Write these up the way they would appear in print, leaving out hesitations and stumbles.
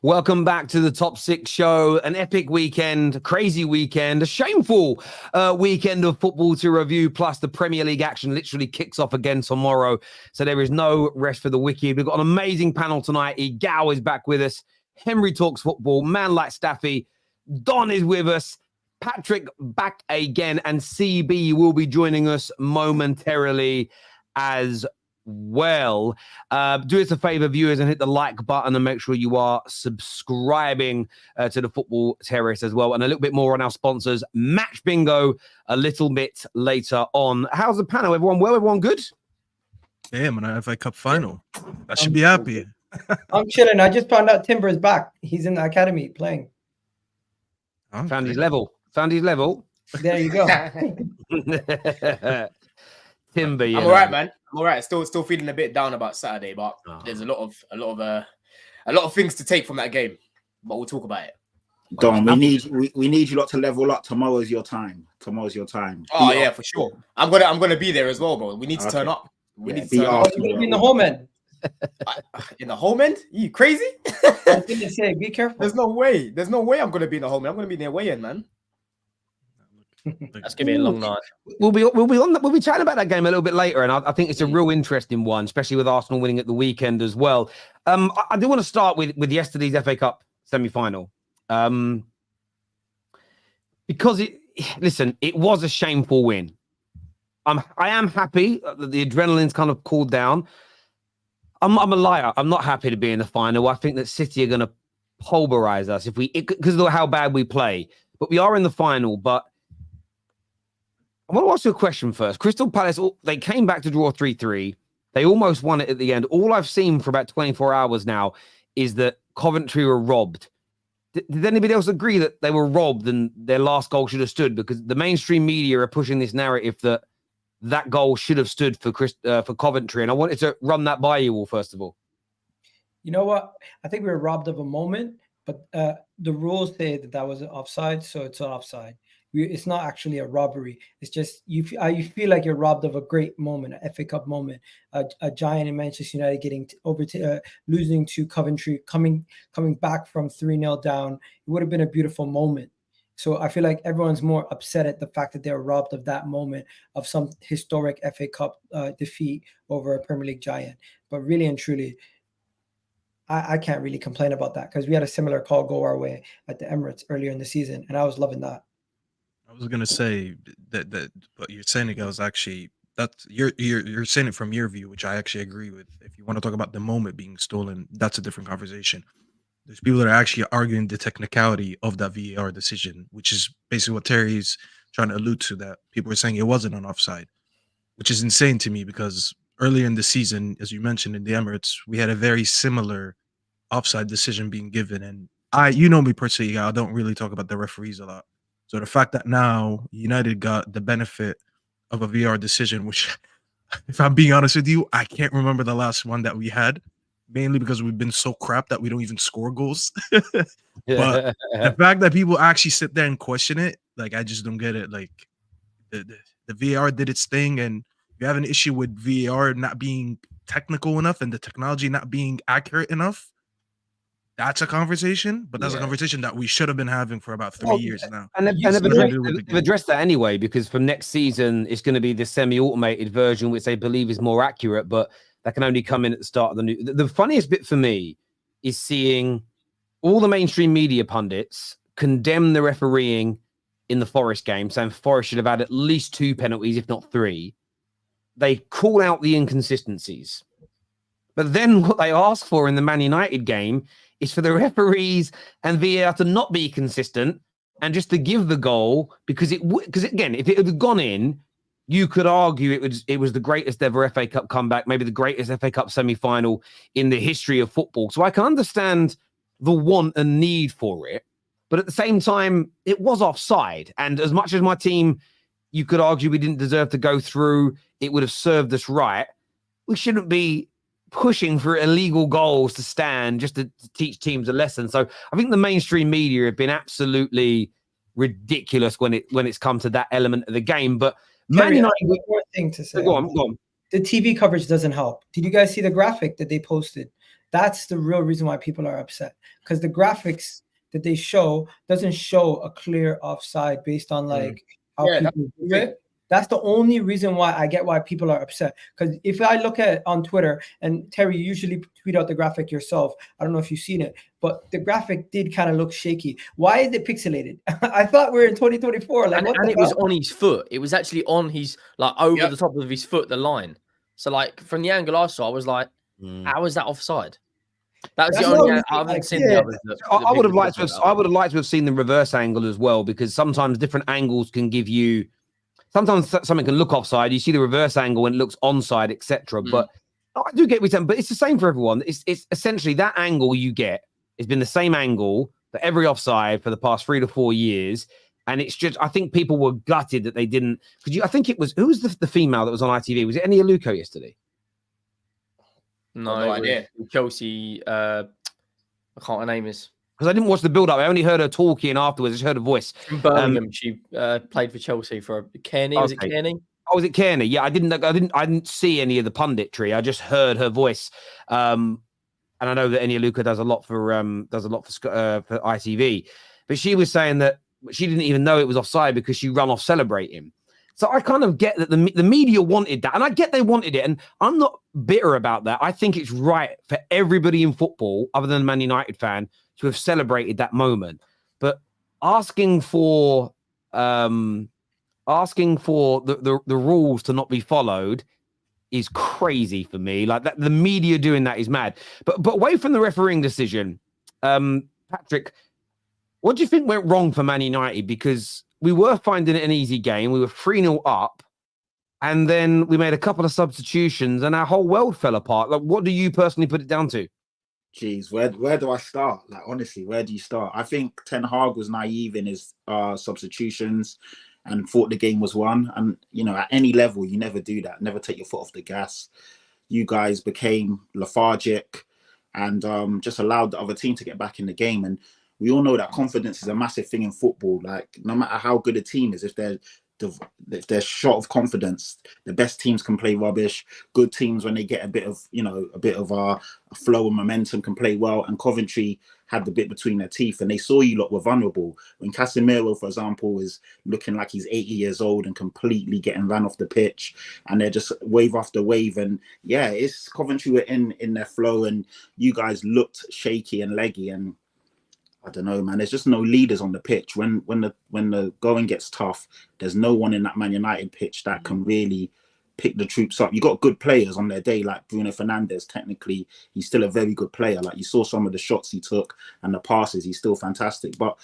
Welcome back to the Top 6 show. An epic weekend, a crazy weekend, a shameful weekend of football to review, plus the Premier League action literally kicks off again tomorrow. So there is no rest for the wicked. We've got an amazing panel tonight. Igao is back with us. Henry talks football. Man like Staffy. Don is with us. Patrick back again. And CB will be joining us momentarily as well. Do us a favor, viewers, and hit the like button and make sure you are subscribing to the Football Terrace as well. And a little bit more on our sponsors. Match Bingo a little bit later on. How's the panel? Everyone well? Everyone good? Yeah, man, I FA Cup final. I should be happy. I'm chilling. I just found out Timber is back. He's in the academy playing. Okay. Found his level. Found his level. There you go. Timber, I'm all right, man. I'm all right. Still feeling a bit down about Saturday, but there's a lot of things to take from that game. But we'll talk about it. Don, we need you lot to level up. Tomorrow's your time. Oh yeah, for sure. I'm gonna be there as well, bro. We need to turn up. We need to turn up. You're gonna be in the home end. In the home end? You crazy? I was gonna say, be careful. There's no way. I'm gonna be in the home end. I'm gonna be in the away end, man. That's gonna be a long night. We'll be chatting about that game a little bit later, and I think it's a real interesting one, especially with Arsenal winning at the weekend as well. I do want to start with yesterday's FA Cup semi-final, because it was a shameful win. I am happy that the adrenaline's kind of cooled down. I'm a liar. I'm not happy to be in the final. I think that City are going to pulverize us because of how bad we play. But we are in the final. But I want to ask you a question first. Crystal Palace, they came back to draw 3-3. They almost won it at the end. All I've seen for about 24 hours now is that Coventry were robbed. Did anybody else agree that they were robbed and their last goal should have stood? Because the mainstream media are pushing this narrative that goal should have stood for Coventry. And I wanted to run that by you all, first of all. You know what? I think we were robbed of a moment, but the rules say that was an offside, so it's an offside. It's not actually a robbery. It's just you feel like you're robbed of a great moment, an FA Cup moment, a giant in Manchester United getting losing to Coventry, coming back from 3-0 down. It would have been a beautiful moment. So I feel like everyone's more upset at the fact that they're robbed of that moment of some historic FA Cup defeat over a Premier League giant. But really and truly, I can't really complain about that because we had a similar call go our way at the Emirates earlier in the season, and I was loving that. I was gonna say that what you're saying, it was actually that's you're saying it from your view, which I actually agree with. If you want to talk about the moment being stolen, that's a different conversation. There's people that are actually arguing the technicality of that VAR decision, which is basically what Terry's trying to allude to, that people are saying it wasn't an offside, which is insane to me because earlier in the season, as you mentioned, in the Emirates, we had a very similar offside decision being given. And you know me personally, I don't really talk about the referees a lot. So the fact that now United got the benefit of a VAR decision, which, if I'm being honest with you, I can't remember the last one that we had. Mainly because we've been so crap that we don't even score goals. But the fact that people actually sit there and question it, like, I just don't get it. Like, the VAR did its thing, and if you have an issue with VAR not being technical enough and the technology not being accurate enough, that's a conversation. But that's a conversation that we should have been having for about 3 years now. And they've addressed that anyway, because from next season, it's going to be the semi-automated version, which they believe is more accurate, but that can only come in at the start of the new. The funniest bit for me is seeing all the mainstream media pundits condemn the refereeing in the Forest game, saying Forest should have had at least 2 penalties, if not 3. They call out the inconsistencies. But then what they ask for in the Man United game is for the referees and VAR to not be consistent and just to give the goal, because again, if it had gone in, you could argue it was the greatest ever FA Cup comeback, maybe the greatest FA Cup semi-final in the history of football. So I can understand the want and need for it. But at the same time, it was offside. And as much as my team, you could argue we didn't deserve to go through, it would have served us right. We shouldn't be pushing for illegal goals to stand just to teach teams a lesson. So I think the mainstream media have been absolutely ridiculous when it's come to that element of the game. But Man United, one more thing to say. Go on. The TV coverage doesn't help. Did you guys see the graphic that they posted That's the real reason why people are upset, because the graphics that they show doesn't show a clear offside based on like how people do it. That's the only reason why I get why people are upset. Because if I look at on Twitter, and Terry, you usually tweet out the graphic yourself. I don't know if you've seen it, but the graphic did kind of look shaky. Why is it pixelated? I thought we were in 2024. Like, and it was on his foot. It was actually on his, like, over the top of his foot, the line. So, like, from the angle I saw, I was like, how is that offside? That was the only. I haven't seen the others. I would have liked to have. I would have liked to have seen the reverse angle as well, because sometimes different angles can give you. Sometimes something can look offside. You see the reverse angle and it looks onside, etc. But I do get what you're saying. But it's the same for everyone. It's essentially that angle you get has been the same angle for every offside for the past 3 to 4 years. And it's just, I think people were gutted that they didn't. Because I think it was, who was the female that was on ITV? Was it Eni Aluko yesterday? No idea. Chelsea. I can't. Her name is. Because I didn't watch the build-up. I only heard her talking afterwards. I just heard her voice. From Birmingham, she played for Chelsea for Kearney. Was it Kearney? Oh, was it Kearney? Yeah, I didn't see any of the punditry. I just heard her voice. And I know that Eni Aluko does a lot for ITV. But she was saying that she didn't even know it was offside because she ran off celebrating. So I kind of get that the media wanted that, and I get they wanted it, and I'm not bitter about that. I think it's right for everybody in football, other than a Man United fan, to have celebrated that moment. But asking for the rules to not be followed is crazy for me. Like that, the media doing that is mad. But away from the refereeing decision, Patrick, what do you think went wrong for Man United? Because we were finding it an easy game. We were 3-0 up, and then we made a couple of substitutions, and our whole world fell apart. Like, what do you personally put it down to? Jeez, where do I start? Like, honestly, where do you start? I think Ten Hag was naive in his substitutions and thought the game was won. And, you know, at any level, you never do that. Never take your foot off the gas. You guys became lethargic and just allowed the other team to get back in the game. And we all know that confidence is a massive thing in football. Like, no matter how good a team is, if they're short of confidence, the best teams can play rubbish. Good teams, when they get a bit of a flow and momentum, can play well. And Coventry had the bit between their teeth, and they saw you lot were vulnerable. When Casemiro, for example, is looking like he's 80 years old and completely getting ran off the pitch, and they're just wave after wave. And yeah, it's Coventry were in their flow, and you guys looked shaky and leggy. And I don't know, man. There's just no leaders on the pitch. When the going gets tough, there's no one in that Man United pitch that can really pick the troops up. You got good players on their day, like Bruno Fernandes. Technically, he's still a very good player. Like, you saw some of the shots he took and the passes. He's still fantastic. But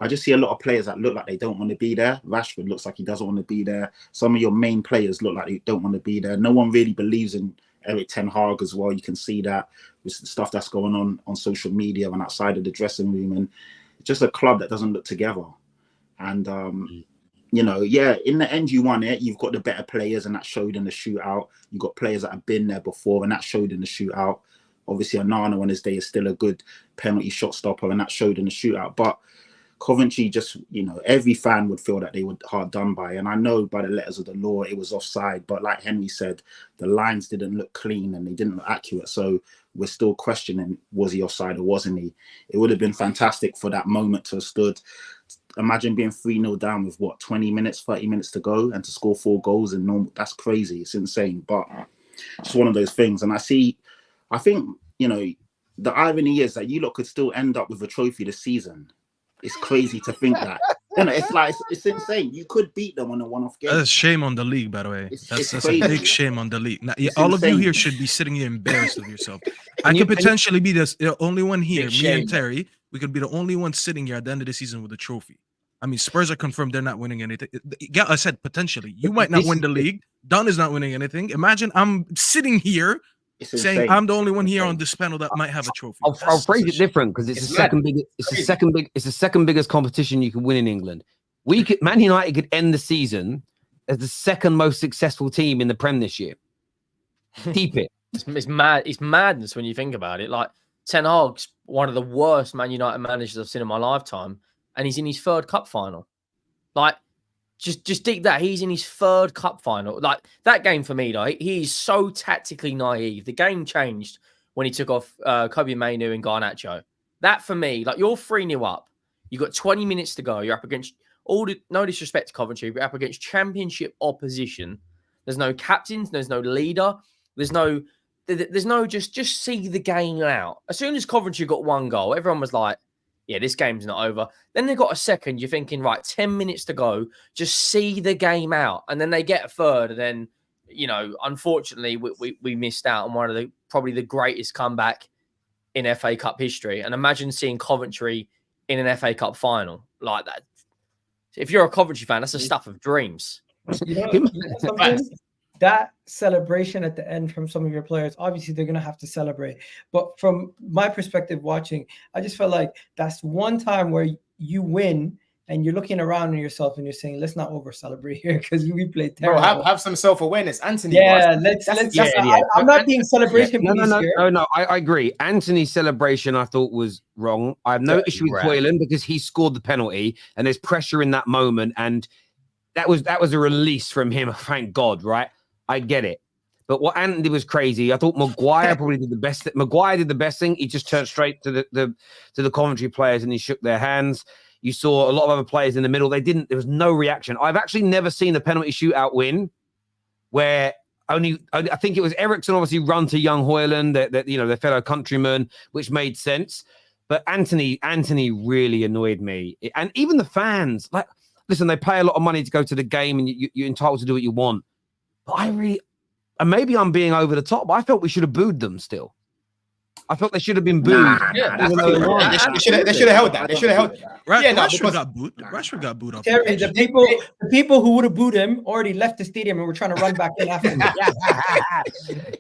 I just see a lot of players that look like they don't want to be there. Rashford looks like he doesn't want to be there. Some of your main players look like they don't want to be there. No one really believes in Eric Ten Hag as well. You can see that with the stuff that's going on social media and outside of the dressing room. And it's just a club that doesn't look together. And, you know, yeah, in the end, you won it. You've got the better players, and that showed in the shootout. You've got players that have been there before, and that showed in the shootout. Obviously, Onana on his day is still a good penalty shot stopper, and that showed in the shootout. But Coventry just, you know, every fan would feel that they were hard done by. And I know by the letters of the law, it was offside. But like Henry said, the lines didn't look clean and they didn't look accurate. So we're still questioning, was he offside or wasn't he? It would have been fantastic for that moment to have stood. Imagine being 3-0 down with, 20 minutes, 30 minutes to go, and to score 4 goals. And that's crazy. It's insane. But it's one of those things. And I think, you know, the irony is that you lot could still end up with a trophy this season. It's crazy to think that. You know, it's like, it's insane. You could beat them on a one-off game. That's shame on the league, by the way. That's a big shame on the league. Now, all of you here should be sitting here embarrassed of yourself. I could potentially be the only one here, me and Terry. We could be the only one sitting here at the end of the season with a trophy. I mean, Spurs are confirmed they're not winning anything. Yeah, I said potentially. You might not win the league. Don is not winning anything. Imagine I'm sitting here saying I'm the only one here on this panel that might have a trophy. I'll phrase it different, because it's the second biggest. It's the second biggest competition you can win in England. Man United could end the season as the second most successful team in the Prem this year. Keep it. It's mad. It's madness when you think about it. Like, Ten Hag's one of the worst Man United managers I've seen in my lifetime, and he's in his 3rd cup final. Like, just dig that. He's in his 3rd cup final. Like, that game for me, though, he's so tactically naive. The game changed when he took off Kobe Mainu and Garnacho. That for me, like you're 3-0 up. You've got 20 minutes to go. You're up against no disrespect to Coventry, but you're up against championship opposition. There's no captains. There's no leader. There's no just see the game out. As soon as Coventry got 1 goal, everyone was like, yeah, this game's not over. Then they got a second. You're thinking, right, 10 minutes to go. Just see the game out. And then they get a third. And then, unfortunately, we missed out on one of probably the greatest comeback in FA Cup history. And imagine seeing Coventry in an FA Cup final like that. If you're a Coventry fan, that's the stuff of dreams. That celebration at the end from some of your players, obviously they're going to have to celebrate. But from my perspective watching, I just felt like that's one time where you win and you're looking around at yourself and you're saying, let's not over celebrate here because we played terrible. Bro, have some self-awareness, Anthony. Yeah, I'm not being celebration. No, I agree. Anthony's celebration I thought was wrong. I have no issue with Hoyland because he scored the penalty and there's pressure in that moment. And that was a release from him. Thank God, right? I get it. But what Anthony did was crazy. I thought Maguire probably did the best. Maguire did the best thing. He just turned straight to the Coventry players and he shook their hands. You saw a lot of other players in the middle. There was no reaction. I've actually never seen a penalty shootout win where I think it was Ericsson obviously run to young Hoyland, their fellow countryman, which made sense. But Anthony really annoyed me. And even the fans, like, listen, they pay a lot of money to go to the game and you're entitled to do what you want. But and maybe I'm being over the top, but I felt we should have booed them still. I felt they should have been booed. They should have held that. They should have held that. Rashford got booed. Rashford got booed off. Terry, the people who would have booed him already left the stadium and were trying to run back in after him.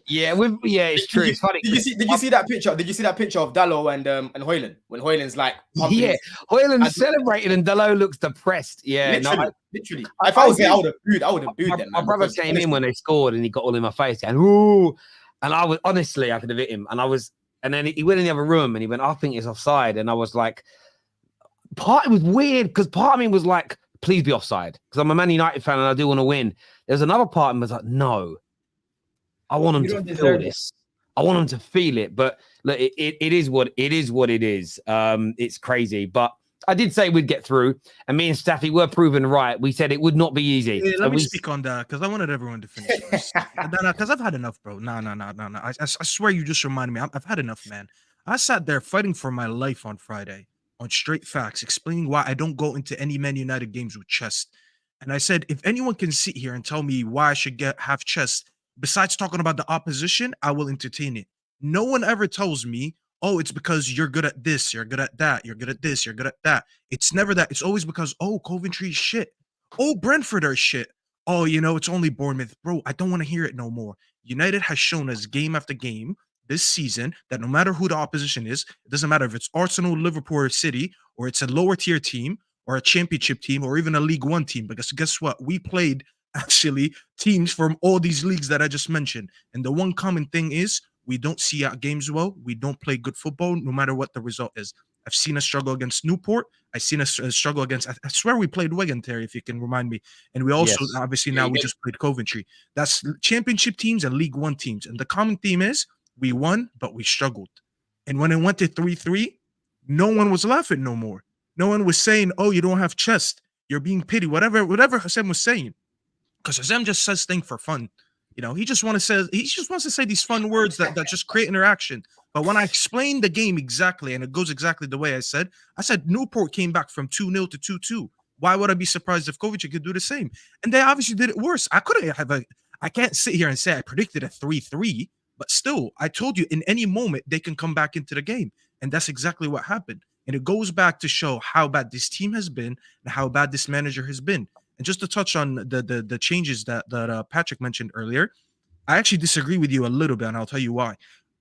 Yeah, it's true. It's funny. Did you see that picture? Did you see that picture of Dalot and Hoyland when Hoyland's like, Hoyland's celebrating and Dalot looks depressed. Yeah, literally. If I was there, I would have booed them. My brother came in when they scored and he got all in my face and ooh, and I was honestly I could have hit him and then he went in the other room and he went, I think it's offside. And I was like, it was weird because part of me was like, please be offside. Because I'm a Man United fan and I do want to win. There's another part of me was like, no, I want him to feel this. I want him to feel it. But look, it is what it is. It's crazy. But I did say we'd get through. And me and Staffy were proven right. We said it would not be easy. Yeah, let me speak on that because I wanted everyone to finish first. No, because I've had enough, bro. No. I swear you just reminded me. I've had enough, man. I sat there fighting for my life on Friday on straight facts, explaining why I don't go into any Man United games with chest. And I said, if anyone can sit here and tell me why I should have chest, besides talking about the opposition, I will entertain it. No one ever tells me, oh, it's because you're good at this, you're good at that, you're good at this, you're good at that. It's never that. It's always because, oh, Coventry is shit. Oh, Brentford are shit. Oh, it's only Bournemouth. Bro, I don't want to hear it no more. United has shown us game after game this season that no matter who the opposition is, it doesn't matter if it's Arsenal, Liverpool, or City, or it's a lower tier team, or a championship team, or even a League One team. Because guess what? We played, actually, teams from all these leagues that I just mentioned. And the one common thing is, we don't see out games well. We don't play good football, no matter what the result is. I've seen us struggle against Newport. I've seen us struggle against, I swear we played Wigan, Terry, if you can remind me. And we also, obviously, now we just played Coventry. That's championship teams and League One teams. And the common theme is we won, but we struggled. And when it went to 3-3, no one was laughing no more. No one was saying, oh, you don't have chest. You're being pitied. Whatever Hassan was saying. Because Hassan just says things for fun. He just wants to say these fun words that just create interaction. But when I explain the game exactly, and it goes exactly the way I said Newport came back from 2-0 to 2-2. Why would I be surprised if Coventry could do the same? And they obviously did it worse. I can't sit here and say I predicted a 3-3, but still, I told you in any moment they can come back into the game. And that's exactly what happened. And it goes back to show how bad this team has been and how bad this manager has been. And just to touch on the changes that Patrick mentioned earlier, I actually disagree with you a little bit, and I'll tell you why.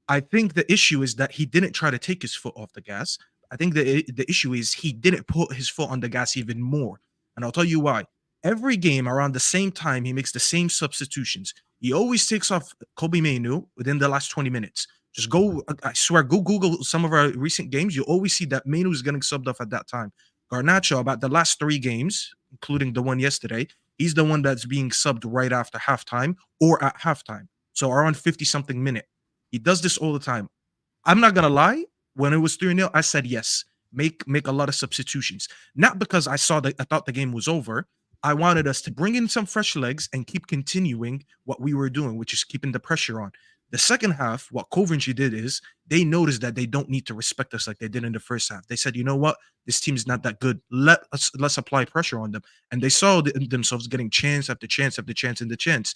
I think the issue is that he didn't try to take his foot off the gas. I think the issue is he didn't put his foot on the gas even more. And I'll tell you why. Every game around the same time, he makes the same substitutions. He always takes off Kobe Mainu within the last 20 minutes. Just go, I swear, go Google some of our recent games. You always see that Mainu is getting subbed off at that time. Garnacho, about the last 3 games, including the one yesterday, he's the one that's being subbed right after halftime or at halftime. So around 50-something minute. He does this all the time. I'm not gonna lie. When it was 3-0, I said yes. Make a lot of substitutions. Not because I thought the game was over. I wanted us to bring in some fresh legs and keep continuing what we were doing, which is keeping the pressure on. The second half, what Coventry did is they noticed that they don't need to respect us like they did in the first half. They said, you know what? This team's not that good. Let's apply pressure on them. And they saw themselves getting chance after chance after chance and the chance.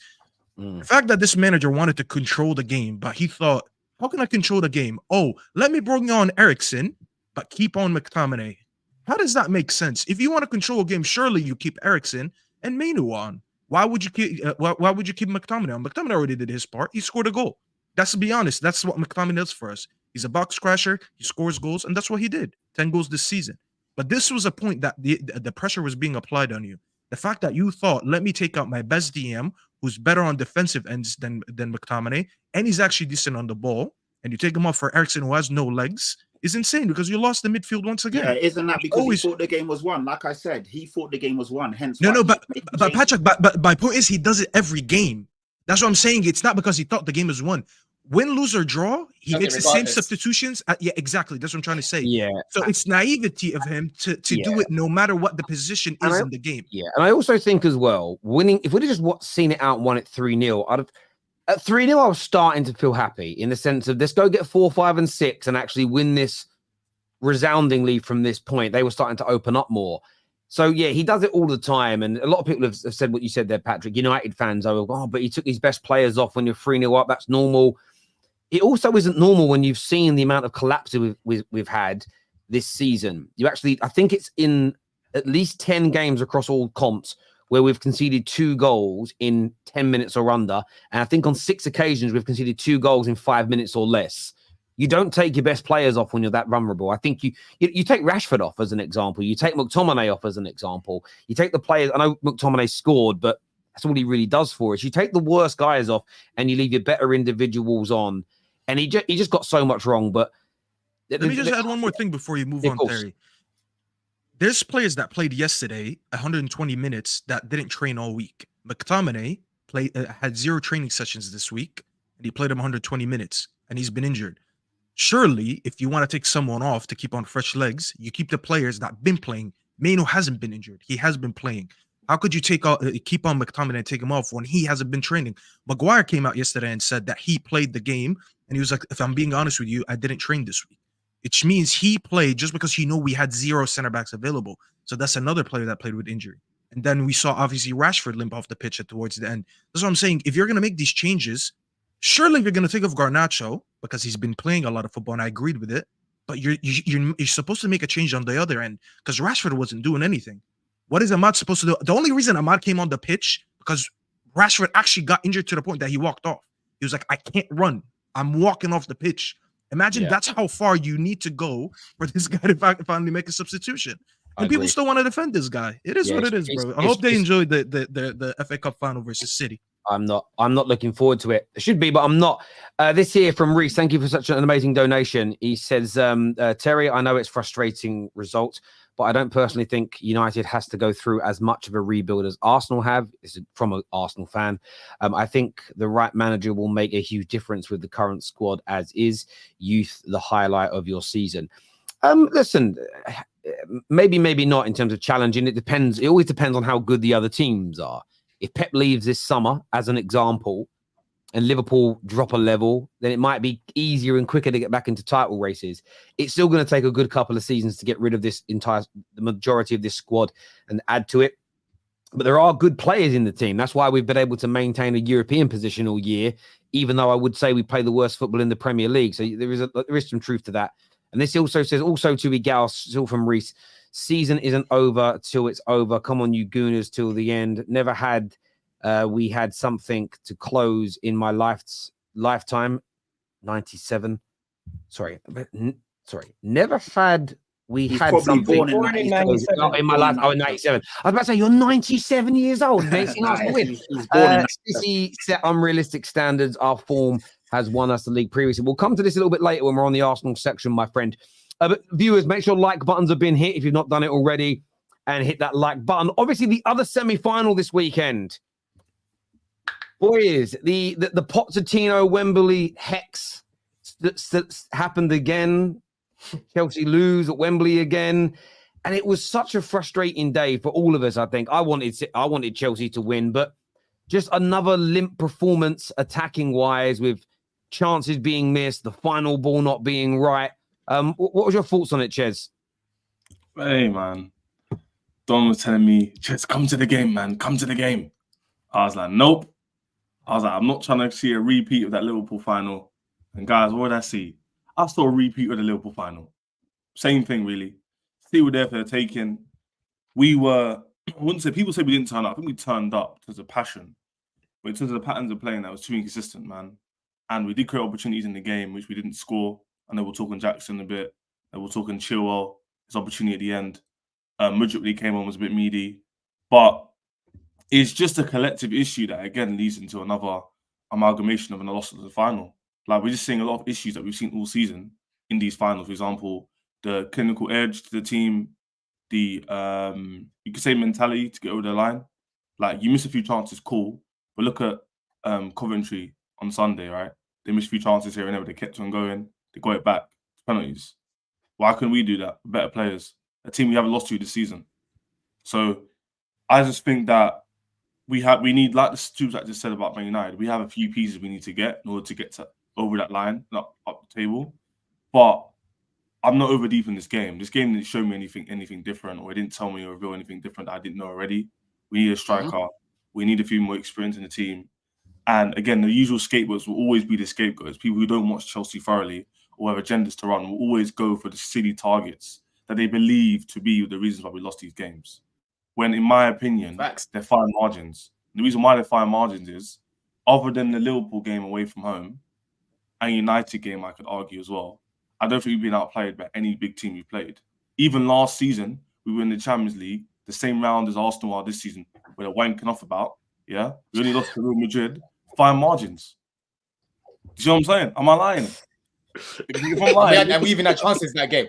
The fact that this manager wanted to control the game, but he thought, how can I control the game? Oh, let me bring on Eriksen, but keep on McTominay. How does that make sense? If you want to control a game, surely you keep Eriksen and Manu on. Why would you keep McTominay on? McTominay already did his part. He scored a goal. That's, to be honest, that's what McTominay does for us. He's a box crasher. He scores goals, and that's what he did. 10 goals this season. But this was a point that the pressure was being applied on you. The fact that you thought, let me take out my best DM, who's better on defensive ends than McTominay, and he's actually decent on the ball, and you take him off for Eriksen, who has no legs, is insane because you lost the midfield once again. Yeah, isn't that because he thought the game was won? Like I said, he thought the game was won. Hence, but Patrick, but my point is he does it every game. That's what I'm saying. It's not because he thought the game is won. Win, lose, or draw, he makes the same substitutions. Yeah, exactly. That's what I'm trying to say. Yeah. So it's naivety of him to do it no matter what the position is in the game. Yeah, and I also think as well, winning, if we'd have just seen it out and won it 3-0, at 3-0, I was starting to feel happy in the sense of let's go get 4, 5, and 6 and actually win this resoundingly from this point. They were starting to open up more. So, yeah, he does it all the time. And a lot of people have said what you said there, Patrick. United fans are, but he took his best players off when you're 3-0 up. That's normal. It also isn't normal when you've seen the amount of collapses we've had this season. You actually, I think it's in at least 10 games across all comps where we've conceded 2 goals in 10 minutes or under. And I think on 6 occasions, we've conceded 2 goals in 5 minutes or less. You don't take your best players off when you're that vulnerable. I think you take Rashford off as an example. You take McTominay off as an example. You take the players. I know McTominay scored, but that's all he really does for us. You take the worst guys off and you leave your better individuals on. And he just got so much wrong. But let me just add one more thing before you move on, Terry. There's players that played yesterday 120 minutes that didn't train all week. McTominay had 0 training sessions this week, and he played him 120 minutes, and he's been injured. Surely, if you want to take someone off to keep on fresh legs, you keep the players that have been playing. Manu hasn't been injured. He has been playing. How could you keep on McTominay and take him off when he hasn't been training? Maguire came out yesterday and said that he played the game, and he was like, if I'm being honest with you, I didn't train this week. Which means he played just because we had 0 center backs available. So that's another player that played with injury. And then we saw, obviously, Rashford limp off the pitch towards the end. That's what I'm saying. If you're going to make these changes, surely you're going to take off Garnacho because he's been playing a lot of football, and I agreed with it. But you're supposed to make a change on the other end because Rashford wasn't doing anything. What is Ahmad supposed to do? The only reason Ahmad came on the pitch because Rashford actually got injured to the point that he walked off. He was like, I can't run. I'm walking off the pitch. Imagine that's how far you need to go for this guy to finally make a substitution. And people still want to defend this guy. It is what it is, bro. I hope they enjoyed the FA Cup final versus City. I'm not looking forward to it. It should be, but I'm not. This here from Reese. Thank you for such an amazing donation. He says, Terry, I know it's frustrating results, but I don't personally think United has to go through as much of a rebuild as Arsenal have. This is from an Arsenal fan. I think the right manager will make a huge difference with the current squad as is. Youth, the highlight of your season. Listen, maybe not in terms of challenging. It depends. It always depends on how good the other teams are. If Pep leaves this summer, as an example, and Liverpool drop a level, then it might be easier and quicker to get back into title races. It's still going to take a good couple of seasons to get rid of the majority of this squad and add to it. But there are good players in the team. That's why we've been able to maintain a European position all year, even though I would say we play the worst football in the Premier League. So there is some truth to that. And this also says, also to Igal, still from Reese, season isn't over till it's over. Come on, you gooners, till the end. Never had we had something to close in my lifetime. 97. Sorry. Never had we He's had something born in 97. in my life. Oh, 97. I was about to say, you're 97 years old. Mate. He's born in City set unrealistic standards. Our form has won us the league previously. We'll come to this a little bit later when we're on the Arsenal section, my friend. But viewers, make sure like buttons have been hit if you've not done it already, and hit that like button. Obviously, the other semi-final this weekend, boys, the Pochettino Wembley Hex happened again. Chelsea lose at Wembley again. And it was such a frustrating day for all of us, I think. I wanted Chelsea to win, but just another limp performance attacking-wise with chances being missed, the final ball not being right. What was your thoughts on it, Ches? Hey, man. Don was telling me, Ches, come to the game, man. Come to the game. I was like, nope. I was like, I'm not trying to see a repeat of that Liverpool final. And guys, what did I see? I saw a repeat of the Liverpool final. Same thing, really. Still there for the taking. We were, I wouldn't say, people say we didn't turn up. I think we turned up because of passion. But in terms of the patterns of playing, that was too inconsistent, man. And we did create opportunities in the game, which we didn't score. I know we're talking Jackson a bit. And we're talking Chilwell, his opportunity at the end. Mudryk came on, was a bit meaty. But it's just a collective issue that, again, leads into another amalgamation of a loss of the final. Like, we're just seeing a lot of issues that we've seen all season in these finals. For example, the clinical edge to the team, the, you could say mentality to get over the line. Like, you miss a few chances, cool. But look at Coventry on Sunday, right? They missed a few chances here and there, but they kept on going. They got it back. Penalties. Why couldn't we do that? Better players. A team we haven't lost to this season. So I just think that we need, like the Superchats just said about Man United, we have a few pieces we need to get in order to get to over that line, up the table. But I'm not over deep in this game. This game didn't show me anything different, or it didn't tell me or reveal anything different that I didn't know already. We need a striker. We need a few more experience in the team. And again, the usual scapegoats will always be the scapegoats. People who don't watch Chelsea thoroughly or have agendas to run will always go for the silly targets that they believe to be the reasons why we lost these games. When, in my opinion, they're fine margins. The reason why they're fine margins is, other than the Liverpool game away from home and United game, I could argue as well, I don't think we've been outplayed by any big team we played. Even last season, we were in the Champions League, the same round as Arsenal are this season, where they're wanking off about. Yeah, we only lost to Real Madrid, fine margins. Do you know what I'm saying? Am I lying? If I'm lying, and we even had chances in that game.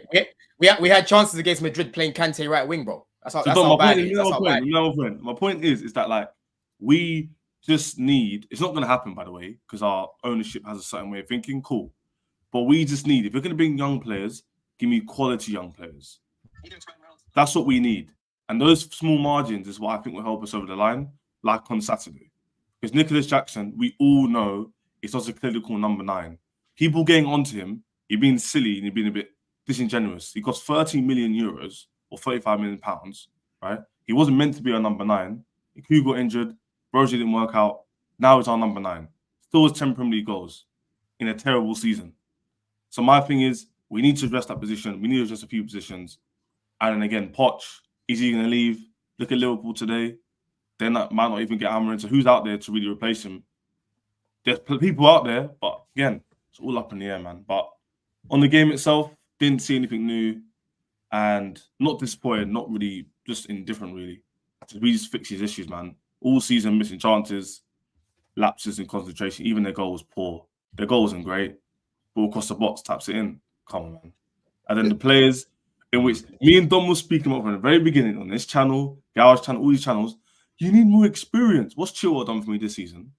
We had chances against Madrid playing Kante right wing, bro. That's how bad it is. My point is that, like, we just need, it's not going to happen, by the way, because our ownership has a certain way of thinking. Cool. But we just need, if you're going to bring young players, give me quality young players. That's what we need. And those small margins is what I think will help us over the line, like on Saturday. Because Nicholas Jackson, we all know, is not a clinical number 9. People getting onto him, you're being silly and you're being a bit disingenuous. He cost 30 million euros or 35 million pounds, right? He wasn't meant to be our number 9. Who got injured? Brogy didn't work out. Now it's our number 9. Still has 10 Premier League goals in a terrible season. So my thing is, we need to address that position. We need to address a few positions. And then again, Poch, is he going to leave? Look at Liverpool today. They might not even get Amorim. So who's out there to really replace him? There's people out there, but again, it's all up in the air, man. But on the game itself, didn't see anything new. And not disappointed, not really, just indifferent, really. We just fix these issues, man. All season missing chances, lapses in concentration. Even their goal was poor. Their goal wasn't great. Ball across the box, taps it in. Come on, man. And then the players, in which me and Dom was speaking about from the very beginning on this channel, Garage channel, all these channels, you need more experience. What's Chilwell done for me this season?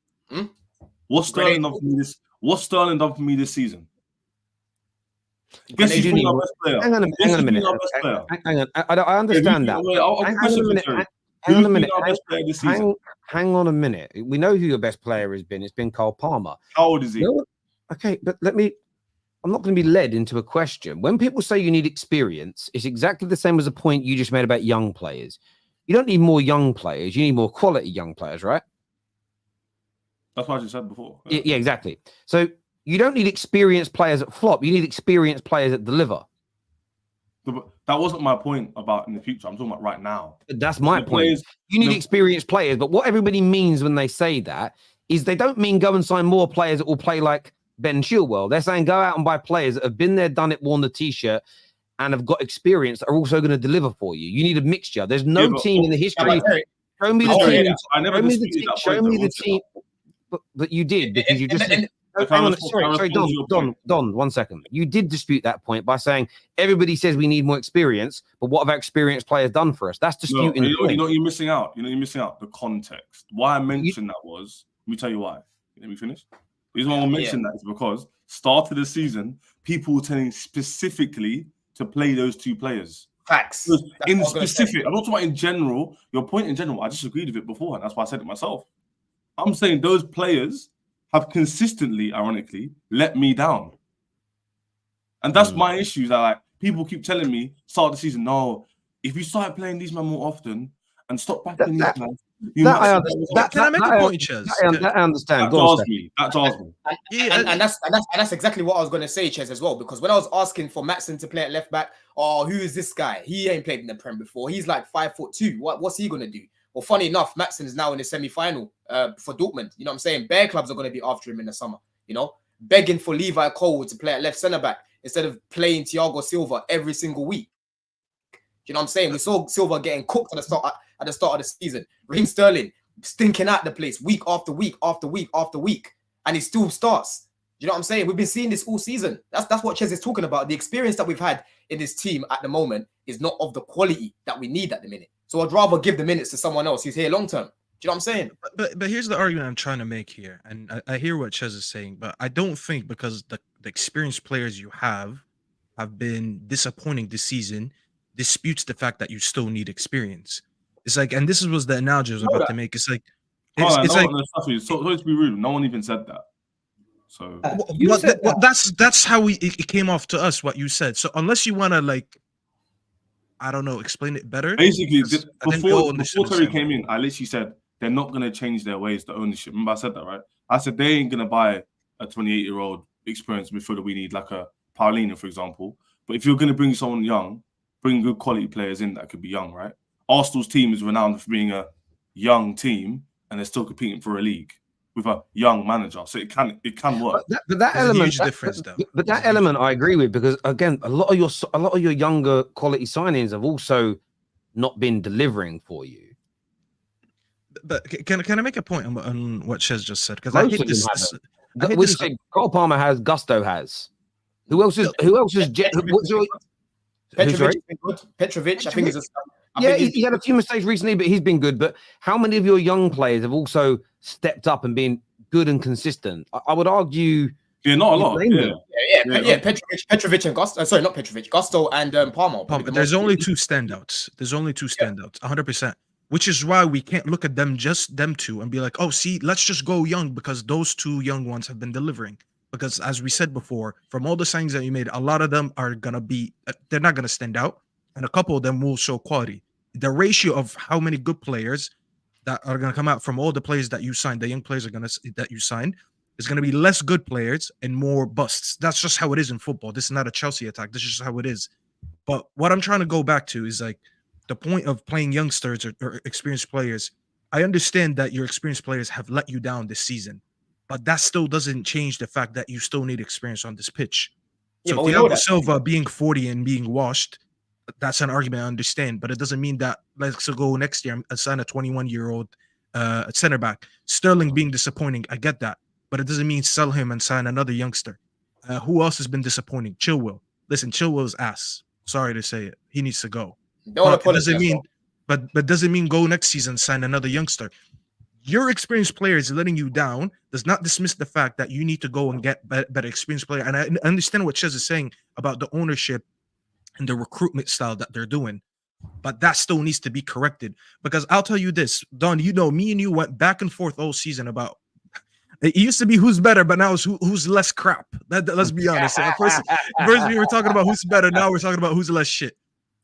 What's Sterling done for me this? What's Sterling done for me this season? Guess he's our best player. Hang on a minute. Hang on. I understand that. Hang on a minute. We know who your best player has been. It's been Cole Palmer. How old is he? Okay, but I'm not going to be led into a question. When people say you need experience, it's exactly the same as the point you just made about young players. You don't need more young players. You need more quality young players, right? That's what I just said before. Yeah, exactly. So you don't need experienced players that flop. You need experienced players that deliver. That wasn't my point about in the future. I'm talking about right now. That's my point. You need experienced players, but what everybody means when they say that is they don't mean go and sign more players that will play like Ben Chilwell. They're saying go out and buy players that have been there, done it, worn the t-shirt, and have got experience that are also going to deliver for you. You need a mixture. There's no team in the history. Show me the team. I never disputed that point. Show me the team. But you did, because you just... Sorry, Don, 1 second. You did dispute that point by saying everybody says we need more experience, but what have our experienced players done for us? That's disputing the point. You know, you're missing out. You're missing out the context. Why I mentioned that was, let me tell you why. Let me finish. The reason why I mention that is because start of the season, people were telling specifically to play those two players. Facts. In specific, I'm not talking about in general. Your point in general, I just agreed with it before, and that's why I said it myself. I'm saying those players have consistently, ironically, let me down. And that's my issue. That like people keep telling me, start the season, no, if you start playing these men more often and stop backing these guys, can I make a point, Ches? I understand. That jars me. And that's exactly what I was going to say, Ches, as well. Because when I was asking for Maatsen to play at left back, who is this guy? He ain't played in the Prem before. He's like 5'2". What's he going to do? Well, funny enough, Maatsen is now in the semi-final for Dortmund. You know what I'm saying? Bear clubs are going to be after him in the summer. You know, begging for Levi Cole to play at left centre back instead of playing Thiago Silva every single week. You know what I'm saying? We saw Silva getting cooked at the start of the season. Raheem Sterling stinking out the place week after week after week after week, and he still starts. You know what I'm saying? We've been seeing this all season. That's what Ches is talking about. The experience that we've had in this team at the moment is not of the quality that we need at the minute. So I'd rather give the minutes to someone else who's here long term. Do you know what I'm saying? But here's the argument I'm trying to make here, and I hear what Ches is saying, but I don't think because the experienced players you have been disappointing this season disputes the fact that you still need experience. It's like, and this was the analogy I was about to make. It's like, to be rude, no one even said that. So that's how it came off to us. What you said. So unless you want to like, I don't know, explain it better. Basically, before Terry came in, I literally said they're not going to change their ways, the ownership. Remember, I said that, right? I said they ain't going to buy a 28-year-old experienced midfielder we need, like a Paulina, for example. But if you're going to bring someone young, bring good quality players in that could be young, right? Arsenal's team is renowned for being a young team, and they're still competing for a league with a young manager, so it can work. But that element, that element, I agree with, because again, a lot of your younger quality signings have also not been delivering for you. But can I make a point on what Ches just said? Because I hate this. Cole Palmer has, Gusto has. Who else is? Petrovic, I think is he had a few mistakes recently, but he's been good. But how many of your young players have also stepped up and been good and consistent? I would argue. Yeah, not a lot. Petrovic and Gusto. Sorry, not Petrovic. Gusto and Palmer. There's only two standouts. 100%. Which is why we can't look at them, just them two, and be like, oh, see, let's just go young because those two young ones have been delivering. Because as we said before, from all the signings that you made, a lot of them are going to be, they're not going to stand out. And a couple of them will show quality. The ratio of how many good players that are going to come out from all the players that you signed, the young players that you signed, is going to be less good players and more busts. That's just how it is in football. This is not a Chelsea attack. This is just how it is. But what I'm trying to go back to is like the point of playing youngsters or experienced players. I understand that your experienced players have let you down this season, but that still doesn't change the fact that you still need experience on this pitch. So Thiago Silva being 40 and being washed, that's an argument I understand, but it doesn't mean that let's go next year and sign a 21-year-old center back. Sterling being disappointing, I get that, but it doesn't mean sell him and sign another youngster. Who else has been disappointing? Chilwell. Listen, Chilwell's ass. Sorry to say it. He needs to go. Doesn't mean go next season sign another youngster. Your experienced player is letting you down. Does not dismiss the fact that you need to go and get better experienced player. And I understand what Ches is saying about the ownership and the recruitment style that they're doing, but that still needs to be corrected. Because I'll tell you this, Don, you know, me and you went back and forth all season about it used to be who's better, but now it's who's less crap. Let's be honest. First we were talking about who's better. Now we're talking about who's less shit.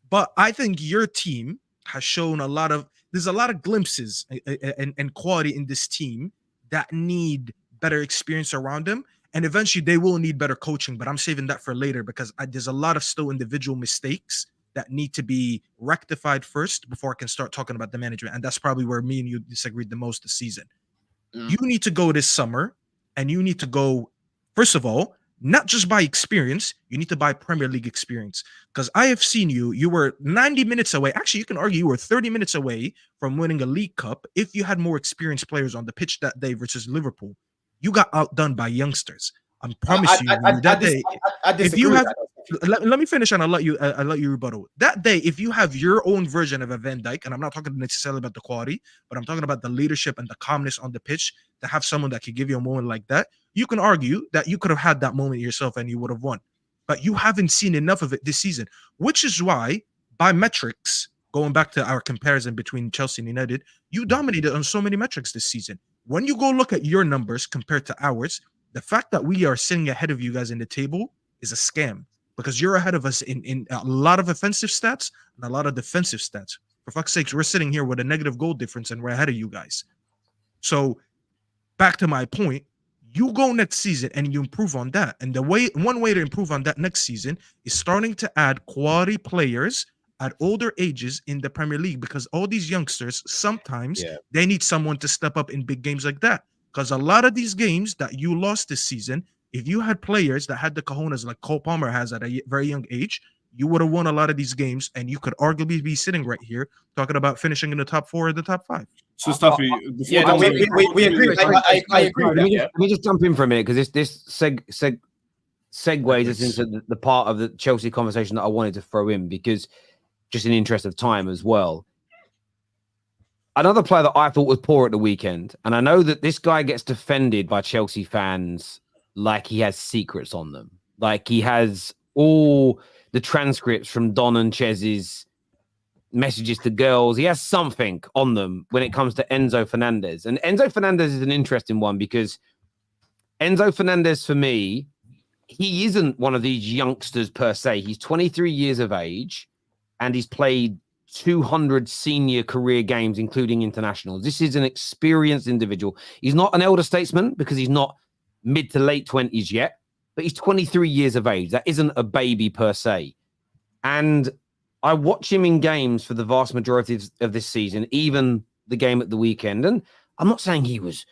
But I think your team has shown there's a lot of glimpses and quality in this team that need better experience around them. And eventually they will need better coaching, but I'm saving that for later because there's a lot of still individual mistakes that need to be rectified first before I can start talking about the management. And that's probably where me and you disagreed the most this season. You need to go this summer, and you need to go, first of all, not just by experience, you need to buy Premier League experience. Because I have seen you were 90 minutes away. Actually, you can argue you were 30 minutes away from winning a League Cup if you had more experienced players on the pitch that day versus Liverpool. You got outdone by youngsters. I promise you that day. I disagree with that, let me finish and I'll let you rebuttal. That day, if you have your own version of a Van Dijk, and I'm not talking necessarily about the quality, but I'm talking about the leadership and the calmness on the pitch, to have someone that could give you a moment like that, you can argue that you could have had that moment yourself and you would have won. But you haven't seen enough of it this season, which is why, by metrics, going back to our comparison between Chelsea and United, you dominated on so many metrics this season. When you go look at your numbers compared to ours, the fact that we are sitting ahead of you guys in the table is a scam, because you're ahead of us in a lot of offensive stats and a lot of defensive stats. For fuck's sakes, we're sitting here with a negative goal difference and we're ahead of you guys. So back to my point, you go next season and you improve on that. And one way to improve on that next season is starting to add quality players at older ages in the Premier League, because all these youngsters, sometimes they need someone to step up in big games like that. Because a lot of these games that you lost this season, if you had players that had the cojones like Cole Palmer has at a very young age, you would have won a lot of these games, and you could arguably be sitting right here talking about finishing in the top 4 or the top 5. So, Staffy, we agree. I agree with that. Let me just jump in for a minute, because this segues us into the part of the Chelsea conversation that I wanted to throw in, because just in the interest of time as well. Another player that I thought was poor at the weekend, and I know that this guy gets defended by Chelsea fans like he has secrets on them, like he has all the transcripts from Don and Chez's messages to girls. He has something on them when it comes to Enzo Fernandes. And Enzo Fernandes is an interesting one, because Enzo Fernandes, for me, he isn't one of these youngsters per se. He's 23 years of age, and he's played 200 senior career games, including internationals. This is an experienced individual. He's not an elder statesman, because he's not mid to late 20s yet, but he's 23 years of age. That isn't a baby per se. And I watch him in games for the vast majority of this season, even the game at the weekend. And I'm not saying he was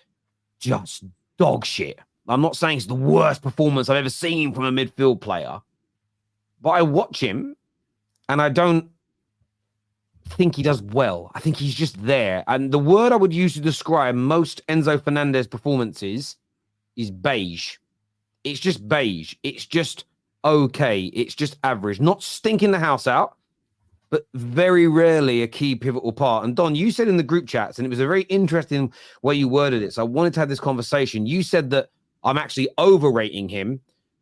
just dog shit. I'm not saying it's the worst performance I've ever seen from a midfield player. But I watch him and I don't think he does well. I think he's just there. And the word I would use to describe most Enzo Fernandes performances is beige. It's just beige. It's just okay. It's just average. Not stinking the house out, but very rarely a key pivotal part. And Don, you said in the group chats, and it was a very interesting way you worded it, so I wanted to have this conversation. You said that I'm actually overrating him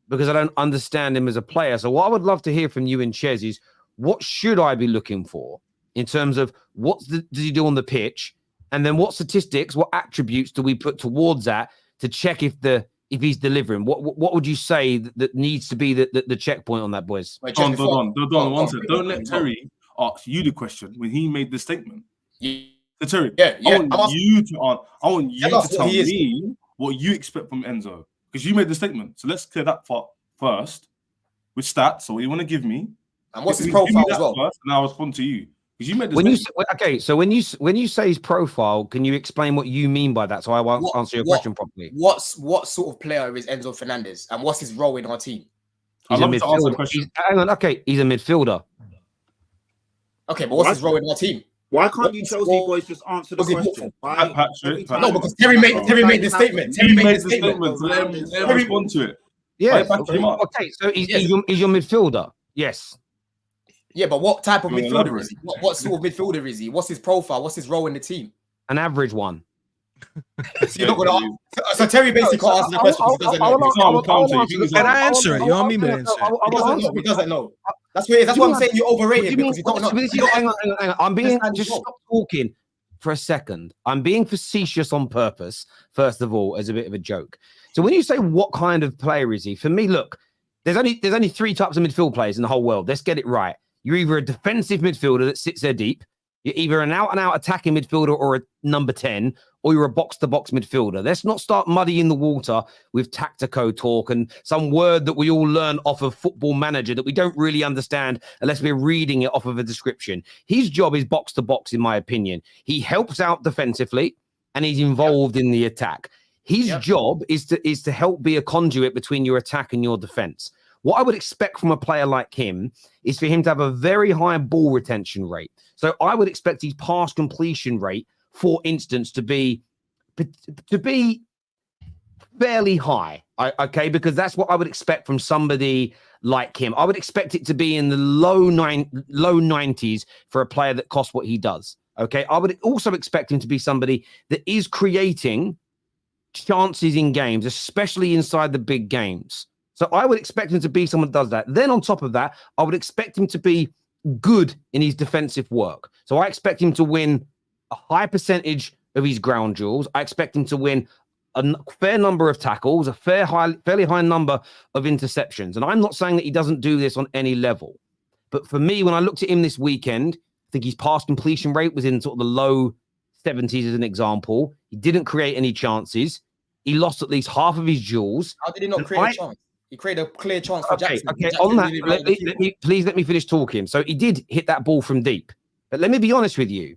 because I don't understand him as a player. So what I would love to hear from you and Chez is, what should I be looking for in terms of what does he do on the pitch? And then what statistics, what attributes do we put towards that to check if he's delivering? What would you say that needs to be the checkpoint on that, boys? Don, one second. Don't let Terry ask you the question when he made the statement. So Terry, I want you to tell me what you expect from Enzo, because you made the statement. So let's clear that part first with stats. So what you want to give me, and what's his profile as well? First, and I'll respond to you. Because you made the statement. So when you say his profile, can you explain what you mean by that? So I won't answer your question properly. What sort of player is Enzo Fernandes, and what's his role in our team? He's a midfielder. Hang on, okay, he's a midfielder. Okay, but what's his role in our team? Why can't you Chelsea boys just answer the question? No, because Terry made the statement. Terry made the statement. Let him respond to it. Yeah. Okay, so he's your midfielder. Yes. Yeah, but what type of midfielder is he? What sort of midfielder is he? What's his profile? What's his role in the team? An average one. So you're not going to. So Terry basically can't answer the question because he doesn't know. Can I answer it? You want me to answer it? He doesn't know. That's what I'm saying. You overrated because you don't know. Hang on. I'm being just stop talking for a second. I'm being facetious on purpose. First of all, as a bit of a joke. So when you say what kind of player is he? For me, look, there's only 3 types of midfield players in the whole world. Let's get it right. You're either a defensive midfielder that sits there deep, you're either an out-and-out attacking midfielder or a number 10, or you're a box-to-box midfielder. Let's not start muddying the water with tactico talk and some word that we all learn off of Football Manager that we don't really understand unless we're reading it off of a description. His job is box-to-box, in my opinion. He helps out defensively, and he's involved in the attack. His job is to help be a conduit between your attack and your defense. What I would expect from a player like him is for him to have a very high ball retention rate. So I would expect his pass completion rate, for instance, to be fairly high. Okay, because that's what I would expect from somebody like him. I would expect it to be in the low 90s for a player that costs what he does. Okay, I would also expect him to be somebody that is creating chances in games, especially inside the big games. So I would expect him to be someone that does that. Then on top of that, I would expect him to be good in his defensive work. So I expect him to win a high percentage of his ground duels. I expect him to win a fair number of tackles, a fairly high number of interceptions. And I'm not saying that he doesn't do this on any level. But for me, when I looked at him this weekend, I think his pass completion rate was in sort of the low 70s as an example. He didn't create any chances. He lost at least half of his duels. How did he not create a chance? He created a clear chance for Jackson. Okay, Jackson on that, really please let me finish talking. So he did hit that ball from deep. But let me be honest with you.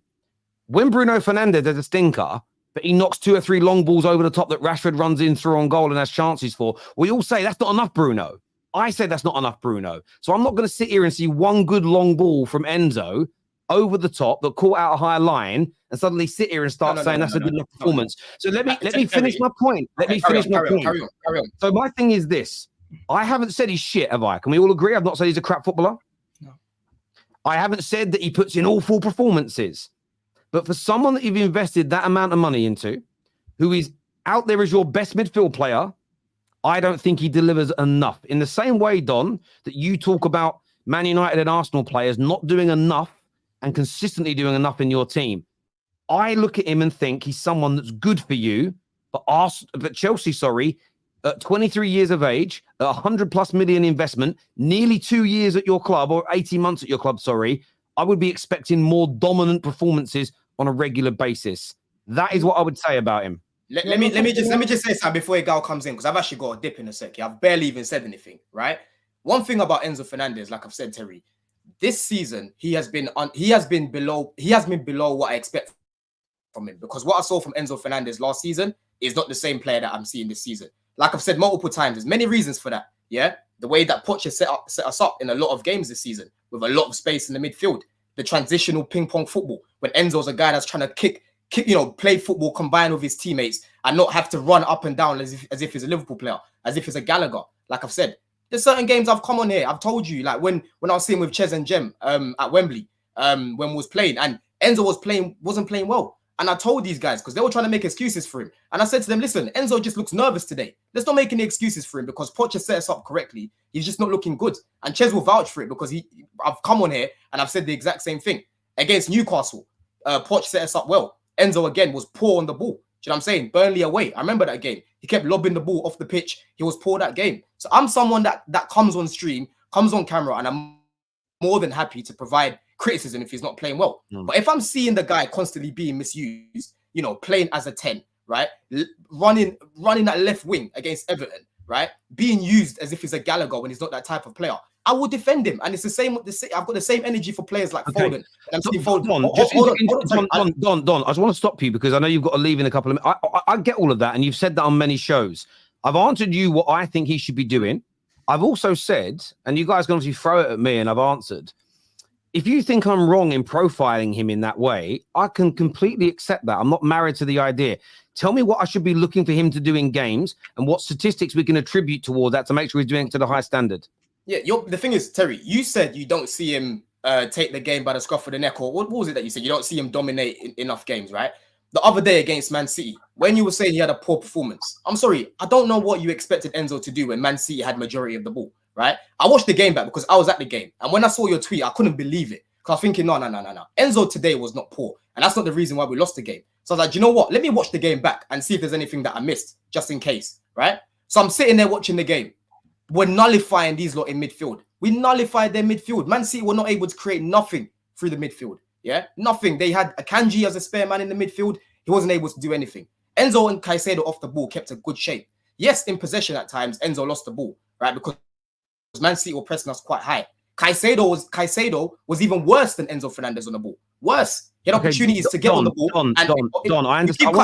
When Bruno Fernandes has a stinker, but he knocks 2 or 3 long balls over the top that Rashford runs in through on goal and has chances for, we all say that's not enough, Bruno. I say that's not enough, Bruno. So I'm not going to sit here and see one good long ball from Enzo over the top that caught out a high line and suddenly sit here and start saying that's a good enough performance. So let me finish my point. Let me finish my point. Carry on. So my thing is this. I haven't said he's shit, have I? Can we all agree? I've not said he's a crap footballer. No. I haven't said that he puts in awful performances. But for someone that you've invested that amount of money into, who is out there as your best midfield player, I don't think he delivers enough. In the same way, Don, that you talk about Man United and Arsenal players not doing enough and consistently doing enough in your team, I look at him and think he's someone that's good for you, but Chelsea, at 23 years of age, at 100+ million investment, nearly 2 years at your club, or 18 months at your club, I would be expecting more dominant performances on a regular basis. That is what I would say about him. Let me just say something before Gal comes in, because I've actually got a dip in a sec. I've barely even said anything, right? One thing about Enzo Fernandes, like I've said, Terry, this season he has been below what I expect from him, because what I saw from Enzo Fernandes last season is not the same player that I'm seeing this season. Like I've said multiple times, there's many reasons for that. Yeah, the way that Poch set us up in a lot of games this season with a lot of space in the midfield, the transitional ping pong football when Enzo's a guy that's trying to kick, play football combined with his teammates and not have to run up and down as if he's a Liverpool player, as if he's a Gallagher. Like I've said, there's certain games I've come on here. I've told you, like when I was seeing with Ches and Jem at Wembley, when we was playing and Enzo wasn't playing well. And I told these guys, because they were trying to make excuses for him. And I said to them, listen, Enzo just looks nervous today. Let's not make any excuses for him, because Poch has set us up correctly. He's just not looking good. And Ches will vouch for it, because I've come on here and I've said the exact same thing. Against Newcastle, Poch set us up well. Enzo, again, was poor on the ball. Do you know what I'm saying? Burnley away. I remember that game. He kept lobbing the ball off the pitch. He was poor that game. So I'm someone that comes on stream, comes on camera, and I'm more than happy to provide criticism if he's not playing well. But if I'm seeing the guy constantly being misused, playing as a 10, right? Running that left wing against Everton, right? Being used as if he's a Gallagher when he's not that type of player, I will defend him. And it's the same. I've got the same energy for players like Foden. And Don, I just want to stop you, because I know you've got to leave in a couple of minutes. I get all of that, and you've said that on many shows. I've answered you what I think he should be doing. I've also said, and you guys can obviously throw it at me, and I've answered. If you think I'm wrong in profiling him in that way, I can completely accept that. I'm not married to the idea. Tell me what I should be looking for him to do in games and what statistics we can attribute toward that to make sure he's doing it to the high standard. Yeah, the thing is, Terry, you said you don't see him take the game by the scruff of the neck, or what was it that you said? You don't see him dominate enough games, right? The other day against Man City, when you were saying he had a poor performance, I'm sorry, I don't know what you expected Enzo to do when Man City had majority of the ball. Right? I watched the game back because I was at the game. And when I saw your tweet, I couldn't believe it. Because I was thinking, no. Enzo today was not poor. And that's not the reason why we lost the game. So I was like, you know what? Let me watch the game back and see if there's anything that I missed, just in case. Right? So I'm sitting there watching the game. We're nullifying these lot in midfield. We nullified their midfield. Man City were not able to create nothing through the midfield. Yeah? Nothing. They had Akanji as a spare man in the midfield. He wasn't able to do anything. Enzo and Caicedo off the ball kept a good shape. Yes, in possession at times, Enzo lost the ball. Right? Because Man City were pressing us quite high. Caicedo was even worse than Enzo Fernandes on the ball. Worse. He had opportunities to get on the ball. Don, I understand.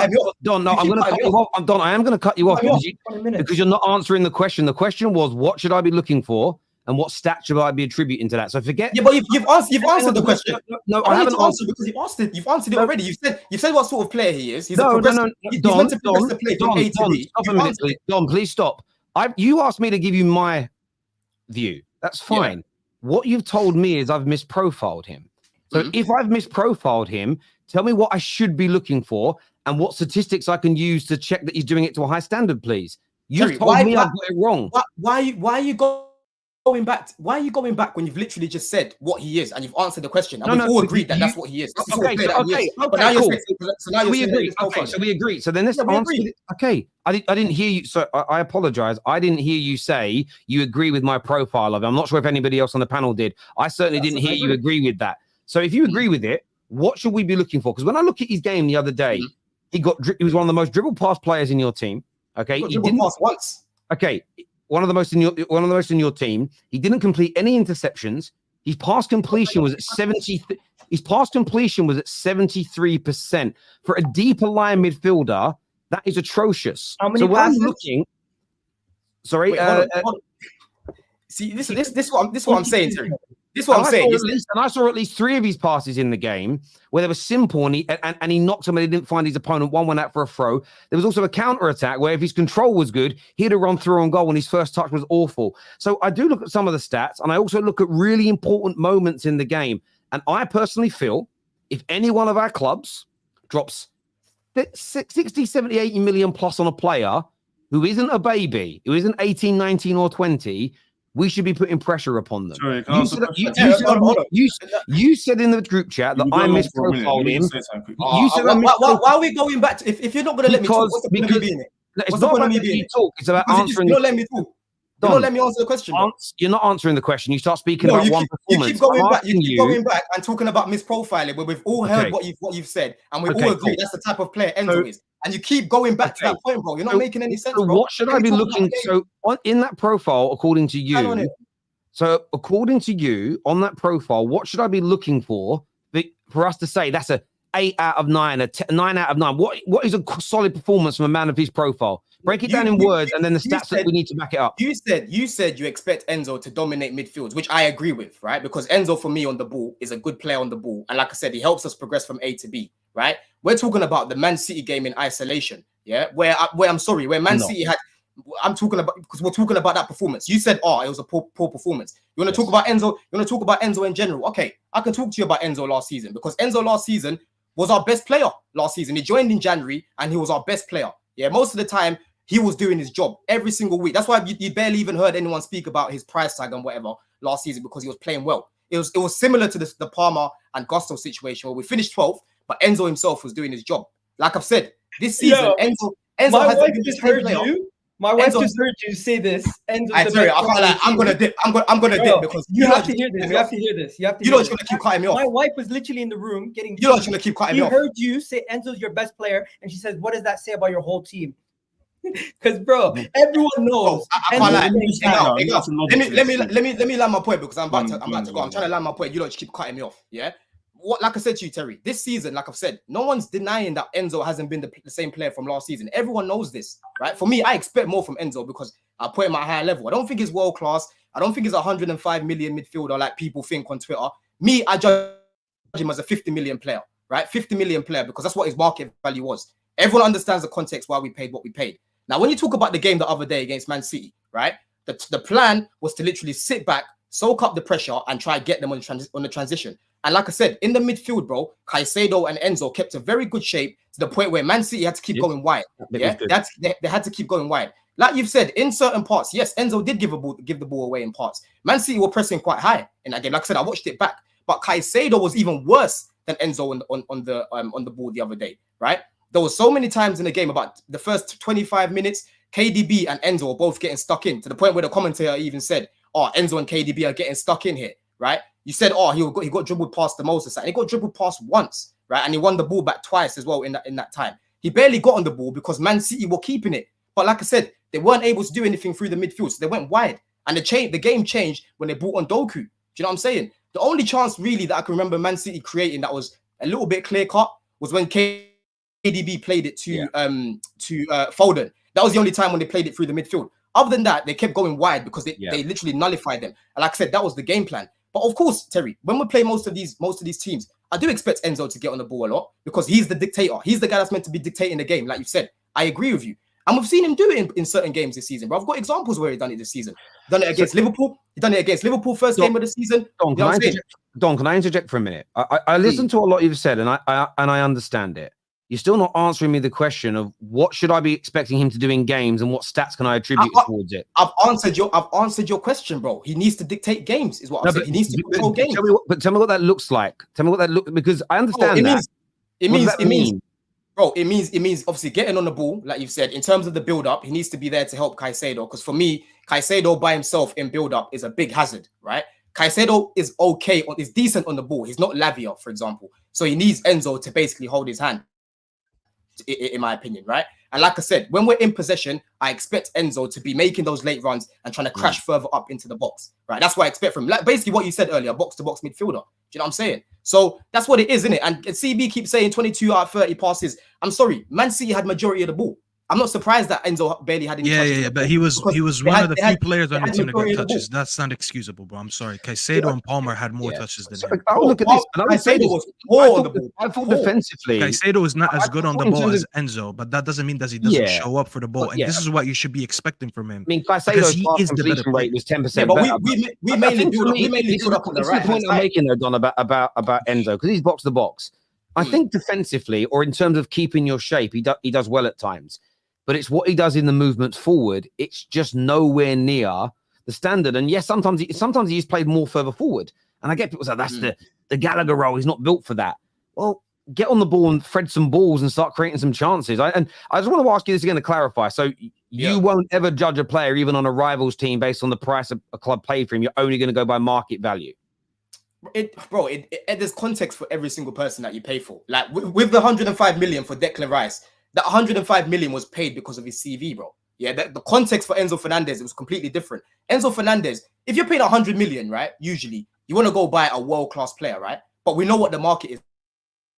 Don, I'm going to cut you off. Don, I am going to cut you off because you're not answering the question. The question was, what should I be looking for, and what stat should I be attributing to that? So forget. Yeah, but you've answered the question. No, I haven't answered because you've asked it. You've answered it already. You've said what sort of player he is. He's a progressive. He's meant to progress the play from A to B. Stop a minute, please. Don, please stop. You asked me to give you my view. That's fine. What you've told me is I've misprofiled him. So if I've misprofiled him, tell me what I should be looking for and what statistics I can use to check that he's doing it to a high standard, please. You've told me I've got it wrong. Why are you going back? Why are you going back when you've literally just said what he is and you've answered the question? And we've all agreed that that's what he is. Okay, so we agree. Okay, so we agree. So then this answer. Okay, I didn't hear you. So I apologize. I didn't hear you say you agree with my profile of it. I'm not sure if anybody else on the panel did. I certainly didn't hear you agree with that. So if you agree with it, what should we be looking for? Because when I look at his game the other day, he was one of the most dribble pass players in your team. Okay, he didn't pass once. Okay, one of the most in your team. He didn't complete any interceptions. His pass completion was at 70. His pass completion was at 73%. For a deeper line midfielder, that is atrocious. How many so when passes? I'm looking, sorry. Wait, hold on. See, this is what I'm saying, Terry. This is what I'm saying. I saw at least 3 of his passes in the game where they were simple and he knocked them and he didn't find his opponent. One went out for a throw. There was also a counter attack where if his control was good, he'd have run through on goal and his first touch was awful. So I do look at some of the stats and I also look at really important moments in the game. And I personally feel if any one of our clubs drops 60, 70, 80 million plus on a player who isn't a baby, who isn't 18, 19 or 20, we should be putting pressure upon them. Sorry, you said in the group chat that I misprofiled him. You said why are we going back to, if you're not going to let me talk, what's the point of me being it? It's not about letting you talk. It's about answering. You don't let me talk. You don't let me answer the question. You're not answering the question. You start speaking about one performance. You keep going back and talking about misprofiling, where we've all heard what you've said, and we all agree that's the type of player Enzo is. And you keep going back to that point, bro. You're not making any sense, bro. What should I be looking? So in that profile, according to you, on that profile, what should I be looking for us to say that's a 8 out of 9, a 9 out of 9? What is a solid performance from a man of his profile? Break it down in words, and then the stats that we need to back it up. You said you expect Enzo to dominate midfields, which I agree with, right? Because Enzo, for me, on the ball is a good player on the ball, and like I said, he helps us progress from A to B, right? We're talking about the Man City game in isolation, yeah. Where Man City had. I'm talking about, because we're talking about that performance. You said, it was a poor performance. You want to talk about Enzo? You want to talk about Enzo in general? Okay, I can talk to you about Enzo last season, because Enzo last season was our best player last season. He joined in January and he was our best player. Yeah, most of the time he was doing his job every single week. That's why you barely even heard anyone speak about his price tag and whatever last season, because he was playing well. It was similar to the Palmer and Gusto situation where we finished 12th, but Enzo himself was doing his job. Like I've said, this season, Enzo has been the same player. My wife just heard you say this. I'm gonna dip. I'm gonna dip because you have to hear this. You have to hear this. You're just gonna keep cutting me off. My wife was literally in the room getting. You're just gonna keep cutting me off. She heard you say Enzo's your best player, and she says, "What does that say about your whole team?" Because, bro, everyone knows. I can't lie. Let me land my point, because I'm about to go. I'm trying to land my point. You don't just keep cutting me off. Yeah. Like I said to you, Terry, this season, like I've said, no one's denying that Enzo hasn't been the same player from last season. Everyone knows this, right? For me, I expect more from Enzo because I put him at a higher level. I don't think he's world class. I don't think he's a 105 million midfielder like people think on Twitter. Me, I judge him as a 50 million player, right? 50 million player, because that's what his market value was. Everyone understands the context why we paid what we paid. Now, when you talk about the game the other day against Man City, right? The plan was to literally sit back, soak up the pressure, and try to get them on the transition. And like I said, in the midfield, bro, Caicedo and Enzo kept a very good shape to the point where Man City had to keep going wide. Yeah, they had to keep going wide. Like you've said, in certain parts, yes, Enzo did give the ball away in parts. Man City were pressing quite high in that game. Like I said, I watched it back, but Caicedo was even worse than Enzo on the ball the other day, right? There were so many times in the game, about the first 25 minutes, KDB and Enzo were both getting stuck in, to the point where the commentator even said, Enzo and KDB are getting stuck in here, right? You said, he got dribbled past the Moses, and he got dribbled past once, right? And he won the ball back twice as well in that time. He barely got on the ball because Man City were keeping it. But like I said, they weren't able to do anything through the midfield, so they went wide. And the game changed when they brought on Doku. Do you know what I'm saying? The only chance really that I can remember Man City creating that was a little bit clear cut was when KDB played it to Foden. That was the only time when they played it through the midfield. Other than that, they kept going wide because they literally nullified them. And like I said, that was the game plan. But of course, Terry, when we play most of these teams, I do expect Enzo to get on the ball a lot because he's the dictator. He's the guy that's meant to be dictating the game, like you said. I agree with you. And we've seen him do it in certain games this season, bro. I've got examples where he's done it this season. Done it against Liverpool. He done it against Liverpool first game of the season. Don, can I interject for a minute? I listened to a lot you've said, and I understand it. You're still not answering me the question of what should I be expecting him to do in games and what stats can I attribute towards it? I've answered your question, bro. He needs to dictate games, is what I'm saying. He needs to control games. Tell me what that looks like. Tell me what that looks, because I understand it means obviously getting on the ball, like you've said. In terms of the build-up, he needs to be there to help Caicedo. Because for me, Caicedo by himself in build-up is a big hazard, right? Caicedo is okay, is decent on the ball. He's not Lavia, for example. So he needs Enzo to basically hold his hand, in my opinion, right? And like I said, when we're in possession, I expect Enzo to be making those late runs and trying to crash further up into the box, right? That's what I expect from him. Like basically what you said earlier, box-to-box midfielder. Do you know what I'm saying? So that's what it is, isn't it? And CB keeps saying 22 out of 30 passes. I'm sorry, Man City had majority of the ball. I'm not surprised that Enzo barely had any touches. Yeah, but he was one of the few players on the team that got touches. That's not excusable, bro. I'm sorry. Caicedo and Palmer had more touches than him. I'll look at this. I thought defensively, Caicedo is not as good on the ball as Enzo, but that doesn't mean that he doesn't show up for the ball. And this is what you should be expecting from him. I mean, Caicedo's completion rate was 10%. Yeah, but we mainly build up on the right. This is the point I'm making, though, Don, about Enzo, because he's box to box. I think defensively, or in terms of keeping your shape, he does well at times. But it's what he does in the movements forward. It's just nowhere near the standard. And yes, sometimes he's played more further forward. And I get people say that's the Gallagher role. He's not built for that. Well, get on the ball and thread some balls and start creating some chances. And I just want to ask you this again to clarify. So you won't ever judge a player, even on a rival's team, based on the price a club paid for him. You're only going to go by market value. There's context for every single person that you pay for. Like with the 105 million for Declan Rice, that 105 million was paid because of his CV, bro. Yeah, the context for Enzo Fernandes, it was completely different. Enzo Fernandes, if you're paying 100 million, right, usually you want to go buy a world-class player, right? But we know what the market is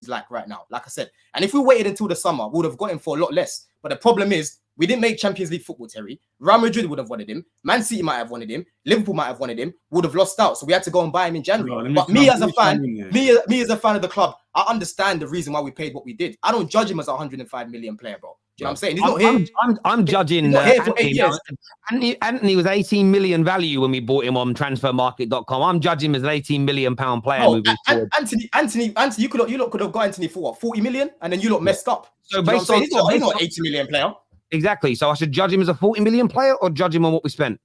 like right now, like I said. And if we waited until the summer, we would have got him for a lot less. But the problem is, we didn't make Champions League football, Terry. Real Madrid would have wanted him. Man City might have wanted him. Liverpool might have wanted him. Would have lost out. So we had to go and buy him in January. But me as a fan of the club, I understand the reason why we paid what we did. I don't judge him as a 105 million player, bro. Do you know what I'm saying? He's not here. I'm judging Anthony was 18 million value when we bought him on transfermarket.com. I'm judging him as an 18 million pound player moving forward. Anthony, you lot could have got Anthony for what, 40 million? And then you lot messed up. So based on, he's not an 80 million player. Exactly. So I should judge him as a 40 million player or judge him on what we spent?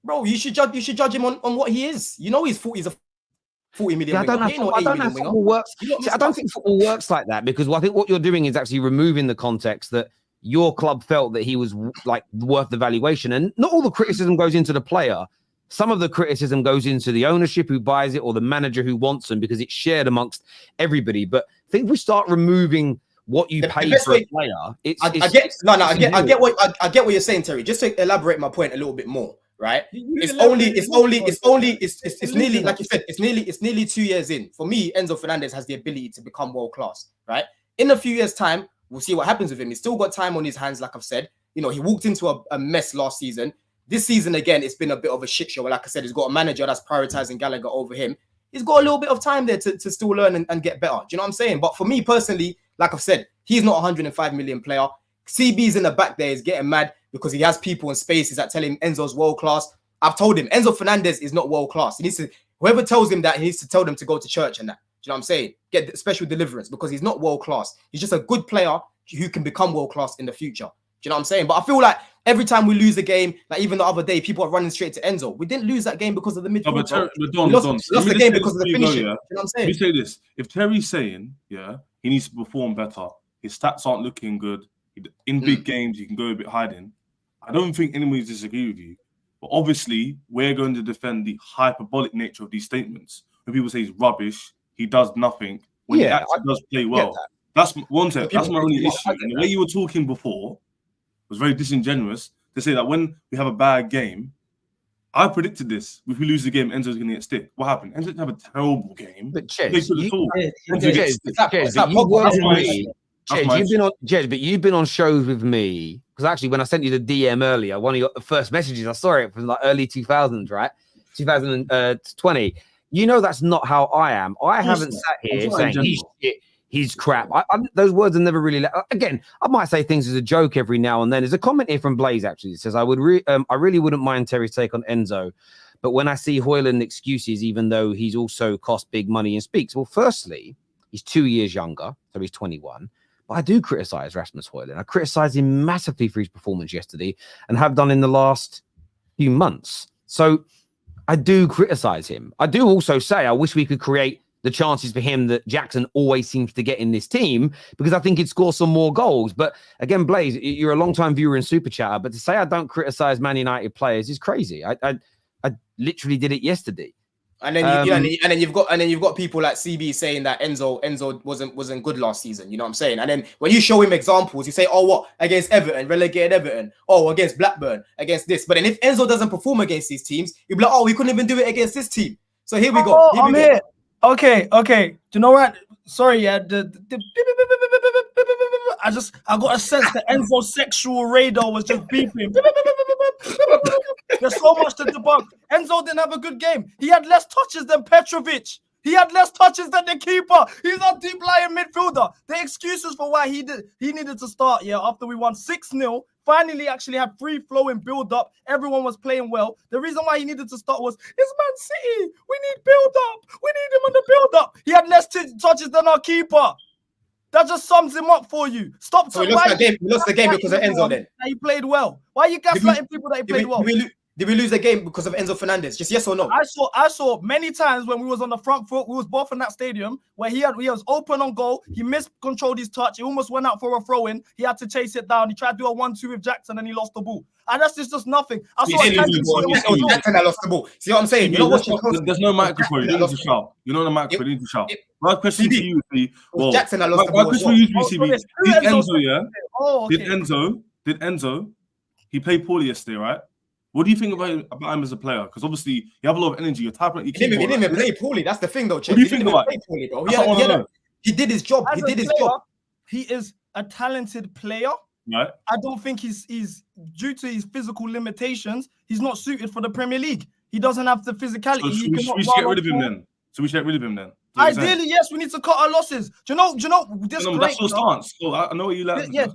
Bro, you should judge him on what he is. You know he's a 40 million. I don't know how football works. I don't think football works like that, because I think what you're doing is actually removing the context that your club felt that he was like worth the valuation. And not all the criticism goes into the player. Some of the criticism goes into the ownership who buys it or the manager who wants them, because it's shared amongst everybody. But I think if we start removing what you pay for a player, I get what you're saying, Terry. Just to elaborate my point a little bit more, right? It's nearly, like you said, it's nearly 2 years in. For me, Enzo Fernandes has the ability to become world class, right? In a few years' time, we'll see what happens with him. He's still got time on his hands, like I've said. You know, he walked into a mess last season. This season, again, it's been a bit of a shit show. Like I said, he's got a manager that's prioritizing Gallagher over him. He's got a little bit of time there to still learn and get better. Do you know what I'm saying? But for me personally, like I've said, he's not a 105 million player. CB's in the back there is getting mad because he has people in spaces that tell him Enzo's world class. I've told him Enzo Fernandes is not world class. He needs to, whoever tells him that, he needs to tell them to go to church and that. Do you know what I'm saying? Get special deliverance, because he's not world class. He's just a good player who can become world class in the future. Do you know what I'm saying? But I feel like every time we lose a game, like even the other day, people are running straight to Enzo. We didn't lose that game because of the midfield. We lost the game because of the finishing. You know what I'm saying? Let me say this. If Terry's saying, he needs to perform better, his stats aren't looking good, in big games, he can go a bit hiding, I don't think anybody's disagree with you. But obviously, we're going to defend the hyperbolic nature of these statements. When people say he's rubbish, he does nothing, when he actually does play well. That's one thing. That's my only issue. And the way you were talking before was very disingenuous to say that when we have a bad game, I predicted this. If we lose the game, Enzo's going to get stick. What happened? Enzo didn't have a terrible game. But Chez, you've been on shows with me, because actually when I sent you the DM earlier, one of your first messages, I saw it from like early 2000s, right? 2020. You know that's not how I am. I haven't sat here saying he's crap. Those words are never really. Again, I might say things as a joke every now and then. There's a comment here from Blaze actually. It says, I really wouldn't mind Terry's take on Enzo, but when I see Højlund excuses, even though he's also cost big money and speaks. Well, firstly, he's 2 years younger, so he's 21. But I do criticize Rasmus Højlund. I criticize him massively for his performance yesterday and have done in the last few months. So I do criticize him. I do also say I wish we could create the chances for him that Jackson always seems to get in this team, because I think he'd score some more goals. But again, Blaze, you're a long-time viewer and super chatter, but to say I don't criticize Man United players is crazy. I literally did it yesterday. And then you've got people like CB saying that Enzo wasn't good last season. You know what I'm saying? And then when you show him examples, you say, oh, what, against Everton, relegated Everton, oh, against Blackburn, against this. But then if Enzo doesn't perform against these teams, you'll be like, oh, we couldn't even do it against this team. So here we go. I'm here. Okay. Do you know what? Sorry, yeah. I got a sense the Enzo sexual radar was just beeping. There's so much to debunk. Enzo didn't have a good game. He had less touches than Petrovic. He had less touches than the keeper. He's a deep lying midfielder. The excuses for why he needed to start, after we won 6-0, finally actually had free-flowing build-up. Everyone was playing well. The reason why he needed to start was, it's Man City. We need build-up. We need him on the build-up. He had less touches than our keeper. That just sums him up for you. Stop. So we lost the game because of Enzo then? He played well. Why are you gaslighting people that he played well? Did we lose the game because of Enzo Fernandes? Just yes or no? I saw many times when we was on the front foot, we was both in that stadium where he was open on goal. He miscontrolled his touch. He almost went out for a throw-in. He had to chase it down. He tried to do a 1-2 with Jackson and he lost the ball. And that's just nothing. Jackson that lost the ball. See what I'm saying? There's no microphone. You need to shout. You know the microphone. You need to shout. My question to you is, Jackson that lost the ball. My question for you is, CB. Did Enzo? He played poorly yesterday, right? What do you think about him as a player? Because obviously you have a lot of energy. You're typing. He didn't even play poorly. That's the thing, though. What do you think about it? He did his job. He did his job. He is a talented player. Right. I don't think he's due to his physical limitations. He's not suited for the Premier League. He doesn't have the physicality. So we should get rid of him then. So we should get rid of him then. Ideally, yes, we need to cut our losses. Do you know this great that's your stance. So I know what you like. Yeah,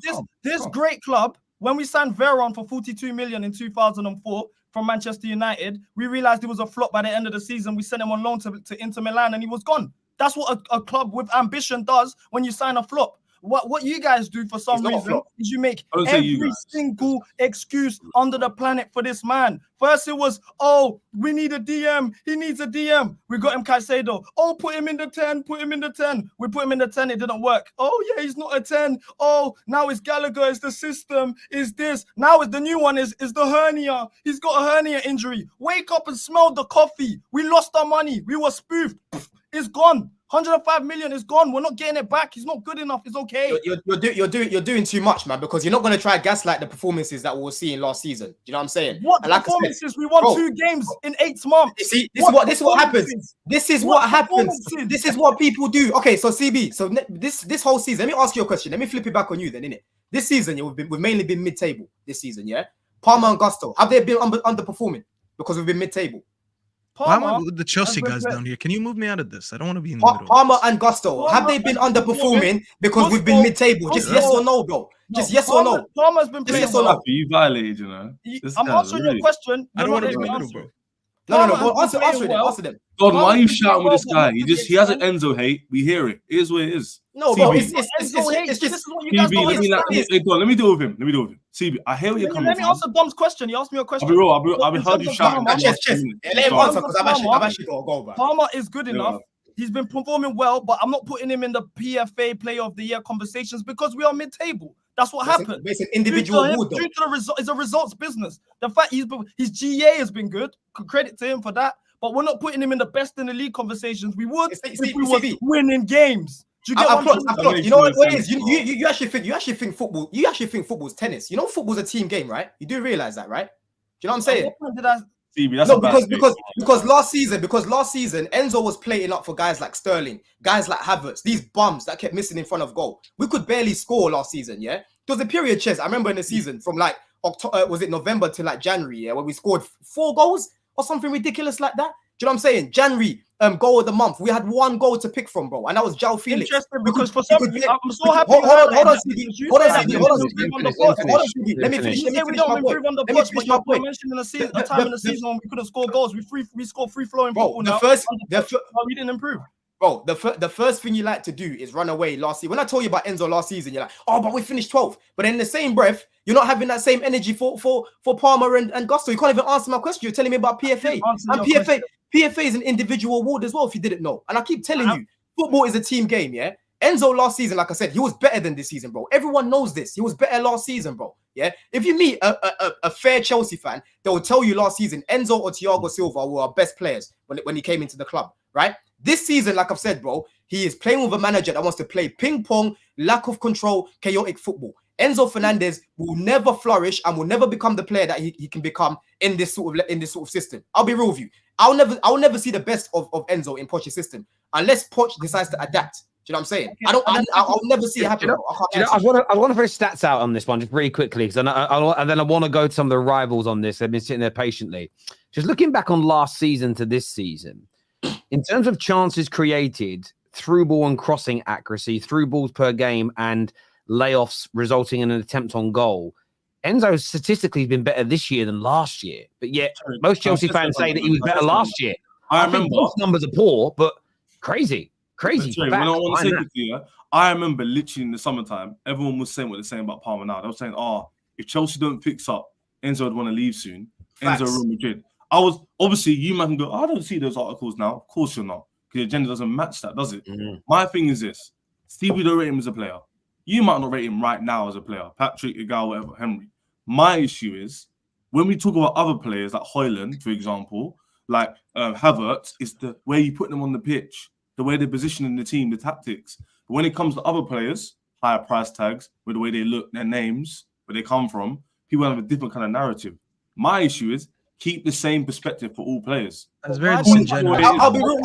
this great club. When we signed Veron for 42 million in 2004 from Manchester United, we realized it was a flop by the end of the season. We sent him on loan to Inter Milan and he was gone. That's what a club with ambition does when you sign a flop. What you guys do for some reason is you make every single excuse under the planet for this man. First it was, oh, we need a DM. He needs a DM. We got him Caicedo. Oh, put him in the 10. Put him in the 10. We put him in the 10. It didn't work. Oh, yeah, he's not a 10. Oh, now it's Gallagher. It's the system. Is this. Now it's the new one is the hernia. He's got a hernia injury. Wake up and smell the coffee. We lost our money. We were spoofed. It's gone. 105 million is gone. We're not getting it back. He's not good enough. It's okay. You're doing too much, man, because you're not going to try gaslight the performances that we were seeing last season. Do you know what I'm saying? What performances? We won 2 games in 8 months. See, this is what happens. This is what happens. This is what people do. Okay, so CB, so this whole season, let me ask you a question. Let me flip it back on you then, innit? This season, we've mainly been mid-table this season, yeah? Palmer and Gusto, have they been underperforming because we've been mid-table? Why am I with the Chelsea guys down here? Can you move me out of this? I don't want to be in the middle. Palmer and Gusto, have they been underperforming because we've been mid-table? Just yes or no, bro. Just yes or no. Palmer's been playing. Yes or no. You violated, you know. I'm answering your question. I don't want to be in the middle, bro. No. Answer them. God, why are you shouting with this guy? He has an Enzo hate. We hear it. It is what it is. No, bro. It's just. Let me deal with him. CB, I hear where you're coming from. Let me answer Dom's question. He asked me a question. I'll be heard you shouting. Let him answer because I've actually got to go, bro. Palmer is good enough. He's been performing well, but I'm not putting him in the PFA Player of the Year conversations because we are mid-table. That's what happened. It's an individual award, though. Due to the result, it's a results business. The fact his GA has been good. Credit to him for that. But we're not putting him in the best in the league conversations. We would if we were winning games. Do you get what I'm saying? You know what it is? You actually think football. You actually think football's tennis. You know football's a team game, right? You do realize that, right? Do you know what I'm saying? Because last season, Enzo was playing up for guys like Sterling, guys like Havertz, these bums that kept missing in front of goal. We could barely score last season, yeah? There was a period, Ches, I remember in the season from like October, was it November to like January, yeah, where we scored 4 goals or something ridiculous like that. Do you know what I'm saying? January, goal of the month. We had one goal to pick from, bro, and that was João Felix. Interesting, because for some, I'm so happy. Hold on, CD. Hold on, CD. Let me finish. We don't improve on the pitch, but you're mentioning a time in the season when we couldn't score goals. We score free flowing football now. We didn't improve. Bro, the first thing you like to do is run away last season. When I told you about Enzo last season, you're like, oh, but we finished 12th. But in the same breath, you're not having that same energy for Palmer and Gusto. You can't even answer my question. You're telling me about PFA. And PFA is an individual award as well, if you didn't know. And I keep telling you, football is a team game, yeah? Enzo last season, like I said, he was better than this season, bro. Everyone knows this. He was better last season, bro. Yeah. If you meet a fair Chelsea fan, they will tell you last season, Enzo or Thiago Silva were our best players when he came into the club, right? This season, like I've said, bro, he is playing with a manager that wants to play ping pong, lack of control, chaotic football. Enzo Fernandes will never flourish and will never become the player that he can become in this sort of system. I'll be real with you. I'll never see the best of Enzo in Poch's system unless Poch decides to adapt. Do you know what I'm saying? Okay. I'll never see it happen. I want to throw stats out on this one just really quickly, because and then I want to go to some of the rivals on this. They've been sitting there patiently. Just looking back on last season to this season, in terms of chances created, through ball and crossing accuracy, through balls per game, and layoffs resulting in an attempt on goal, Enzo statistically has been better this year than last year. But yet, most Chelsea fans say that he was better last year. I remember both numbers are poor, but crazy. When I want to say it to you, I remember literally in the summertime, everyone was saying what they're saying about Palmer now. They were saying, if Chelsea don't fix up, Enzo would want to leave soon. Enzo Real Madrid. I was obviously, you might go, I don't see those articles now. Of course you're not, because your agenda doesn't match that, does it? My thing is this: Stevie don't rate him as a player. You might not rate him right now as a player. Patrick, Igal, whatever, Henry. My issue is when we talk about other players like Højlund, for example, like Havertz, is the way you put them on the pitch, the way they're positioning the team, the tactics. But when it comes to other players, higher price tags, with the way they look, their names, where they come from, people have a different kind of narrative. My issue is keep the same perspective for all players. That's very disingenuous. I'll be real.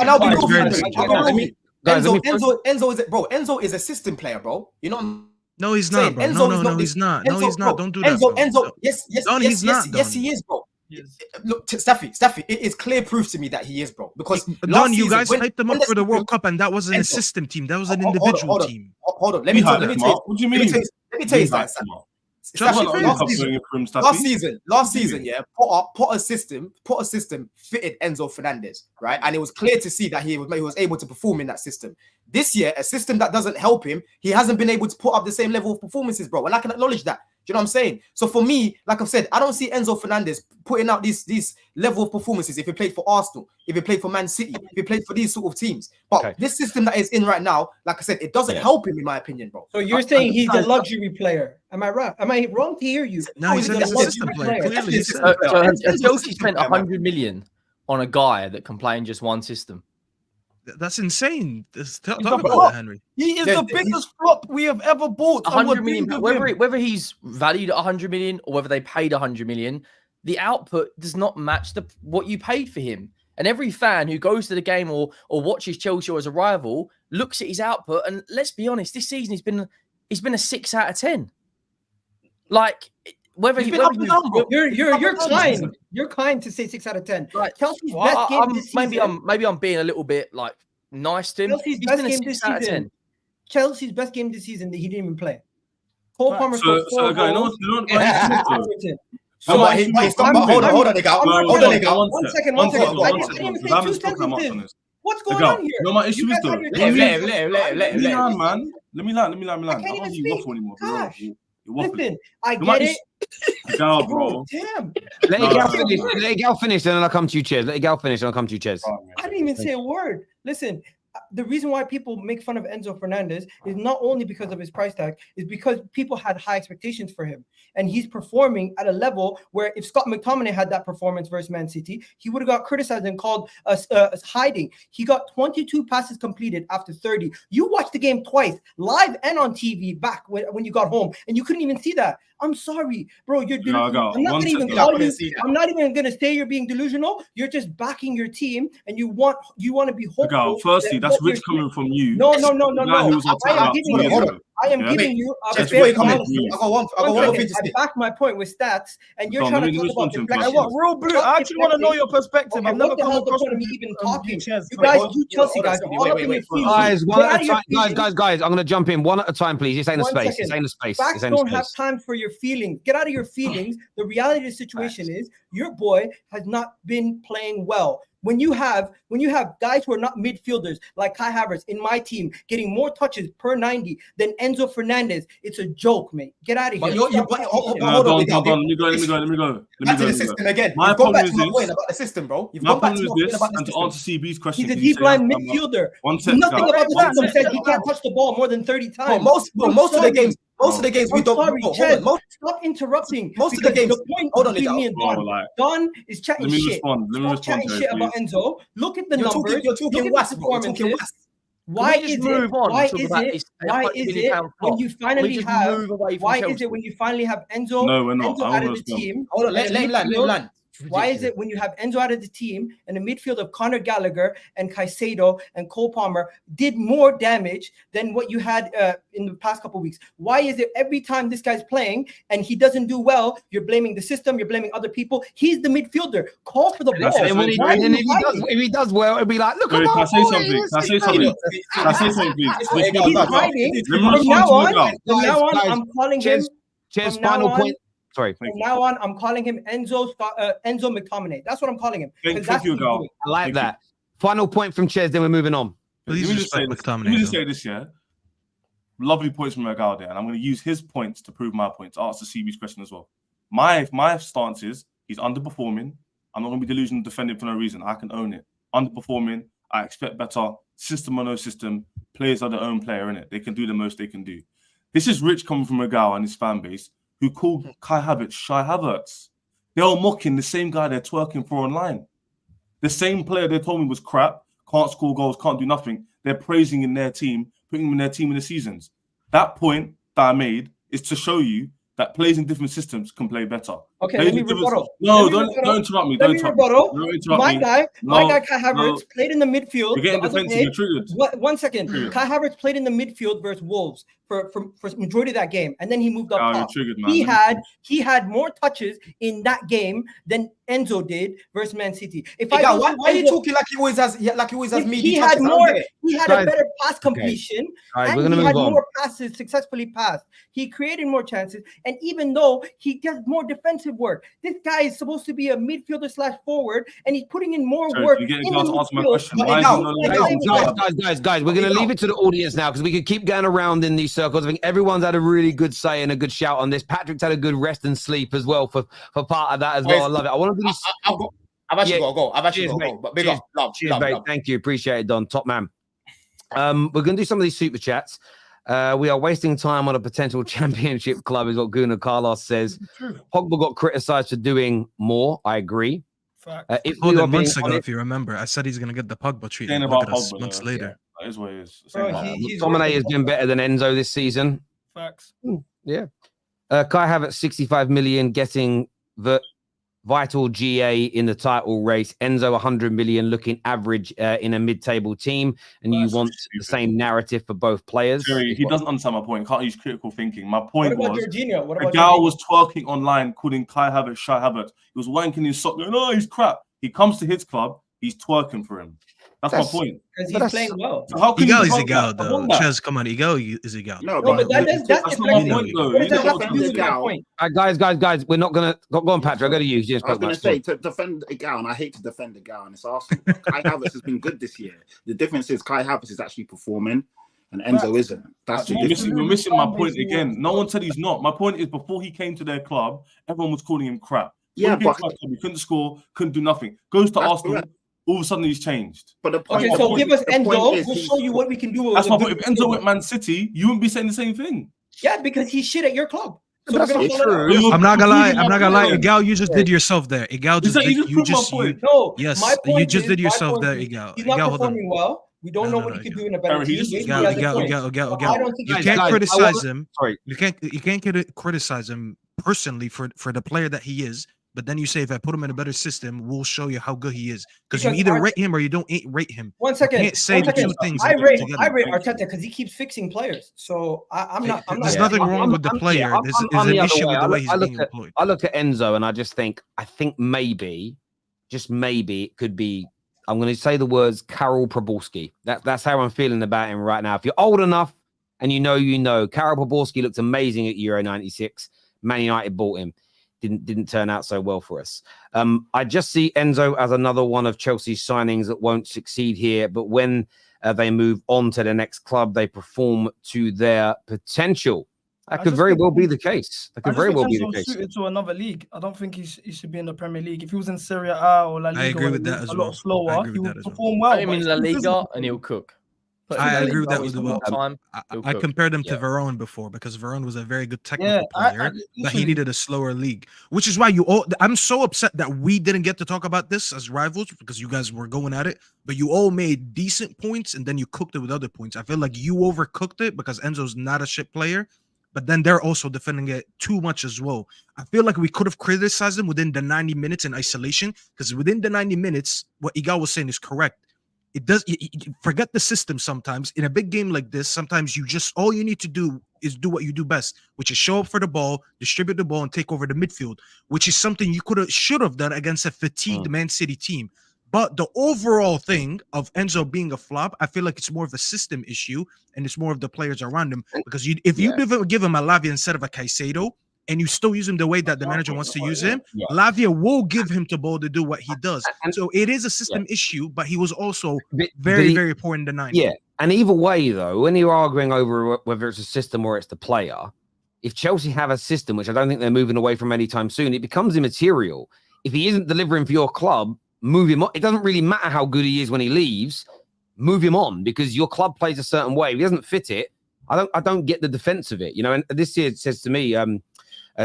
Enzo is a system player, bro. You know. No, he's not, bro. No, he's not. No, he's not. Don't do that. Enzo, yes, he is, bro. Look, Staffy, it is clear proof to me that he is, bro. Because Don, you guys hyped them up for the World Cup, and that wasn't a system team. That was an individual team. Hold on. Let me tell you. What do you mean? Let me tell you something. Last season, yeah, Potter's system fitted Enzo Fernandes, right? And it was clear to see that he was able to perform in that system. This year, a system that doesn't help him, he hasn't been able to put up the same level of performances, bro. And I can acknowledge that. Do you know what I'm saying? So for me, like I've said, I don't see Enzo Fernandes putting out these level of performances if he played for Arsenal, if he played for Man City, if he played for these sort of teams. But this system that is in right now, like I said, it doesn't help him, in my opinion, bro. So you're saying he's a luxury player? Am I right? Am I wrong to hear you? No, he's a system player. Clearly, Chelsea spent 100 million on a guy that can play in just one system. That's insane. Talk about that, Henry. He is the biggest flop we have ever bought. 100 million. Whether he's valued at 100 million or whether they paid 100 million, the output does not match what you paid for him. And every fan who goes to the game or watches Chelsea as a rival looks at his output. And let's be honest, this season he's been a 6 out of 10. Like whether you're kind to say 6 out of 10. Right. Chelsea's best game this season. Maybe I'm being a little bit like nice to him. Chelsea's best game this season. Chelsea's best game this season that he didn't even play. Cole Palmer scored 4 goals. Hold on, Igal. One second. I didn't even say 2 sentences. What's going on here? No, my issue is though. Let me learn, man. Let me learn. I can't even speak. Gosh. Listen, I get it. Go, bro. Damn. Let Igal finish, and then I'll come to you, Ches. I didn't even say a word. Listen, the reason why people make fun of Enzo Fernandes is not only because of his price tag, is because people had high expectations for him. And he's performing at a level where if Scott McTominay had that performance versus Man City, he would have got criticized and called us hiding. He got 22 passes completed after 30. You watched the game twice, live and on TV back when you got home, and you couldn't even see that. I'm sorry, bro. I'm not even going to say you're being delusional. You're just backing your team, and you want to be hopeful. Firstly, that's rich coming from you. No. I am Yeah. giving you a Just fair before you come in, analysis. I got one One thing to second, say. I back my point with stats, and you're Don, trying let to me talk respond about to him deflection. I want real blue. I actually want to know your perspective. Okay, I've never what the come hell's the across point of with me even you, talking? Chaz. You guys, Hold you on, Chelsea hold on, guys, are Stevie, all wait, up wait, in your wait. feelings. Guys, one Get at out a of your time. feelings. Guys, I'm gonna jump in one at a time, please. This ain't a One space. second. This ain't a space. Facts This ain't a don't have space. time for your feelings. Get out of your feelings. The reality of the situation is your boy has not been playing well. When you have guys who are not midfielders like Kai Havertz in my team getting more touches per 90 than Enzo Fernandes, it's a joke, mate. Get out of But here. hold on, Don, Miguel. let me go. Back to the Let me go. system again. My You've gone back problem to my is point this. about the system, bro. You've My gone back problem to is my point this, about the and to system. answer CB's question, He's a 'cause you deep say line I'm a- midfielder. One sec, Nothing guys. about the One system sec. says he can't touch the ball more than 30 Bro, times. most of the games we I'm don't. sorry, Hold Chez, on, stop interrupting. most of the because games- The point hold on, between Nick, me and bro, Don, like, Don is chatting let me shit. respond. Let me Stop respond chatting to it, shit about please. Enzo. Look at the You're numbers. talking Look at the was, bro. You're talking performances. was. Why Can we just is it? move on Why and talk is about it? this Why is £100 it million when flop? you Can we finally just have? move away from Why Chelsea? is it when you finally have Enzo? No, we're not. Enzo I out wanna of the respond. team. Hold on, and let a him land. Let him midfield- land. Why is it when you have Enzo out of the team and a midfield of Conor Gallagher and Caicedo and Cole Palmer did more damage than what you had in the past couple of weeks? Why is it every time this guy's playing and he doesn't do well, you're blaming the system, you're blaming other people? He's the midfielder. Call for the That's ball. it. And when he, Why are and you if he does well, it'll be like, look Wait, at can I my say boy. something? Can I say He's something? Can I say something, please? It's what Egal He's does. hiding. Let me From respond now to on, Egal. from now on, Guys, I'm calling him. Ches, From now final on- point. Sorry. From now on, I'm calling him Enzo McTominay. That's what I'm calling him. 'cause Thank that's you, what he's Gal. doing. I like Thank that. Final point from Ches, then we're moving on. Please Let me just say respect this. Let me McTominay. just though. say this, yeah. Lovely points from Egal there, and I'm going to use his points to prove my point, to answer CB's question as well. My stance is he's underperforming. I'm not going to be delusional defending for no reason. I can own it. Underperforming. I expect better. System or no system. Players are their own player, innit? They can do the most they can do. This is rich coming from Egal and his fan base, who called Kai Havertz Shy Havertz. They're all mocking the same guy they're twerking for online. The same player they told me was crap, can't score goals, can't do nothing. They're praising in their team, putting him in their team in the seasons. That point that I made is to show you that players in different systems can play better. Okay, Players let me in different- rebuttal. No, Let me don't rebuttal. interrupt me. Let Don't me interrupt me. rebuttal. Don't interrupt My me. guy, Kai Havertz no. played in the midfield. You're getting the other defensive. day. You're triggered. One second. Triggered. Kai Havertz played in the midfield versus Wolves for majority of that game, and then he moved up You're top. triggered, man. He had more touches in that game than Enzo did versus Man City. Egal, why are you talking like he always has meaty He touches? had I don't more. get it. He had Guys, a better pass completion, Guys, and we're gonna he had move on. more passes successfully passed. He created more chances, and even though he does more defensive work, this guy is supposed to be a midfielder / forward, and he's putting in more Sorry, work. you getting in Egal the to answer my midfield. question. But Why is Egal, he not Guys, we're going to leave it to the audience now because we could keep going around in these circles. I think everyone's had a really good say and a good shout on this. Patrick's had a good rest and sleep as well for part of that as well. I love it. I want to do this. I've actually Yeah. got to go. I've actually Cheers, got to mate. go. But big Cheers. up. Love. Cheers, mate. Thank you. Appreciate it, Don. Top man. We're going to do some of these super chats. We are wasting time on a potential championship club, is what Guna Carlos says. Pogba got criticised for doing more. I agree. If More we are than being months ago, honest, if you remember, I said he's going to get the Pogba treatment. Saying Look about at us Pogba, months though. later. That is what it is. Bro, Saying he's McTominay has been better than Enzo this season. Facts. Yeah. Kai Havertz, 65 million, getting the vital GA in the title race. Enzo, 100 million, looking average in a mid-table team. And you That's want the same narrative for both players. Jerry, he doesn't understand my point. Can't use critical thinking. My What point about was, Jorginho? What a about gal Jorginho? was twerking online, calling Kai Havertz Shy Havertz. He was wanking his sock, going, "Oh, he's crap." He comes to his club, he's twerking for him. That's my point. Because But he's that's- playing well. So how can Egal you is debunk Egal, that? though. Debunk that? Ches, come on. Egal is Egal. No, No, but that's That's not my deflecting. point, though. What does You that know have to what do I'm with my saying? point? Guys, we're not going to go on, Patrick. I got to use you. I was going to say, to defend Egal, and I hate to defend Egal, and it's Arsenal. Kai Havertz has been good this year. The difference is Kai Havertz is actually performing, and Enzo isn't. That's the difference. You're missing my point again. No one said he's not. My point is, before he came to their club, everyone was calling him crap. Yeah, When he came but to our club, he couldn't score, couldn't do nothing. Goes to That's Arsenal, correct. all of a sudden he's changed. But the point, Okay, so give us the point Enzo. is We'll he's- show you what we can do. That's with my a point. good If Enzo midfielder. went Man City, you wouldn't be saying the same thing. Yeah, because he's shit at your club. So That's we're gonna not follow true. that. I'm not gonna lie. I'm not gonna lie. Yeah. Egal, you just did yourself there. Egal Is just that- did. you just You proved my just point. No, yes. my You point just is- did my yourself point there, is Egal. He's not Egal, hold on. performing well. We don't know what he could do in a better Harry, he team. just- Maybe Egal, he has a Egal, point. Egal, Egal, But Egal. I don't think You he's can't that. criticize him. Sorry. You can't criticize him personally for the player that he is but then you say if I put him in a better system, we'll show you how good he is. Because you Because either rate him or you don't rate him. One second. You can't say one the second. two things I rate together. Arteta because he keeps fixing players. So I'm not. There's Yeah. nothing wrong with the player. There's I'm an the other issue way. with the way he's I being employed. I look at Enzo and I think maybe, just maybe, it could be. I'm going to say the words Karol Proborski. That's how I'm feeling about him right now. If you're old enough and you know, Karol Proborski looked amazing at Euro '96. Man United bought him. Didn't turn out so well for us. I just see Enzo as another one of Chelsea's signings that won't succeed here, but when they move on to the next club, they perform to their potential. That could very well be the case. That could very well be the case. Suited to another league. I don't think he should be in the Premier League. If he was in Serie A or La Liga, I agree with that as a well. lot slower, he would perform well. Put him in La Liga and he'll cook. I agree with that as well. Time, I compared him to Varane before because Varane was a very good technical player, but he needed a slower league, which is why I'm so upset that we didn't get to talk about this as rivals because you guys were going at it, but you all made decent points and then you cooked it with other points. I feel like you overcooked it because Enzo's not a shit player, but then they're also defending it too much as well. I feel like we could have criticized him within the 90 minutes in isolation because within the 90 minutes, what Igal was saying is correct. It does forget the system sometimes. In a big game like this, sometimes all you need to do is do what you do best, which is show up for the ball, distribute the ball, and take over the midfield, which is something you should have done against a fatigued Man City team. But the overall thing of Enzo being a flop, I feel like it's more of a system issue and it's more of the players around him. Because if you give him a Lavia instead of a Caicedo, and you still use him the way that the manager wants to use him, Lavia will give him the ball to do what he does. So it is a system issue, but he was also very, very poor in the 90s. Yeah, and either way, though, when you're arguing over whether it's a system or it's the player, if Chelsea have a system, which I don't think they're moving away from anytime soon, it becomes immaterial. If he isn't delivering for your club, move him on. It doesn't really matter how good he is when he leaves. Move him on because your club plays a certain way. If he doesn't fit it, I don't get the defense of it. And this year it says to me,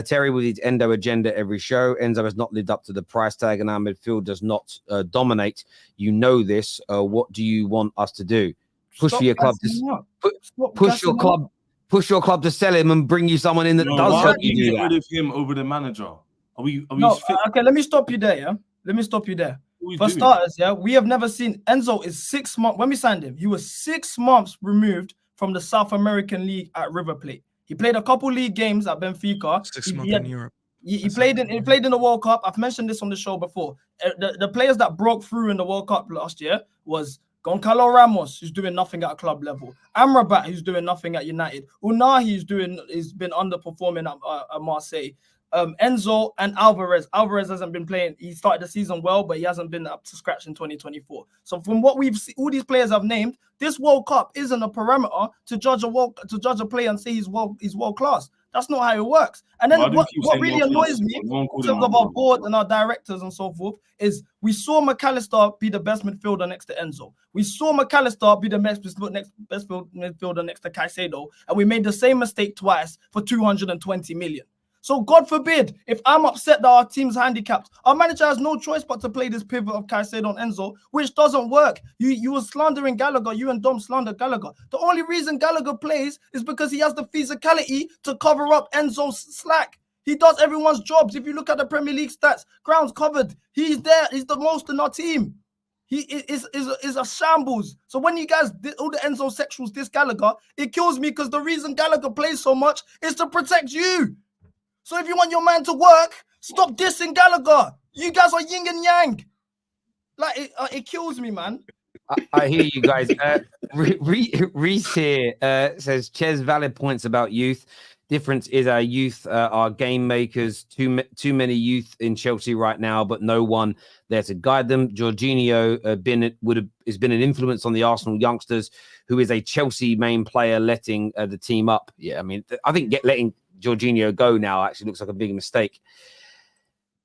Terry with his Endo agenda every show. Enzo has not lived up to the price tag and our midfield does not dominate. You know this. What do you want us to do? Push for your club push your club to sell him and bring you someone in that does help you do that. Rid of him over the manager. Are we okay, let me stop you there, yeah? Let me stop you there. For starters, yeah, we have never seen Enzo is 6 months. When we signed him, he was 6 months removed from the South American League at River Plate. He played a couple league games at Benfica. 6 months in Europe. He played in the World Cup. I've mentioned this on the show before. The players that broke through in the World Cup last year was Goncalo Ramos, who's doing nothing at a club level. Amrabat, who's doing nothing at United. Unahi, he's been underperforming at Marseille. Enzo and Alvarez. Alvarez hasn't been playing. He started the season well, but he hasn't been up to scratch in 2024. So from what we've seen, all these players I've named, this World Cup isn't a parameter to judge a player and say he's world class. That's not how it works. And then what really annoys me in terms of our board and our directors and so forth is we saw McAllister be the best midfielder next to Enzo. We saw McAllister be the best midfielder next to Caicedo, and we made the same mistake twice for 220 million. So God forbid, if I'm upset that our team's handicapped, our manager has no choice but to play this pivot of Caicedo and Enzo, which doesn't work. You were slandering Gallagher. You and Dom slander Gallagher. The only reason Gallagher plays is because he has the physicality to cover up Enzo's slack. He does everyone's jobs. If you look at the Premier League stats, grounds covered. He's there. He's the most in our team. He is a shambles. So when you guys, all the Enzo sexuals, diss Gallagher, it kills me because the reason Gallagher plays so much is to protect you. So if you want your man to work, stop dissing Gallagher. You guys are yin and yang. Like, it kills me, man. I hear you guys. Reese here says, Ches, valid points about youth. Difference is our youth are game makers. Too many youth in Chelsea right now, but no one there to guide them. Jorginho has been an influence on the Arsenal youngsters, who is a Chelsea main player letting the team up. Yeah, I mean, I think letting Jorginho go now actually looks like a big mistake.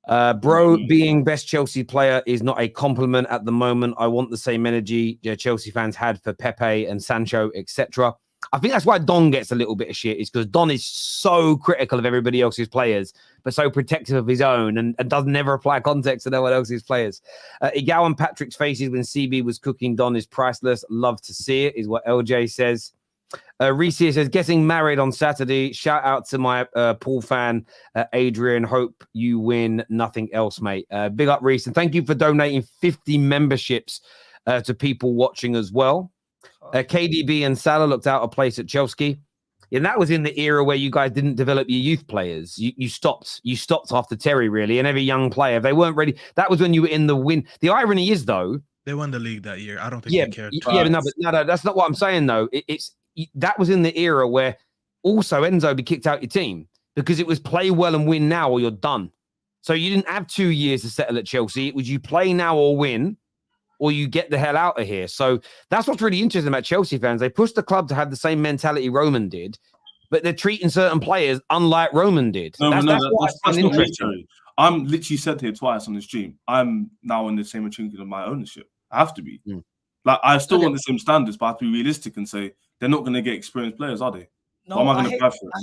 Bro being best Chelsea player is not a compliment at the moment. I want the same energy Chelsea fans had for Pepe and Sancho, etc. I think that's why Don gets a little bit of shit, is because Don is so critical of everybody else's players, but so protective of his own and doesn't ever apply context to no one else's players. Igal and Patrick's faces when CB was cooking Don is priceless. Love to see it, is what LJ says. Reese here says, getting married on Saturday. Shout out to my Paul fan, Adrian. Hope you win. Nothing else, mate. Big up, Reese. And thank you for donating 50 memberships to people watching as well. KDB and Salah looked out of place at Chelsea. And that was in the era where you guys didn't develop your youth players. You stopped after Terry, really, and every young player. If they weren't ready, that was when you were in the win. The irony is, though, they won the league that year. I don't think they cared. Yeah, no, that's not what I'm saying, though. That was in the era where also Enzo be kicked out your team because it was play well and win now or you're done. So you didn't have 2 years to settle at Chelsea. It was you play now or win, or you get the hell out of here. So that's what's really interesting about Chelsea fans. They pushed the club to have the same mentality Roman did, but they're treating certain players unlike Roman did. That's not interesting. I'm literally said here twice on the stream. I'm now in the same maturity of my ownership. I have to be. Like, I still want the same standards, but I have to be realistic and say they're not going to get experienced players, are they? No, I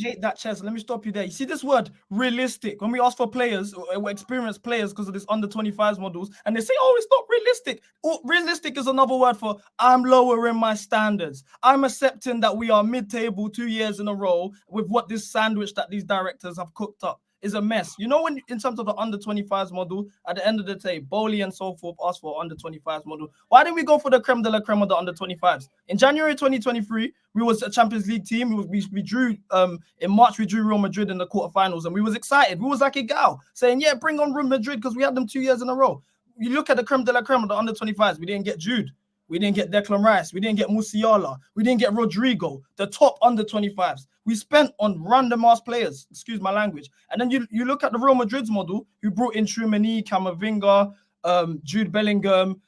hate that, Chess. Let me stop you there. You see this word realistic when we ask for players or experienced players because of this under 25s models, and they say, oh, it's not realistic. Realistic is another word for I'm lowering my standards. I'm accepting that we are mid-table 2 years in a row with what this sandwich that these directors have cooked up is a mess. You know, when in terms of the under 25s model, at the end of the day, Bowley and so forth asked for under 25s model. Why didn't we go for the creme de la creme of the under 25s? In January 2023, we was a Champions League team. We drew in March, we drew Real Madrid in the quarterfinals, and we was excited. We was like a gal saying, yeah, bring on Real Madrid because we had them 2 years in a row. You look at the creme de la creme of the under 25s, we didn't get Jude. We didn't get Declan Rice. We didn't get Musiala. We didn't get Rodrigo, the top under 25s. We spent on random ass players, excuse my language. And then you look at the Real Madrid's model, who brought in Tchouaméni, Camavinga, Jude Bellingham,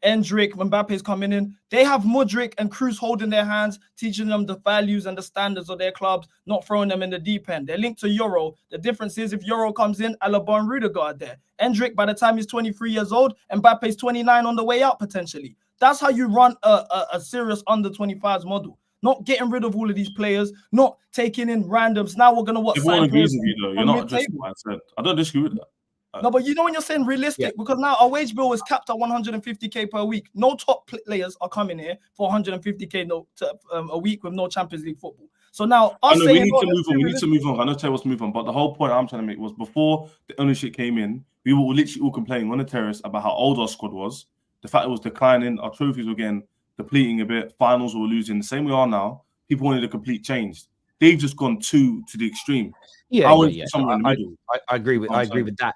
Endrick, Mbappe's coming in. They have Mudryk and Cruz holding their hands, teaching them the values and the standards of their clubs, not throwing them in the deep end. They're linked to Euro. The difference is if Euro comes in, Alaba and Rudiger are there. Endrick, by the time he's 23 years old, Mbappe's 29 on the way out potentially. That's how you run a serious under 25s model. Not getting rid of all of these players, not taking in randoms. Now we're going to watch. Everyone agrees with you, though. You're not just what I said. I don't disagree with that. No, but you know when you're saying realistic, because now our wage bill is capped at 150k per week. No top players are coming here for 150k a week with no Champions League football. So now we need to move on. We need to move on. I know Terry wants to move on, but the whole point I'm trying to make was before the ownership came in, we were literally all complaining on the terrace about how old our squad was. The fact it was declining, our trophies were getting depleting a bit, finals were losing. The same we are now. People wanted a complete change. They've just gone to the extreme. Yeah. Somewhere in the middle. I agree with that.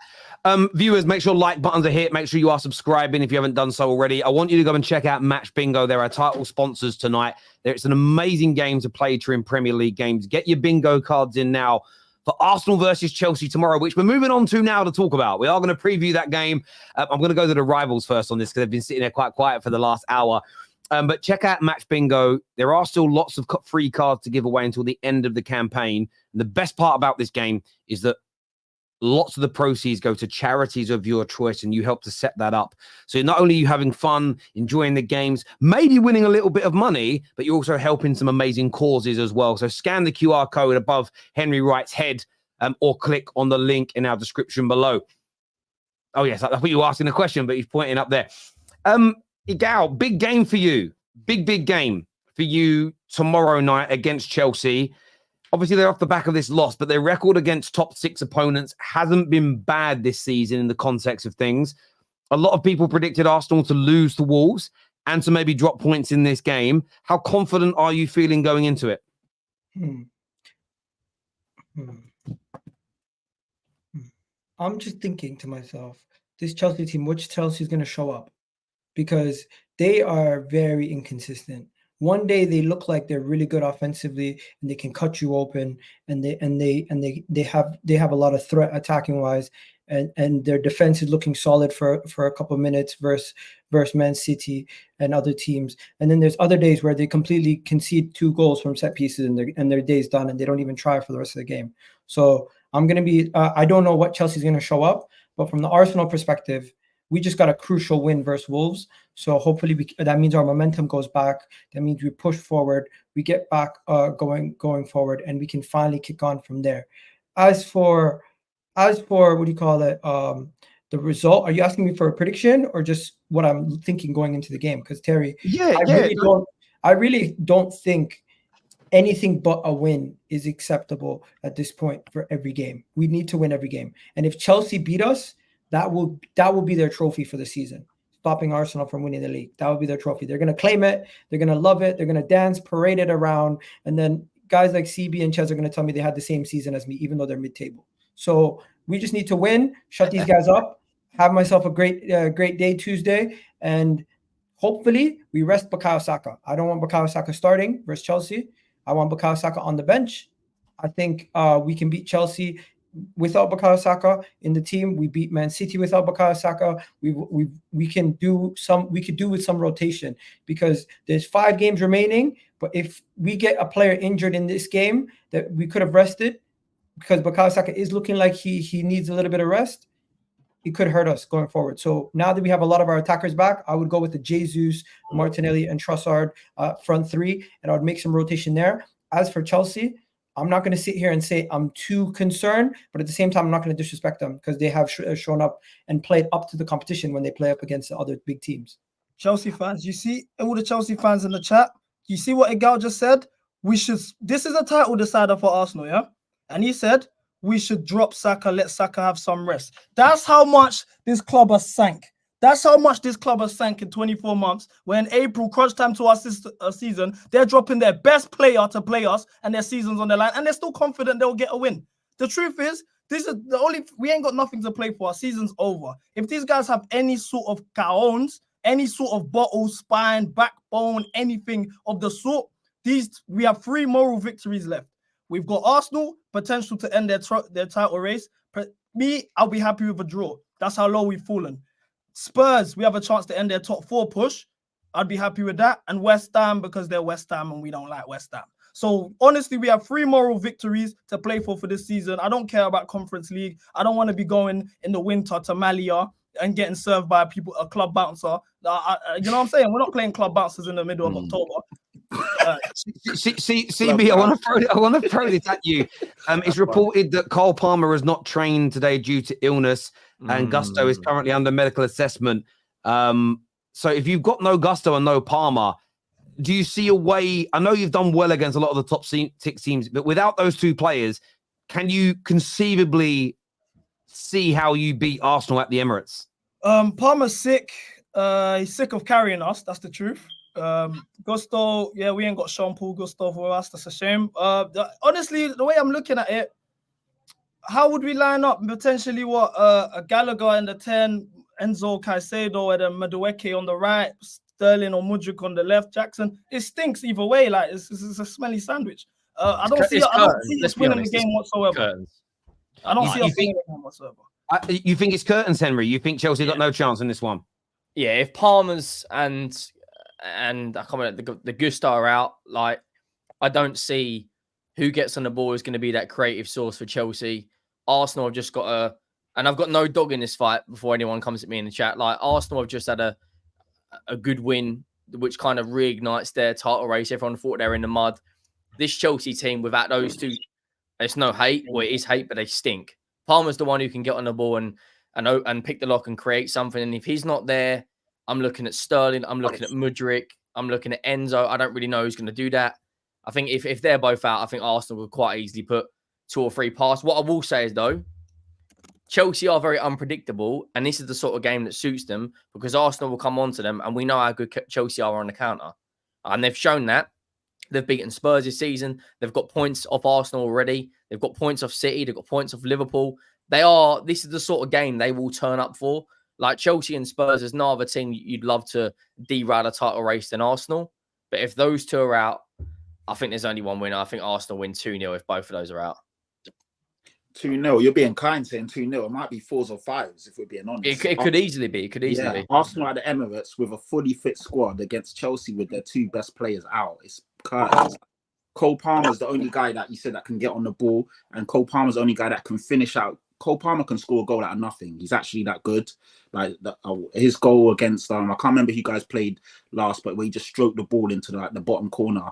Viewers, make sure like buttons are hit. Make sure you are subscribing if you haven't done so already. I want you to go and check out Match Bingo. They're our title sponsors tonight. It's an amazing game to play during Premier League games. Get your bingo cards in now for Arsenal versus Chelsea tomorrow, which we're moving on to now to talk about. We are going to preview that game. I'm going to go to the rivals first on this because they've been sitting there quite quiet for the last hour. But check out Match Bingo. There are still lots of free cards to give away until the end of the campaign. And the best part about this game is that lots of the proceeds go to charities of your choice, and you help to set that up. So not only are you having fun, enjoying the games, maybe winning a little bit of money, but you're also helping some amazing causes as well. So scan the QR code above Henry Wright's head or click on the link in our description below. Oh, yes, I thought you were asking a question, but he's pointing up there. Igal, big game for you. Big game for you tomorrow night against Chelsea. Obviously, they're off the back of this loss, but their record against top 6 opponents hasn't been bad this season in the context of things. A lot of people predicted Arsenal to lose to Wolves and to maybe drop points in this game. How confident are you feeling going into it? I'm just thinking to myself, this Chelsea team, which Chelsea is going to show up? Because they are very inconsistent. One day they look like they're really good offensively and they can cut you open, and they have a lot of threat attacking wise, and their defense is looking solid for a couple of minutes versus Man City and other teams. And then there's other days where they completely concede 2 goals from set pieces and their day's done and they don't even try for the rest of the game. So I'm going to be I don't know what Chelsea's going to show up, but from the Arsenal perspective, we just got a crucial win versus Wolves. So hopefully that means our momentum goes back. That means we push forward. We get back going forward, and we can finally kick on from there. As for what do you call it? The result. Are you asking me for a prediction or just what I'm thinking going into the game? Because Terry, I really don't think anything but a win is acceptable at this point for every game. We need to win every game. And if Chelsea beat us, that will be their trophy for the season. Stopping Arsenal from winning the league. That would be their trophy. They're going to claim it. They're going to love it. They're going to dance, parade it around. And then guys like CB and Ches are going to tell me they had the same season as me, even though they're mid-table. So we just need to win, shut these guys up, have myself a great day Tuesday, and hopefully we rest Bukayo Saka. I don't want Bukayo Saka starting versus Chelsea. I want Bukayo Saka on the bench. I think we can beat Chelsea without Bukayo Saka in the team. We beat Man City without Bukayo Saka. We can do with some rotation, because there's 5 games remaining. But if we get a player injured in this game that we could have rested, because Bukayo Saka is looking like he needs a little bit of rest, it could hurt us going forward. So now that we have a lot of our attackers back, I would go with the Jesus, Martinelli, and Trossard front 3, and I would make some rotation there. As for Chelsea, I'm not going to sit here and say I'm too concerned, but at the same time, I'm not going to disrespect them, because they have shown up and played up to the competition when they play up against the other big teams. Chelsea fans, you see all the Chelsea fans in the chat? You see what Igal just said? This is a title decider for Arsenal, yeah? And he said, we should drop Saka, let Saka have some rest. That's how much this club has sank. That's how much this club has sank in 24 months. When April, crunch time to our season, they're dropping their best player to play us, and their season's on the line, and they're still confident they'll get a win. The truth is, this is the only, we ain't got nothing to play for. Our season's over. If these guys have any sort of cajones, any sort of bottle, spine, backbone, anything of the sort, we have 3 moral victories left. We've got Arsenal, potential to end their title race. I'll be happy with a draw. That's how low we've fallen. Spurs, we have a chance to end their top 4 push. I'd be happy with that. And West Ham, because they're West Ham and we don't like West Ham. So honestly, we have 3 moral victories to play for this season. I don't care about Conference League. I don't want to be going in the winter to Malia and getting served by a club bouncer. You know what I'm saying? We're not playing club bouncers in the middle of October. CB, I want to throw this at you. It's reported that Cole Palmer has not trained today due to illness, and Gusto is currently under medical assessment. So if you've got no Gusto and no Palmer, do you see a way? I know you've done well against a lot of the top 6 teams, but without those 2 players, can you conceivably see how you beat Arsenal at the Emirates? Palmer's sick. He's sick of carrying us. That's the truth. Gusto, yeah, we ain't got Jean-Paul Gusto for us. That's a shame. Honestly, the way I'm looking at it, how would we line up? Potentially a Gallagher in the 10, Enzo Caicedo and Madueke on the right, Sterling or Mudryk on the left, Jackson. It stinks either way. Like it's a smelly sandwich. I don't see us winning the game whatsoever. I don't see us winning the game whatsoever. You think it's curtains, Henry? You think Chelsea got no chance in this one? Yeah, if Palmer's and I comment the Gusto are out, like I don't see who gets on the ball is going to be that creative source for Chelsea. Arsenal have just got and I've got no dog in this fight before anyone comes at me in the chat. Like Arsenal have just had a good win, which kind of reignites their title race. Everyone thought they were in the mud. This Chelsea team, without those 2, it's no hate. Well, it is hate, but they stink. Palmer's the one who can get on the ball and pick the lock and create something. And if he's not there, I'm looking at Sterling. I'm looking at Mudryk. I'm looking at Enzo. I don't really know who's going to do that. I think if they're both out, I think Arsenal would quite easily put 2 or 3 past. What I will say is, though, Chelsea are very unpredictable, and this is the sort of game that suits them because Arsenal will come onto them, and we know how good Chelsea are on the counter. And they've shown that. They've beaten Spurs this season. They've got points off Arsenal already. They've got points off City. They've got points off Liverpool. This is the sort of game they will turn up for. Like Chelsea and Spurs, there's no other team you'd love to derail a title race than Arsenal. But if those 2 are out, I think there's only one winner. I think Arsenal win 2-0 if both of those are out. 2-0. You're being kind saying 2-0. It might be 4s or 5s if we're being honest. It could easily be. It could easily be. Arsenal at the Emirates with a fully fit squad against Chelsea with their 2 best players out. It's curtains. Cole Palmer's the only guy that you said that can get on the ball, and Cole Palmer's the only guy that can finish out. Cole Palmer can score a goal out of nothing. He's actually that good. Like his goal against I can't remember who you guys played last, but where he just stroked the ball into the bottom corner.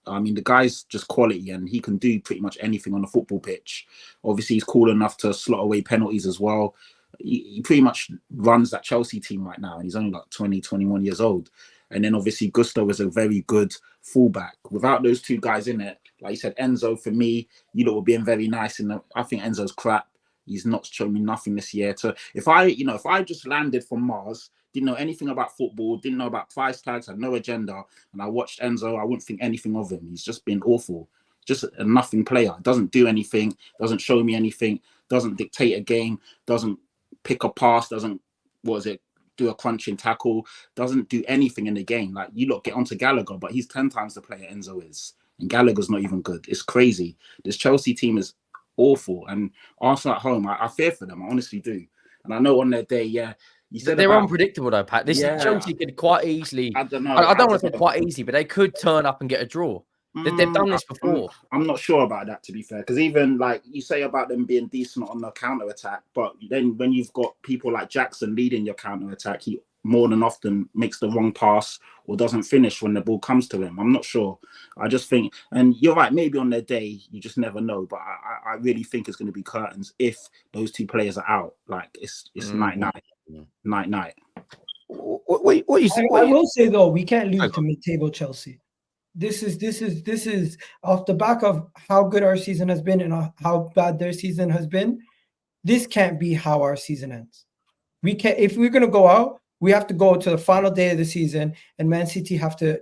I mean, the guy's just quality, and he can do pretty much anything on the football pitch. Obviously, he's cool enough to slot away penalties as well. He pretty much runs that Chelsea team right now, and he's only like 20, 21 years old. And then obviously Gusto is a very good fullback. Without those two guys in it, like you said, Enzo, for me, you lot were being very nice. And I think Enzo's crap. He's not shown me nothing this year. If I just landed from Mars, didn't know anything about football, didn't know about price tags, had no agenda, and I watched Enzo, I wouldn't think anything of him. He's just been awful. Just a nothing player. Doesn't do anything, doesn't show me anything, doesn't dictate a game, doesn't pick a pass, doesn't, do a crunching tackle, doesn't do anything in the game. Like, you lot get onto Gallagher, but he's 10 times the player Enzo is. And Gallagher's not even good. It's crazy. This Chelsea team is awful. And Arsenal at home, I fear for them. I honestly do. And I know on their day, you said they're unpredictable though, Pat. Chelsea could quite easily. I don't want to say quite easily, but they could turn up and get a draw. They've done this before. I'm not sure about that, to be fair, because even like you say about them being decent on the counter attack, but then when you've got people like Jackson leading your counter attack, he more than often makes the wrong pass or doesn't finish when the ball comes to him. I'm not sure. I just think, and you're right, maybe on their day you just never know, but I really think it's going to be curtains if those two players are out. Like it's night. What you say? I will say though, we can't lose to mid-table Chelsea. This is off the back of how good our season has been and how bad their season has been. This can't be how our season ends. We can't. If we're gonna go out, we have to go to the final day of the season, and Man City have to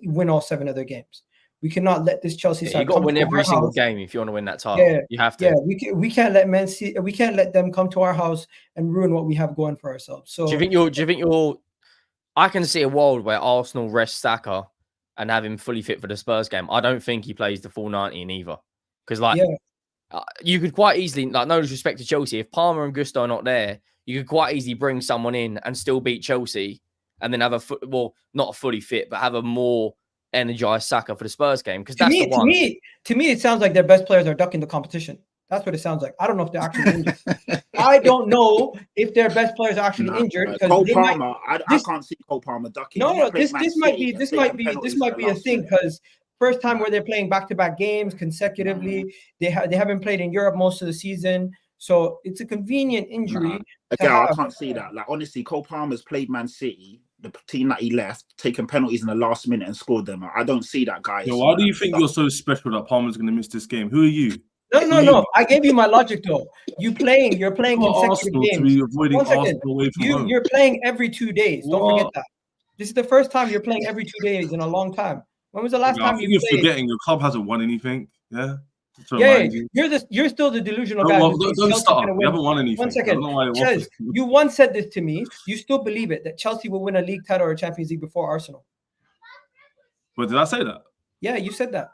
win all 7 of their games. We cannot let this Chelsea side. You got to win every single game if you want to win that title. Yeah, you have to. Yeah, we can't let Man City. We can't let them come to our house and ruin what we have going for ourselves. So do you think you're? I can see a world where Arsenal rest Saka and have him fully fit for the Spurs game. I don't think he plays the full 90 in either. Because, you could quite easily, like, no disrespect to Chelsea, if Palmer and Gusto are not there, you could quite easily bring someone in and still beat Chelsea and then have not a fully fit, but have a more energized Saka for the Spurs game. Because that's the one. To me, it sounds like their best players are ducking the competition. That's what it sounds like. I don't know if they're actually injured. I don't know if their best players are actually injured. Cole Palmer, I can't see Cole Palmer ducking. No, this might be a thing because first time where they're playing back-to-back games consecutively. They haven't played in Europe most of the season, so it's a convenient injury. I can't see that. Like honestly, Cole Palmer's played Man City, the team that he left, taking penalties in the last minute and scored them. I don't see that guy. Yo, why do you think you're so special that Palmer's going to miss this game? Who are you? No. I gave you my logic though. You're playing consecutive games. You're playing every 2 days. Don't forget that. This is the first time you're playing every 2 days in a long time. When was the last time you played? You're forgetting your club hasn't won anything. Yeah. You're still the delusional guy. Don't start. You haven't won anything. 1 second. Chez, you once said this to me. You still believe it that Chelsea will win a league title or a Champions League before Arsenal. But did I say that? Yeah, you said that.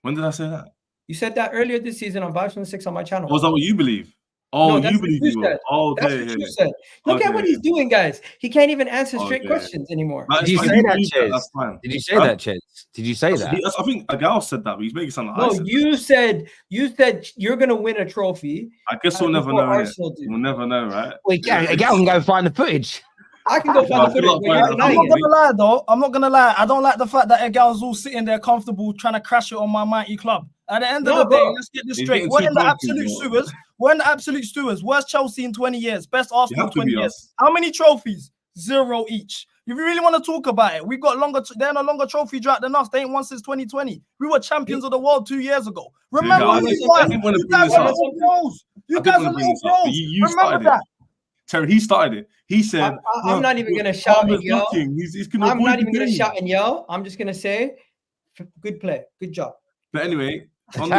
When did I say that? You said that earlier this season on Vibes from the 6 on my channel. Was that what you believe? Oh, no, you believe you will. Oh, that's what you said. Look at what he's doing, guys. He can't even answer straight questions anymore. Did you say that, Chez? Did you say that, Chez? Did you say that? I think Agal said that, but he's making it sound like no, you said you're going to win a trophy. I guess we'll never know. We'll never know, right? Wait, Agal can go find the footage. I can go find the footage. I'm not gonna lie, though. I'm not gonna lie. I don't like the fact that Egal's all sitting there comfortable trying to crash it on my mighty club. At the end of the day, let's get this straight. We're in the absolute sewers. We're in the absolute sewers. Where's Chelsea in 20 years? Best Arsenal in 20 years. How many trophies? 0 each. If you really want to talk about it, we've got longer. They're in a longer trophy drought than us. They ain't won since 2020. We were champions of the world 2 years ago. Remember, you guys are no bros. You guys are no bros. Remember that. Terry, he started it. He said, I'm not even going to shout and yell. I'm not even going to shout and yell. I'm just going to say, good play. Good job. But anyway, on the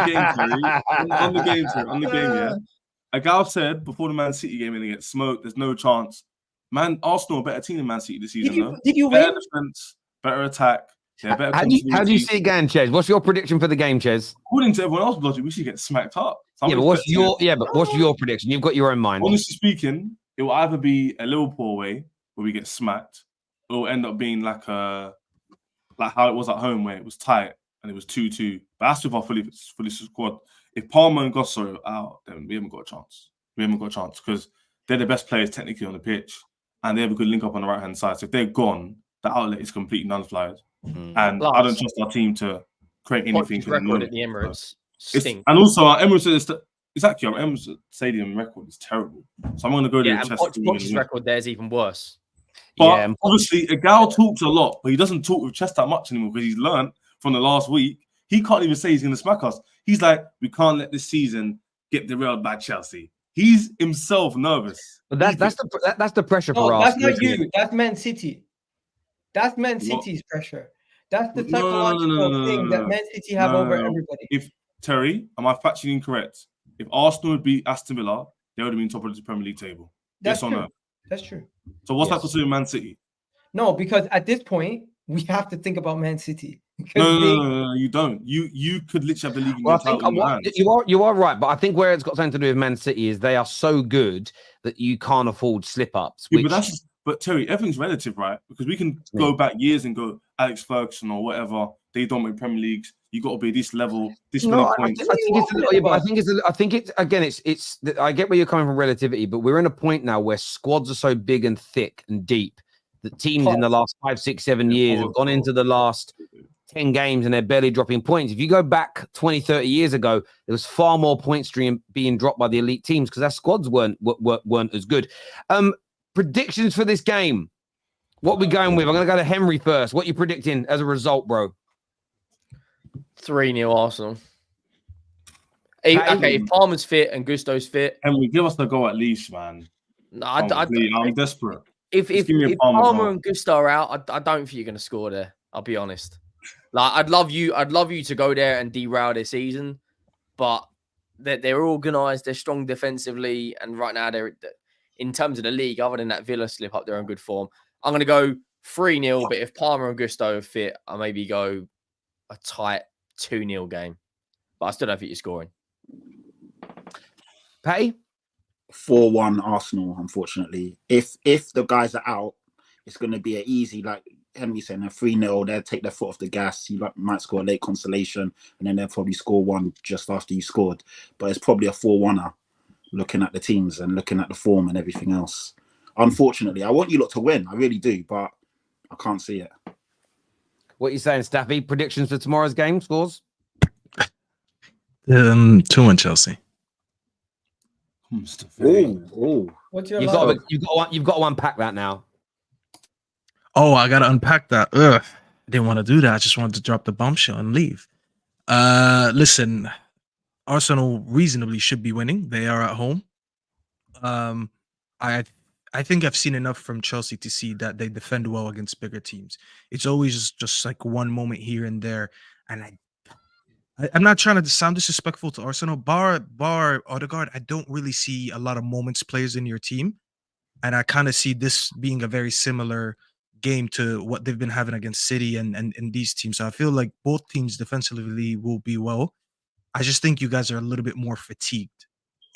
game, Terry, yeah. Agal said before the Man City game and they get smoked, there's no chance. Arsenal a better team than Man City this season, did you win? Better defense, better attack. Yeah, better how do you see it going, Chez? What's your prediction for the game, Chez? According to everyone else's logic, we should get smacked up. But what's your prediction? You've got your own mind. Honestly speaking, it will either be a Liverpool way where we get smacked, or it will end up being like how it was at home where it was tight and it was 2-2. But that's with our fully squad. If Palmer and Gosso are out, then we haven't got a chance. Because they're the best players technically on the pitch and they have a good link up on the right-hand side. So if they're gone, the outlet is completely nullified. And I don't trust our team to create anything. Record at the Emirates stinks. And also our Emirates exactly, our Emirates Stadium record is terrible. So I'm going to go to the Poch's record there is even worse. But obviously, Gal talks a lot, but he doesn't talk with chest that much anymore because he's learned from the last week. He can't even say he's going to smack us. He's like, we can't let this season get derailed by Chelsea. He's himself nervous. But that's the pressure for us. That's not you. That's Man City. That's Man City's pressure. That's the psychological thing that Man City have over everybody. If Terry, am I factually incorrect? If Arsenal would beat Aston Villa, they would have been top of the Premier League table. That's yes or true. no? That's true. So what's that considering Man City? No, because at this point we have to think about Man City. No, you don't. You could literally have the league in your title in your hands. You are right, but I think where it's got something to do with Man City is they are so good that you can't afford slip-ups. Yeah, but Terry, everything's relative, right? Because we can go back years and go Alex Ferguson or whatever. They don't make Premier Leagues. You got to be this level, this many points. I think it's again. It's. I get where you're coming from relativity, but we're in a point now where squads are so big and thick and deep that teams in the last 5, 6, 7 years have gone into the last 10 games and they're barely dropping points. If you go back 20, 30 years ago, there was far more point stream being dropped by the elite teams because their squads weren't as good. Predictions for this game. What are we going with? I'm going to go to Henry first. What are you predicting as a result, bro? 3-0 Arsenal. Okay, if Palmer's fit and Gusto's fit. Henry, give us the goal at least, man. No, I'm desperate. If Palmer and Gusto are out, I don't think you're going to score there. I'll be honest. Like, I'd love you to go there and derail their season, but they're organised, they're strong defensively, and right now they're in terms of the league. Other than that Villa slip up, they're in good form. I'm going to go 3-0, but if Palmer and Gusto are fit, I maybe go a tight 2-0 game. But I still don't think you're scoring. Patty? 4-1 Arsenal, unfortunately. If the guys are out, it's going to be an easy, like Henry said, a 3-0. They'll take their foot off the gas. You might score a late consolation, and then they'll probably score one just after you scored. But it's probably a 4-1er, looking at the teams and looking at the form and everything else. Unfortunately, I want you lot to win. I really do, but I can't see it. What are you saying, Staffy? Predictions for tomorrow's game? Scores? 2-1 Chelsea. Oh. What's your you've got to unpack that now. Oh, I gotta unpack that. I didn't want to do that. I just wanted to drop the bombshell and leave. Listen, Arsenal reasonably should be winning. They are at home. I think I've seen enough from Chelsea to see that they defend well against bigger teams. It's always just like one moment here and there, and I'm not trying to sound disrespectful to Arsenal. Bar Odegaard, I don't really see a lot of moments players in your team, and I kind of see this being a very similar game to what they've been having against City and these teams. So I feel like both teams defensively will be well. I just think you guys are a little bit more fatigued,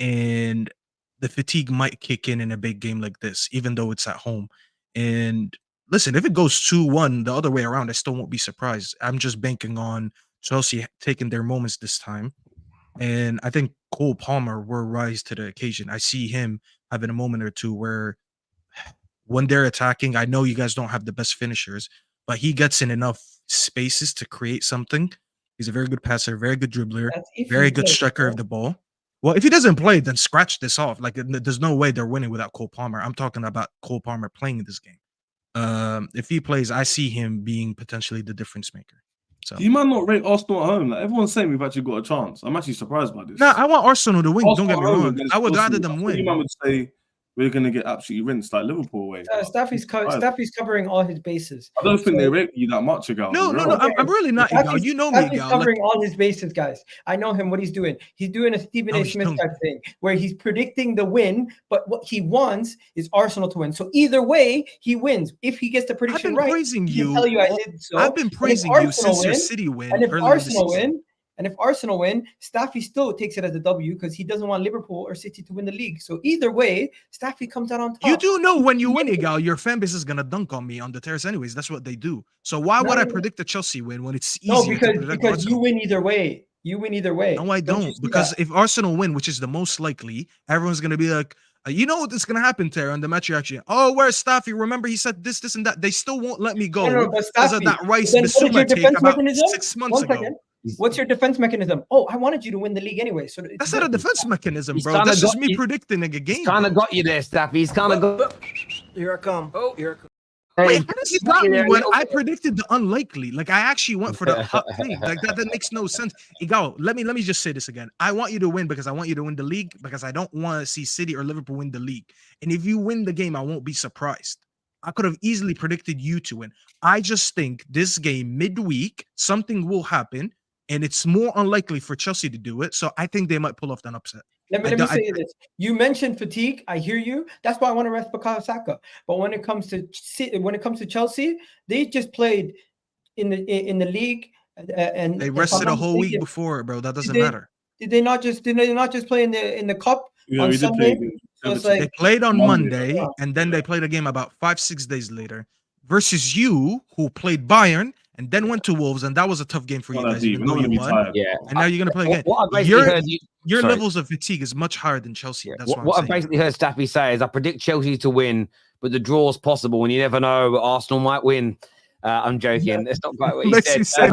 and the fatigue might kick in a big game like this, even though it's at home. And listen, if it goes 2-1 the other way around, I still won't be surprised. I'm just banking on Chelsea taking their moments this time. And I think Cole Palmer will rise to the occasion. I see him having a moment or two where when they're attacking, I know you guys don't have the best finishers, but he gets in enough spaces to create something. He's a very good passer, very good dribbler, very good striker of the ball. Well, if he doesn't play, then scratch this off. Like, there's no way they're winning without Cole Palmer. I'm talking about Cole Palmer playing this game. If he plays, I see him being potentially the difference maker. So you might not rate Arsenal at home. Like, everyone's saying we've actually got a chance. I'm actually surprised by this. No, I want Arsenal to win. Don't get me wrong. I would rather them win. You might would say we're going to get absolutely rinsed like Liverpool away. Staffy's covering all his bases. I don't think they rate you that much, Gal. No, I'm really not, Gal. You know me, Gal. Covering all his bases, guys. I know him, what he's doing. He's doing a Stephen A. Smith type thing where he's predicting the win, but what he wants is Arsenal to win. So either way, he wins. If he gets the prediction right, praising you. Tell you I did so. I've been praising you since your City win. And if Arsenal win, Staffy still takes it as a W because he doesn't want Liverpool or City to win the league. So either way, Staffy comes out on top. You do know when you win, Gal, your fan base is gonna dunk on me on the terrace anyways. That's what they do. So why would I predict the Chelsea win when it's easy? No, because you win either way. You win either way. No, I don't. Because if Arsenal win, which is the most likely, everyone's gonna be like, you know what's gonna happen, Terry, on the match reaction. Oh, where's Staffy? Remember, he said this, and that. They still won't let me go because of that Rice Bissouma take about 6 months ago. What's your defense mechanism? Oh, I wanted you to win the league anyway. So that's not a defense mechanism, bro. That's just me predicting a game. He's kind of got you there, Staffy. He's kind of got. Here I come. Oh. Here I come. Wait, how does he got me when I predicted the unlikely? Like I actually went for the hot thing. Like that makes no sense. Igal, let me just say this again. I want you to win because I want you to win the league because I don't want to see City or Liverpool win the league. And if you win the game, I won't be surprised. I could have easily predicted you to win. I just think this game midweek, something will happen, and it's more unlikely for Chelsea to do it. So I think they might pull off an upset. Let me say this. You mentioned fatigue. I hear you. That's why I want to rest Bukayo Saka. But when it comes to Chelsea, they just played in the league, and they rested a whole week before, bro. That doesn't matter. Did they not just play in the cup on we Sunday? did play. So it's like, they played on Monday, and then they played a game about 5-6 days later versus you, who played Bayern and then went to Wolves, and that was a tough game for you guys. Even though you won, yeah. And now you're gonna play again. What I basically heard your levels of fatigue is much higher than Chelsea. That's what I basically heard Staffy say is I predict Chelsea to win, but the draw is possible, and you never know. Arsenal might win. I'm joking. Yeah. That's not quite what he said.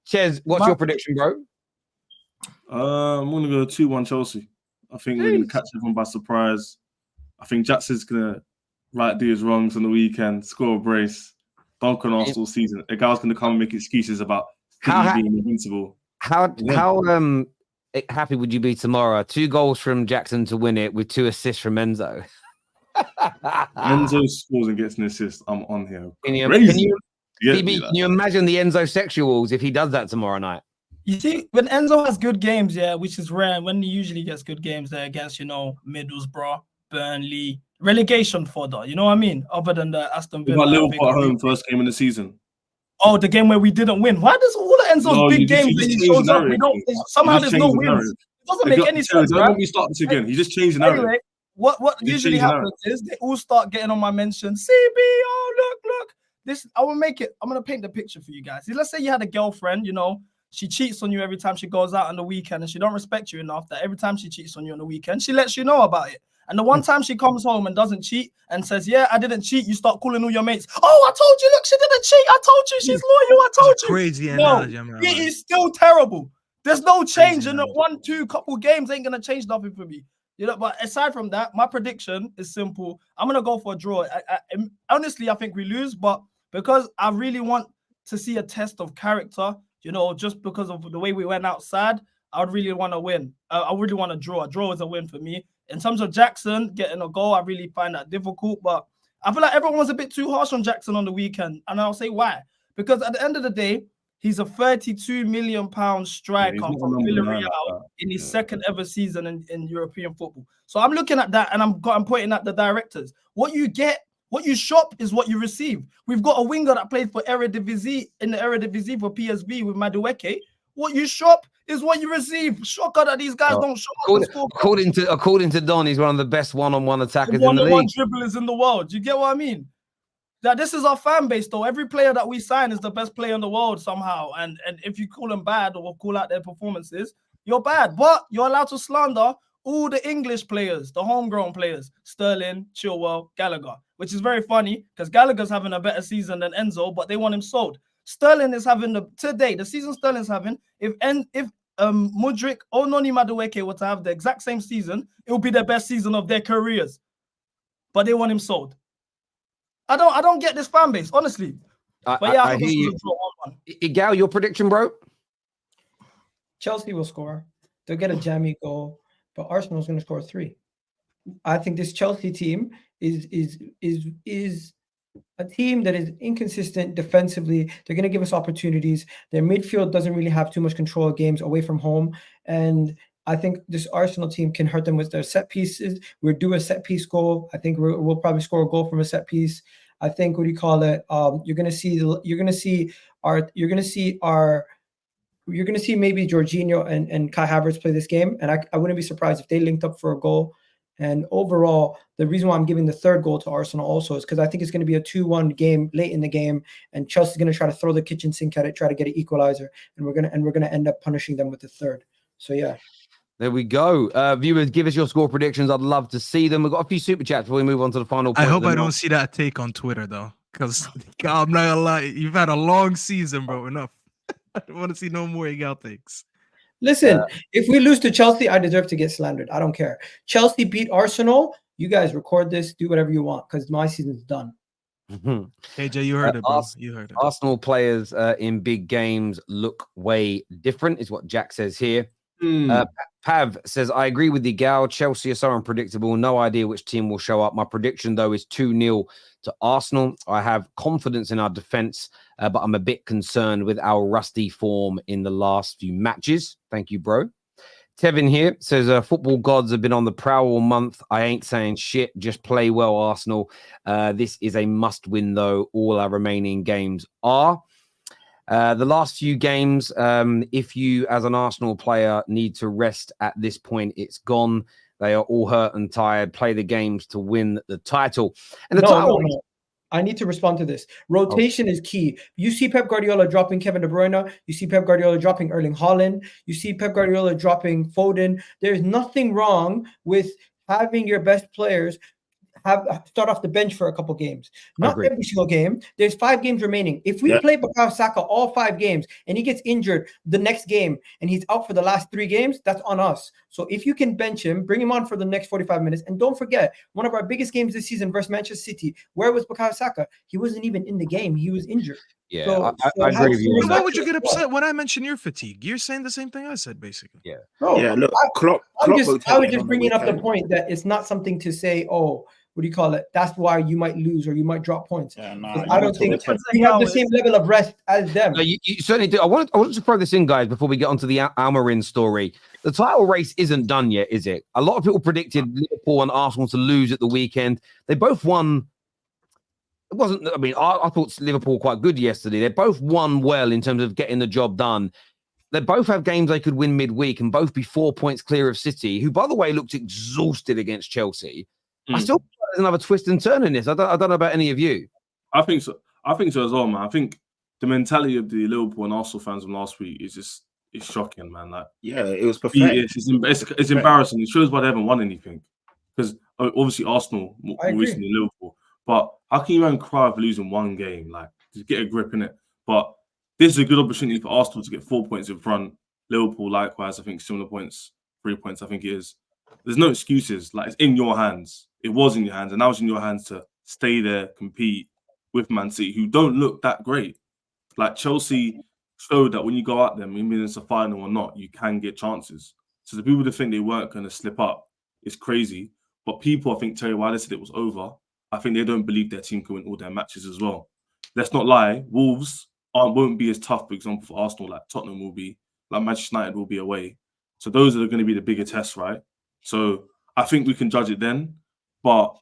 Chez, what's your prediction, bro? I'm gonna go 2-1 Chelsea. I think we're gonna catch everyone by surprise. I think Jackson's gonna do his wrongs on the weekend, score a brace, dunk on Arsenal season. A guy's gonna come and make excuses about being invincible. How happy would you be tomorrow? 2 goals from Jackson to win it with 2 assists from Enzo. Enzo scores and gets an assist. I'm on here. Can you imagine the Enzo SEXUALS if he does that tomorrow night? You see, when Enzo has good games, which is rare, when he usually gets good games, they're against, Middlesbrough, Burnley, relegation fodder. You know what I mean? Other than the Aston Villa. Liverpool at home, first game in the season. Oh, the game where we didn't win. Why does all of Enzo's big games that he shows up, somehow there's no wins? It doesn't make any sense, right? Let me start this again. He just changed the narrative. Anyway, what usually happens is they all start getting on my mention. CB, oh, look. This, I will make it. I'm going to paint the picture for you guys. Let's say you had a girlfriend, she cheats on you every time she goes out on the weekend, and she don't respect you enough that every time she cheats on you on the weekend, she lets you know about it. And the one time she comes home and doesn't cheat and says, yeah, I didn't cheat, you start calling all your mates. Oh, I told you, look, she didn't cheat. I told you, she's loyal. I told you. Crazy analogy. It is still terrible. There's no change in the 1-2 couple games. Ain't going to change nothing for me. But aside from that, my prediction is simple. I'm going to go for a draw. Honestly, I think we lose, but because I really want to see a test of character, just because of the way we went outside, I would really want to win. I really want to draw. A draw is a win for me. In terms of Jackson getting a goal, I really find that difficult. But I feel like everyone was a bit too harsh on Jackson on the weekend. And I'll say why. Because at the end of the day, he's a £32 million striker from Villarreal in his second ever season in European football. So I'm looking at that and I'm pointing at the directors. What you get, what you shop is what you receive. We've got a winger that played for Eredivisie in the Eredivisie for PSV with Madueke. What you shop is what you receive. Shocker that these guys don't shop. According to Don, he's one of the best one-on-one attackers in the league. One-on-one dribblers in the world. You get what I mean? That this is our fan base, though. Every player that we sign is the best player in the world somehow. And if you call them bad or call out their performances, you're bad. But you're allowed to slander all the English players, the homegrown players, Sterling, Chilwell, Gallagher, which is very funny because Gallagher's having a better season than Enzo, but they want him sold. Sterling is having the season Sterling's having. If Mudryk or Noni Madueke were to have the exact same season, it would be the best season of their careers. But they want him sold. I don't get this fan base, honestly. I hear you. Igal, your prediction, bro? Chelsea will score. They'll get a jammy goal, but Arsenal's going to score 3. I think this Chelsea team is a team that is inconsistent defensively. They're going to give us opportunities. Their midfield doesn't really have too much control of games away from home. And I think this Arsenal team can hurt them with their set pieces. We'll do a set piece goal. I think we'll probably score a goal from a set piece. I think, you're going to see maybe Jorginho and Kai Havertz play this game. And I wouldn't be surprised if they linked up for a goal. And overall, the reason why I'm giving the third goal to Arsenal also is because I think it's going to be a 2-1 game late in the game, and Chelsea's going to try to throw the kitchen sink at it, try to get an equalizer, and we're going to end up punishing them with the third. So yeah. There we go. Viewers, give us your score predictions. I'd love to see them. We've got a few super chats before we move on to the final point. I hope I don't see that take on Twitter though, because I'm not gonna lie, you've had a long season, bro. Enough. I don't want to see no more Igal takes. Listen, if we lose to Chelsea, I deserve to get slandered. I don't care. Chelsea beat Arsenal. You guys record this, do whatever you want, because my season's done. KJ, you heard it, bro. You heard it. Arsenal players in big games look way different, is what Jack says here. Pav says, I agree with the gal. Chelsea are so unpredictable. No idea which team will show up. My prediction, though, is 2-0 to Arsenal. I have confidence in our defense, but I'm a bit concerned with our rusty form in the last few matches. Thank you, bro. Tevin here says, football gods have been on the prowl all month. I ain't saying shit. Just play well, Arsenal. This is a must-win, though. All our remaining games are. The last few games, if you, as an Arsenal player, need to rest at this point, it's gone. They are all hurt and tired. Play the games to win the title. And the title. No. I need to respond to this. Rotation is key. You see Pep Guardiola dropping Kevin De Bruyne. You see Pep Guardiola dropping Erling Haaland. You see Pep Guardiola dropping Foden. There's nothing wrong with having your best players start off the bench for a couple games. Not every single game. There's 5 games remaining. If we play Bukayo Saka all 5 games and he gets injured the next game and he's out for the last 3 games, that's on us. So if you can bench him, bring him on for the next 45 minutes. And don't forget, one of our biggest games this season versus Manchester City, where was Bukayo Saka? He wasn't even in the game. He was injured. Yeah, so I agree with you. Why would you get upset when I mention your fatigue? You're saying the same thing I said, basically. Yeah. No, Look, Klopp I was just rotated on bringing up the weekend. point that it's not something to say, oh, what do you call it? That's why you might lose or you might drop points. Yeah, I don't think we have the same level of rest as them. No, you certainly do. I wanted to throw this in, guys, before we get onto the Amorim story. The title race isn't done yet, is it? A lot of people predicted Liverpool and Arsenal to lose at the weekend. They both won. It wasn't. I mean, I thought Liverpool were quite good yesterday. They both won well in terms of getting the job done. They both have games they could win midweek and both be 4 points clear of City, who, by the way, looked exhausted against Chelsea. I still feel there's another twist and turn in this. I don't know about any of you. I think so. I think so as well, man. I think the mentality of the Liverpool and Arsenal fans from last week is shocking, man. Like, yeah, it was pathetic. It's embarrassing. It shows why they haven't won anything. Because obviously Arsenal more recently than Liverpool. But how can you even cry for losing one game? Like, just get a grip in it. But this is a good opportunity for Arsenal to get 4 points in front. Liverpool, likewise, I think similar points, 3 points, I think it is. There's no excuses. Like, it's in your hands. It was in your hands, and now it's in your hands to stay there, compete with Man City, who don't look that great. Like, Chelsea showed that when you go out there, maybe it's a final or not, you can get chances. So the people that think they weren't going to slip up is crazy. But people, I think, Terry Wilder said it was over. I think they don't believe their team can win all their matches as well. Let's not lie. Wolves won't be as tough, for example, for Arsenal, like Tottenham will be, like Manchester United will be away. So those are going to be the bigger tests, right? So I think we can judge it then. But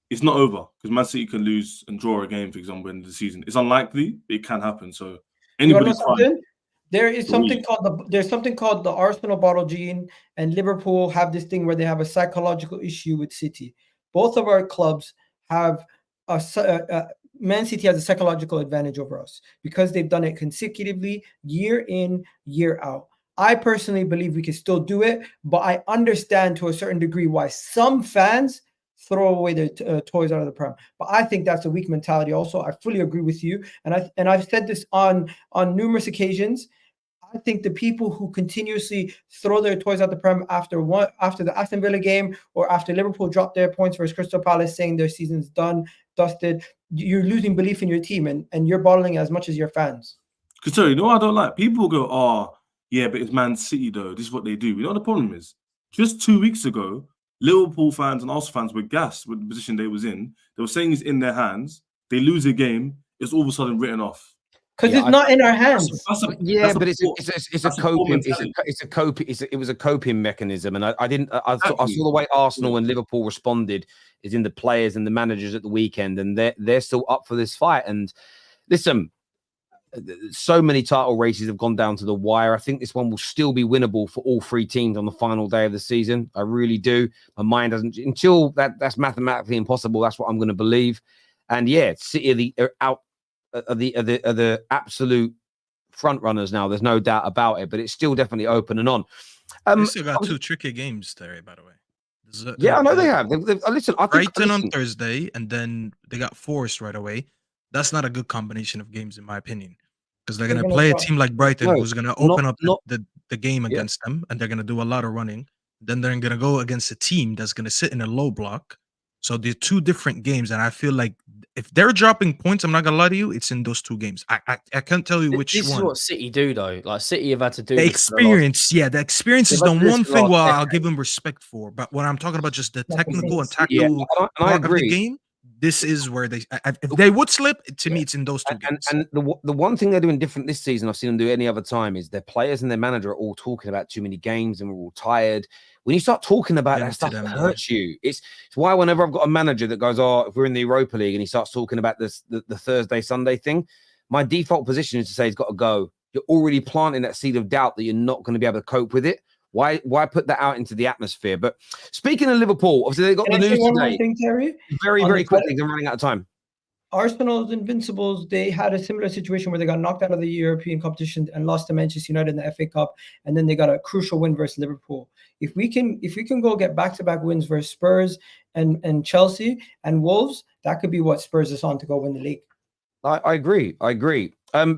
it's not over because Man City can lose and draw a game, for example, in the season. It's unlikely, but it can happen. So anybody's fine. There is something called the Arsenal bottle gene, and Liverpool have this thing where they have a psychological issue with City. Both of our clubs have Man City has a psychological advantage over us because they've done it consecutively, year in, year out. I personally believe we can still do it, but I understand to a certain degree why some fans throw away their toys out of the pram. But I think that's a weak mentality also. I fully agree with you. And I've said this on numerous occasions. I think the people who continuously throw their toys out the pram after the Aston Villa game or after Liverpool dropped their points versus Crystal Palace saying their season's done, dusted, you're losing belief in your team and you're bottling as much as your fans. Because you know what I don't like? People go, oh, yeah, but it's Man City though. This is what they do. You know what the problem is? Just 2 weeks ago, Liverpool fans and Arsenal fans were gassed with the position they was in. They were saying it's in their hands. They lose a game, it's all of a sudden written off. Because it's not in our hands. It was a coping mechanism, and I saw the way Arsenal and Liverpool responded is in the players and the managers at the weekend, and they're still up for this fight. And listen, so many title races have gone down to the wire. I think this one will still be winnable for all 3 teams on the final day of the season. I really do. My mind doesn't until that's mathematically impossible. That's what I'm going to believe. And yeah, City are the absolute front runners now. There's no doubt about it, but it's still definitely open and on. They still got 2 tricky games, Terry, by the way. Yeah, I know they have. Listen, I think Brighton on Thursday, and then they got Forest right away. That's not a good combination of games, in my opinion, because they're going to play a team like Brighton, who's going to open up the game against them, and they're going to do a lot of running. Then they're going to go against a team that's going to sit in a low block, So they're two different games, and I feel like if they're dropping points, I'm not gonna lie to you, it's in those two games. I can't tell you which This one. is what City do, though. Like City have had to do The this for the last- experience, yeah, the experience is They've the had to do this one for the thing last where I'll decade. give them respect for. But when I'm talking about just the Like technical and this. Yeah, tactical and I part of the agree. game, this is where if they would slip, to me, it's in those two games. And the one thing they're doing different this season, I've seen them do any other time, is their players and their manager are all talking about too many games and we're all tired. When you start talking about Get that it to stuff, them, it yeah. hurts you. It's why whenever I've got a manager that goes, "Oh, if we're in the Europa League," and he starts talking about the Thursday Sunday thing, my default position is to say he's got to go. You're already planting that seed of doubt that you're not going to be able to cope with it. Why put that out into the atmosphere? But speaking of Liverpool, obviously they got Can the I say news one more today. thing, Terry? Very, On very the quickly, 'cause I'm running out of time. Arsenal's Invincibles, they had a similar situation where they got knocked out of the European competition and lost to Manchester United in the FA Cup, and then they got a crucial win versus Liverpool. If we can go get back-to-back wins versus Spurs and Chelsea and Wolves, that could be what spurs us on to go win the league. I agree.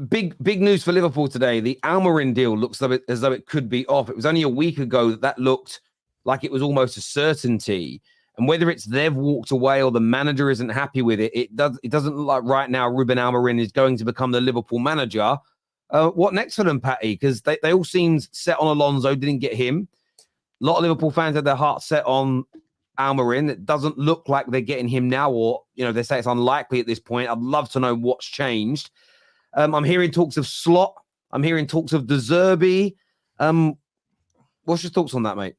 Big news for Liverpool today. The Amorim deal looks as though it could be off. It was only a week ago that looked like it was almost a certainty. And whether it's they've walked away or the manager isn't happy with it, it doesn't look like right now Ruben Amorim is going to become the Liverpool manager. What next for them, Patty? Because they all seemed set on Alonso, didn't get him. A lot of Liverpool fans had their heart set on Amorim. It doesn't look like they're getting him now, or they say it's unlikely at this point. I'd love to know what's changed. I'm hearing talks of Slot. I'm hearing talks of De Zerbi. What's your thoughts on that, mate?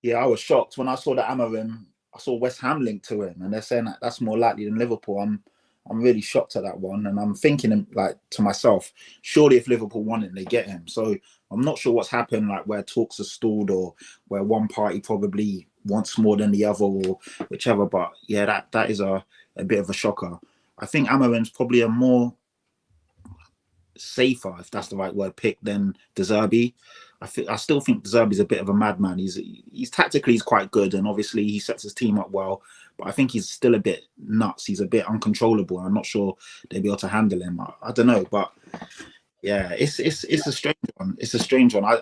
Yeah, I was shocked when I saw that Amorim. I saw West Ham linked to him, and they're saying that that's more likely than Liverpool. I'm really shocked at that one, and I'm thinking like to myself, surely if Liverpool want it, they get him. So I'm not sure what's happened, like where talks are stalled or where one party probably wants more than the other or whichever. But yeah, that is a bit of a shocker. I think Amorim's probably a more safer, if that's the right word, pick than De Zerbi. I still think De Zerbi's a bit of a madman. He's tactically he's quite good, and obviously he sets his team up well. But I think he's still a bit nuts. He's a bit uncontrollable. I'm not sure they'll be able to handle him. I don't know, but yeah, it's a strange one. It's a strange one.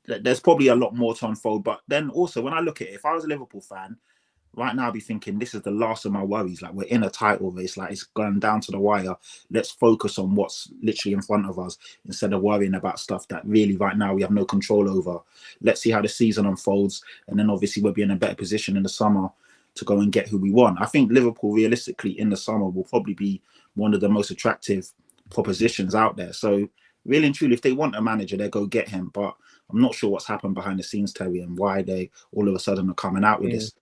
There's probably a lot more to unfold. But then also when I look at it, if I was a Liverpool fan, right now I'd be thinking this is the last of my worries. Like we're in a title race, like it's going down to the wire. Let's focus on what's literally in front of us instead of worrying about stuff that really right now we have no control over. Let's see how the season unfolds, and then obviously we'll be in a better position in the summer to go and get who we want. I think Liverpool realistically in the summer will probably be one of the most attractive propositions out there. So really and truly, if they want a manager, they go get him. But I'm not sure what's happened behind the scenes, Terry, and why they all of a sudden are coming out with this.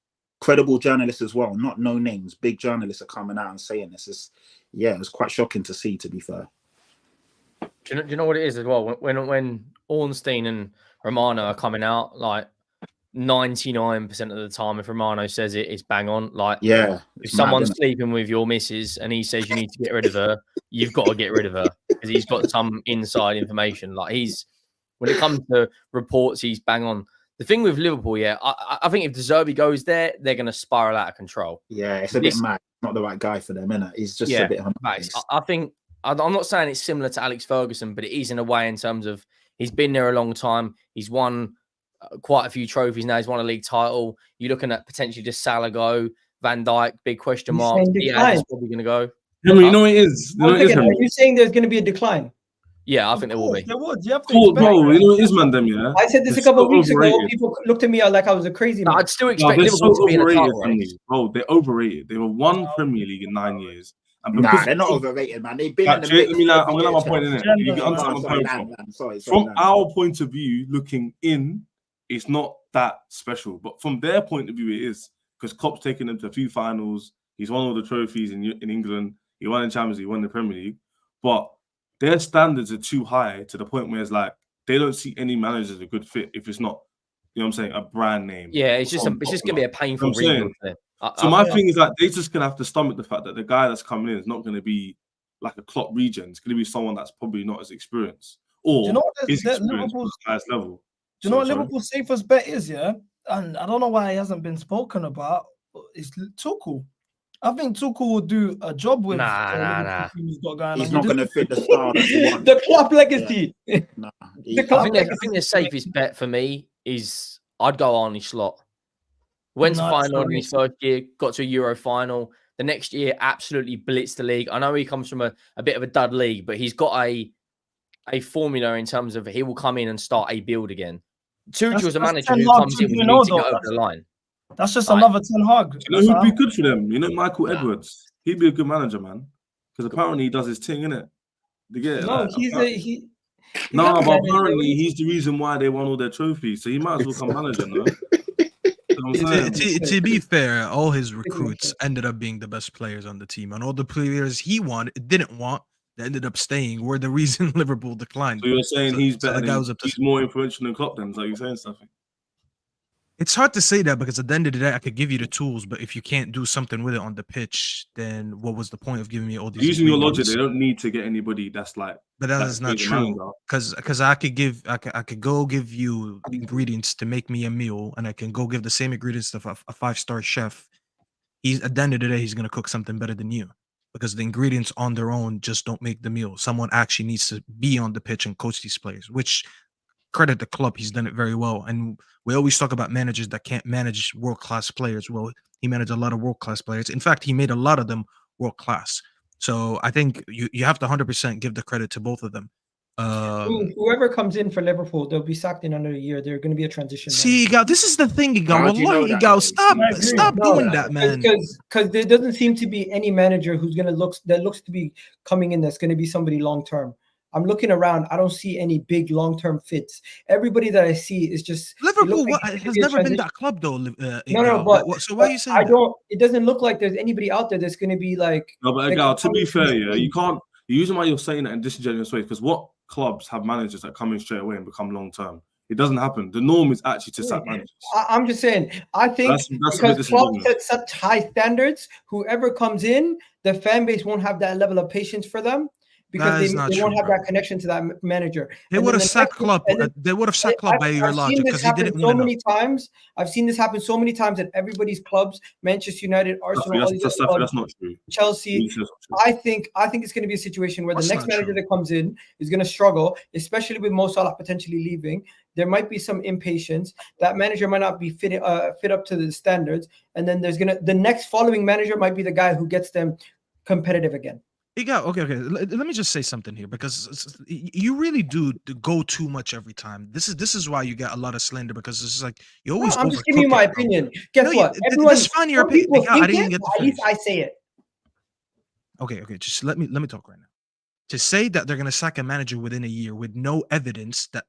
Credible journalists as well, not no names. Big journalists are coming out and saying this. It was quite shocking to see, to be fair. Do you know what it is as well? When Ornstein and Romano are coming out, like 99% of the time, if Romano says it, it's bang on. Like, if someone's sleeping with your missus and he says you need to get rid of her, you've got to get rid of her because he's got some inside information. Like when it comes to reports, he's bang on. The thing with Liverpool, I think if De Zerbi goes there, they're going to spiral out of control. Yeah, it's a bit mad. Not the right guy for them, innit? He's just a bit of a mad. I think I'm not saying it's similar to Alex Ferguson, but it is in a way in terms of he's been there a long time. He's won quite a few trophies now. He's won a league title. You're looking at potentially just Salah go, Van Dijk, big question mark. Diaz is probably going to go. You know it is. Are you saying there's going to be a decline? Yeah, I think there will be. There would. You have to bro, you know it is, man. Them, yeah. I said this a couple of weeks ago. People looked at me like I was a crazy man. I'd still expect Liverpool to be in a title race. Bro, they're overrated. They were one Premier League in 9 years. And they're not overrated, man. They've been in the mix. I'm gonna have my point in it. You can understand my point. From our point of view, looking in, it's not that special. But from their point of view, it is because Klopp's taken them to a few finals. He's won all the trophies in England. He won in Champions League. He won the Premier League. But their standards are too high to the point where it's like they don't see any manager as a good fit if it's not, you know what I'm saying, a brand name. Yeah, it's just gonna be a painful rebuild. So my thing is like they're just gonna have to stomach the fact that the guy that's coming in is not gonna be like a Klopp regen. It's gonna be someone that's probably not as experienced or is experienced at the highest level. Do you know what Liverpool's safest bet is? Yeah, and I don't know why he hasn't been spoken about. It's Tuchel. I think Tuchel will do a job with. Nah. He's not going to fit the star that you want. The Klopp legacy. I think the safest bet for me is I'd go Arne Slot. Went to No, final in his sorry. first year, got to a Euro final. The next year, absolutely blitzed the league. I know he comes from a bit of a dud league, but he's got a formula in terms of he will come in and start a build again. Tuchel's a manager who comes in when you need to get over the line. That's just Right. another Ten Hag. You know who'd be good for them? You know Michael Edwards. He'd be a good manager, man. Because apparently he does his thing, innit? They get No, like, he. no, got but managed, apparently he's the reason why they won all their trophies. So he might as well come manager, no? You know what I'm saying? To be fair, all his recruits ended up being the best players on the team, and all the players he didn't want, that ended up staying, were the reason Liverpool declined. So you're saying he's better the guy than, he's more influential than Klopp then? Is that you saying, Staffy? It's hard to say that because at the end of the day, I could give you the tools, but if you can't do something with it on the pitch, then what was the point of giving me all these? Using your logic, they don't need to get anybody that's like. But that is not true. Because I could go give you ingredients to make me a meal, and I can go give the same ingredients to a 5-star chef. At the end of the day, he's gonna cook something better than you, because the ingredients on their own just don't make the meal. Someone actually needs to be on the pitch and coach these players, which credit the club, he's done it very well. And we always talk about managers that can't manage world-class players. Well, he managed a lot of world-class players. In fact, he made a lot of them world-class. So I think you have to 100% give the credit to both of them. Whoever comes in for Liverpool, they'll be sacked in under a year. They're going to be a transition. See, Igal, this is the thing, Igal. Stop doing that, man. Because there doesn't seem to be any manager who's going to looks to be coming in that's going to be somebody long-term. I'm looking around. I don't see any big long-term fits. Everybody that I see is just Liverpool. Has never been that club though. No, but so why are you saying I don't? It doesn't look like there's anybody out there that's going to be like. No, but Igal, to be fair, yeah, you can't. The reason why you're saying that in disingenuous ways, because what clubs have managers that come in straight away and become long-term? It doesn't happen. The norm is actually to sack managers. I'm just saying. I think that's because clubs set such high standards, whoever comes in, the fan base won't have that level of patience for them. Because they won't have that connection to that manager. They would have sacked Klopp. They would have sacked Klopp by your logic because he didn't win enough. I've seen this happen so many times at everybody's clubs: Manchester United, Arsenal, that's not true. Chelsea. I think it's going to be a situation where the next manager that comes in is going to struggle, especially with Mo Salah potentially leaving. There might be some impatience. That manager might not be fit up to the standards, and then the next following manager might be the guy who gets them competitive again. Okay. Let me just say something here, because you really do go too much every time. This is why you get a lot of slander, because it's like you always. I'm just giving you my opinion. Guess what? That's fine. Your opinion. I didn't get at least I say it. Okay. Just let me talk right now. To say that they're going to sack a manager within a year with no evidence that,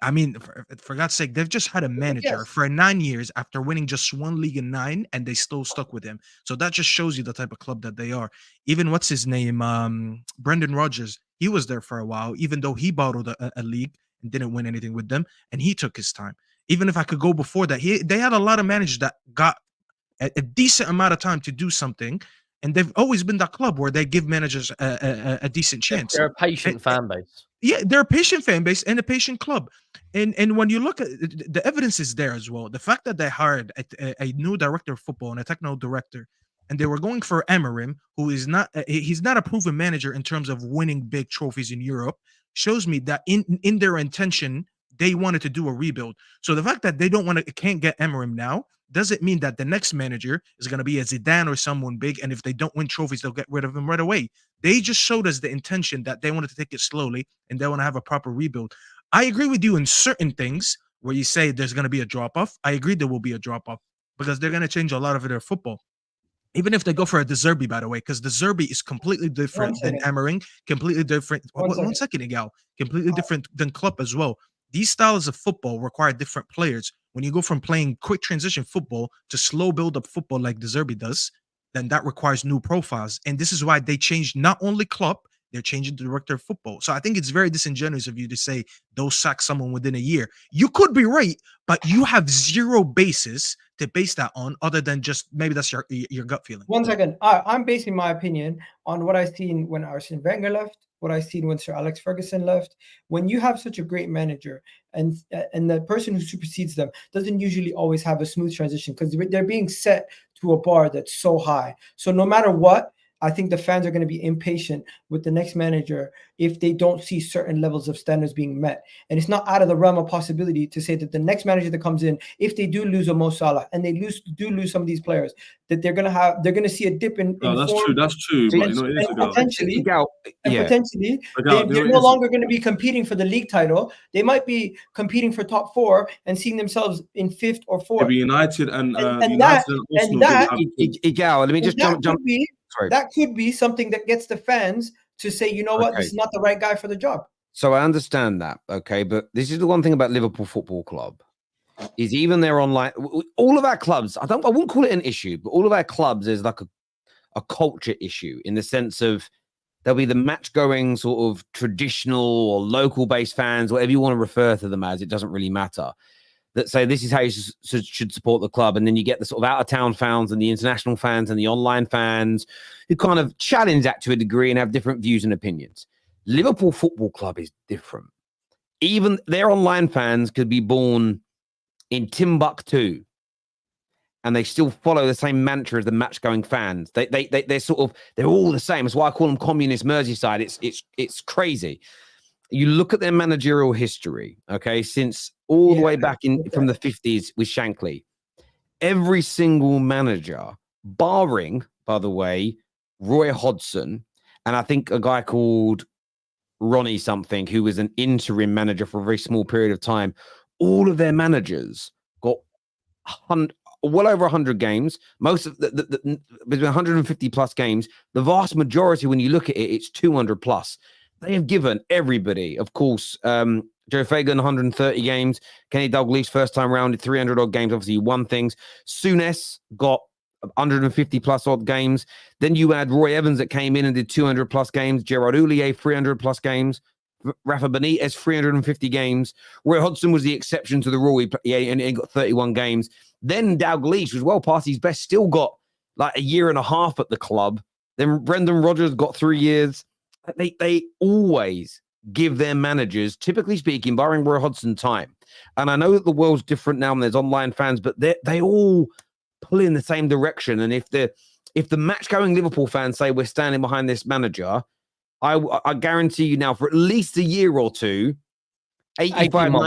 I mean, for God's sake, they've just had a manager for 9 years after winning just one league in 9, and they still stuck with him. So that just shows you the type of club that they are. Even what's his name, Brendan Rodgers, he was there for a while, even though he bottled a league and didn't win anything with them, and he took his time. Even if I could go before that, they had a lot of managers that got a decent amount of time to do something. And they've always been that club where they give managers a decent chance. They're a patient fan base. Yeah, they're a patient fan base and a patient club. And when you look at the evidence is there as well. The fact that they hired a new director of football and a technical director, and they were going for Amorim, who is he's not a proven manager in terms of winning big trophies in Europe, shows me that in their intention, they wanted to do a rebuild. So the fact that they can't get Amorim now doesn't mean that the next manager is going to be a Zidane or someone big, and if they don't win trophies, they'll get rid of him right away. They just showed us the intention that they wanted to take it slowly and they want to have a proper rebuild. I agree with you in certain things where you say there's going to be a drop-off. I agree there will be a drop-off because they're going to change a lot of their football. Even if they go for a De Zerbi, by the way, because De Zerbi is completely different than Amorim, completely different. One second, Igal. Completely different than Klopp as well. These styles of football require different players. When you go from playing quick transition football to slow build-up football like De Zerbi does, then that requires new profiles. And this is why they changed not only Klopp, they're changing the director of football. So I think it's very disingenuous of you to say they'll sack someone within a year. You could be right, but you have zero basis to base that on other than just maybe that's your gut feeling. 1 second. I'm basing my opinion on what I've seen when Arsene Wenger left, what I've seen when Sir Alex Ferguson left. When you have such a great manager and the person who supersedes them doesn't usually always have a smooth transition because they're being set to a bar that's so high. So no matter what, I think the fans are going to be impatient with the next manager if they don't see certain levels of standards being met. And it's not out of the realm of possibility to say that the next manager that comes in, if they do lose a Mo Salah and they lose some of these players, that they're going to see a dip in that's form. true. That's true. But you know, it is And potentially, yeah. they're no longer going to be competing for the league title. They might be competing for top 4 and seeing themselves in 5th or 4th. Maybe United and that Igal, let me just jump. That could be something that gets the fans to say, you know what, this is not the right guy for the job. So I understand that, okay, but this is the one thing about Liverpool Football Club is even their online, all of our clubs. I wouldn't call it an issue, but all of our clubs is like a culture issue in the sense of there'll be the match-going sort of traditional or local-based fans, whatever you want to refer to them as. It doesn't really matter. That say this is how you should support the club, and then you get the sort of out-of-town fans and the international fans and the online fans who kind of challenge that to a degree and have different views and opinions. Liverpool Football Club is different. Even their online fans could be born in Timbuktu, and they still follow the same mantra as the match-going fans. They're all the same. That's why I call them communist Merseyside. It's crazy. You look at their managerial history, okay, since all the way back from the 50s with Shankly. Every single manager, barring, by the way, Roy Hodgson, and I think a guy called Ronnie something, who was an interim manager for a very small period of time, all of their managers got well over 100 games, most of between 150 plus games. The vast majority, when you look at it, it's 200 plus. They have given everybody, of course, Joe Fagan, 130 games. Kenny Dalglish, first time round, 300 odd games. Obviously, he won things. Souness got 150 plus odd games. Then you had Roy Evans that came in and did 200 plus games. Gerard Houllier, 300 plus games. Rafa Benitez, 350 games. Roy Hodgson was the exception to the rule. He got 31 games. Then Dalglish was well past his best, still got like a year and a half at the club. Then Brendan Rodgers got 3 years. They always give their managers, typically speaking, barring Roy Hodgson, time. And I know that the world's different now and there's online fans, but they all pull in the same direction. And if the match-going Liverpool fans say we're standing behind this manager, I guarantee you now for at least a year or two, 85 to